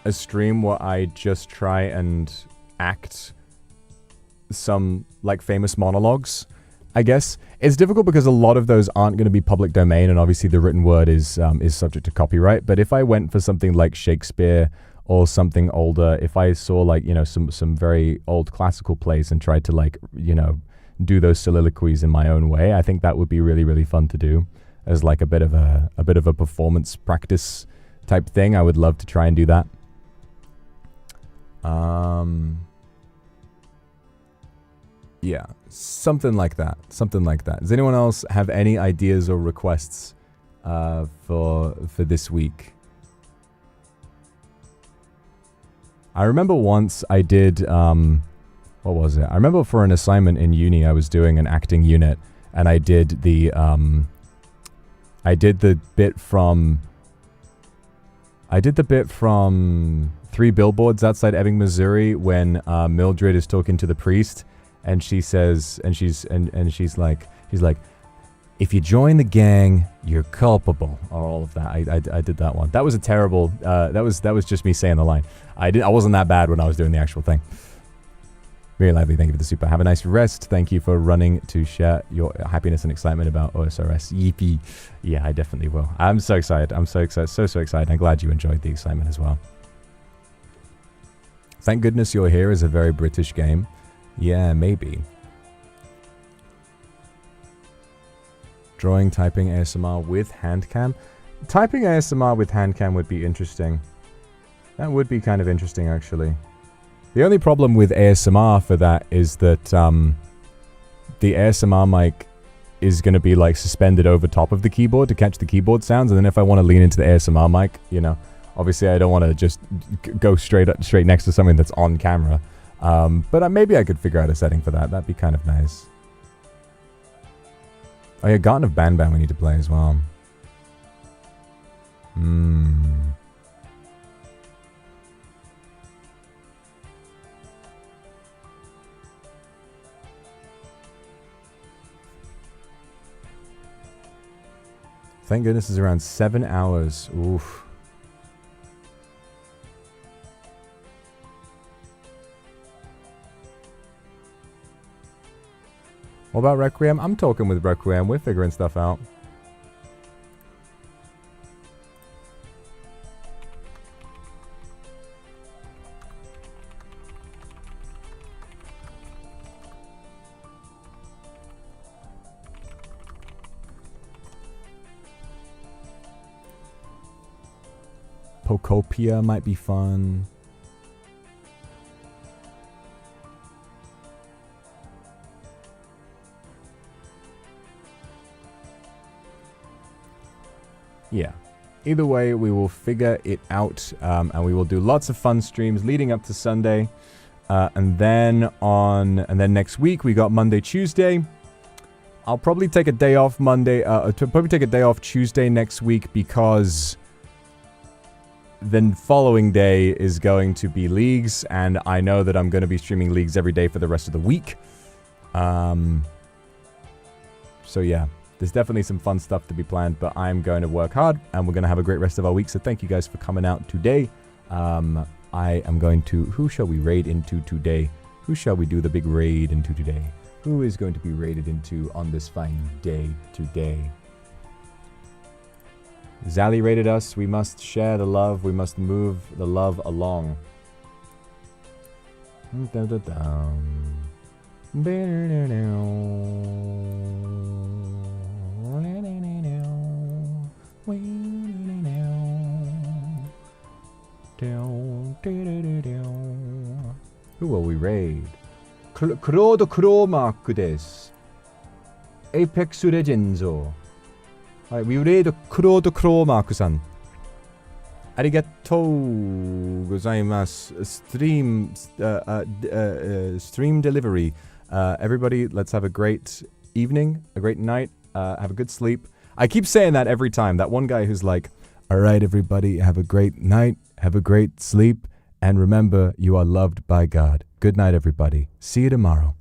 a stream where I just try and act some, like, famous monologues, I guess. It's difficult because a lot of those aren't going to be public domain, and obviously the written word is subject to copyright. But if I went for something like Shakespeare or something older, if I saw, like, you know, some very old classical plays and tried to, like, you know, do those soliloquies in my own way, I think that would be really, really fun to do as like a bit of a performance practice type thing. I would love to try and do that. Yeah, something like that. Does anyone else have any ideas or requests for this week? I remember once I did, what was it? I remember for an assignment in uni, I was doing an acting unit, and I did the bit from Three Billboards Outside Ebbing, Missouri, when Mildred is talking to the priest, and she says, and she's like, if you join the gang, you're culpable, or all of that. I did that one. That was a terrible. That was just me saying the line. I wasn't that bad when I was doing the actual thing. Very lively. Thank you for the super. Have a nice rest. Thank you for running to share your happiness and excitement about OSRS. Yippee. Yeah, I definitely will. I'm so excited. So excited. I'm glad you enjoyed the excitement as well. Thank goodness You're Here is a very British game. Yeah, maybe. Drawing, typing ASMR with handcam. Typing ASMR with handcam would be interesting. That would be kind of interesting, actually. The only problem with ASMR for that is that the ASMR mic is going to be like suspended over top of the keyboard to catch the keyboard sounds, and then if I want to lean into the ASMR mic, you know, obviously I don't want to just go straight next to something that's on camera. But maybe I could figure out a setting for that. That'd be kind of nice. Oh yeah, Garden of Banban we need to play as well. Thank goodness it's around 7 hours. Oof. What about Requiem? I'm talking with Requiem. We're figuring stuff out. Pocopia might be fun. Yeah. Either way, we will figure it out, and we will do lots of fun streams leading up to Sunday, and then next week we got Monday, Tuesday. I'll probably take a day off Tuesday next week because the following day is going to be Leagues, and I know that I'm going to be streaming Leagues every day for the rest of the week. So yeah, there's definitely some fun stuff to be planned, but I'm going to work hard, and we're going to have a great rest of our week, so thank you guys for coming out today. I am going to... Who shall we raid into today? Who shall we do the big raid into today? Who is going to be raided into on this fine day today? Zally rated us. We must share the love. We must move the love along. Who will we raid? Kurodo Kuromaku desu. Apex Legenzo. Alright, we raid Kurodo Kuromaku-san. Arigatou gozaimasu. Stream delivery. Everybody, let's have a great evening, a great night, have a good sleep. I keep saying that every time. That one guy who's like, alright everybody, have a great night, have a great sleep, and remember, you are loved by God. Good night everybody. See you tomorrow.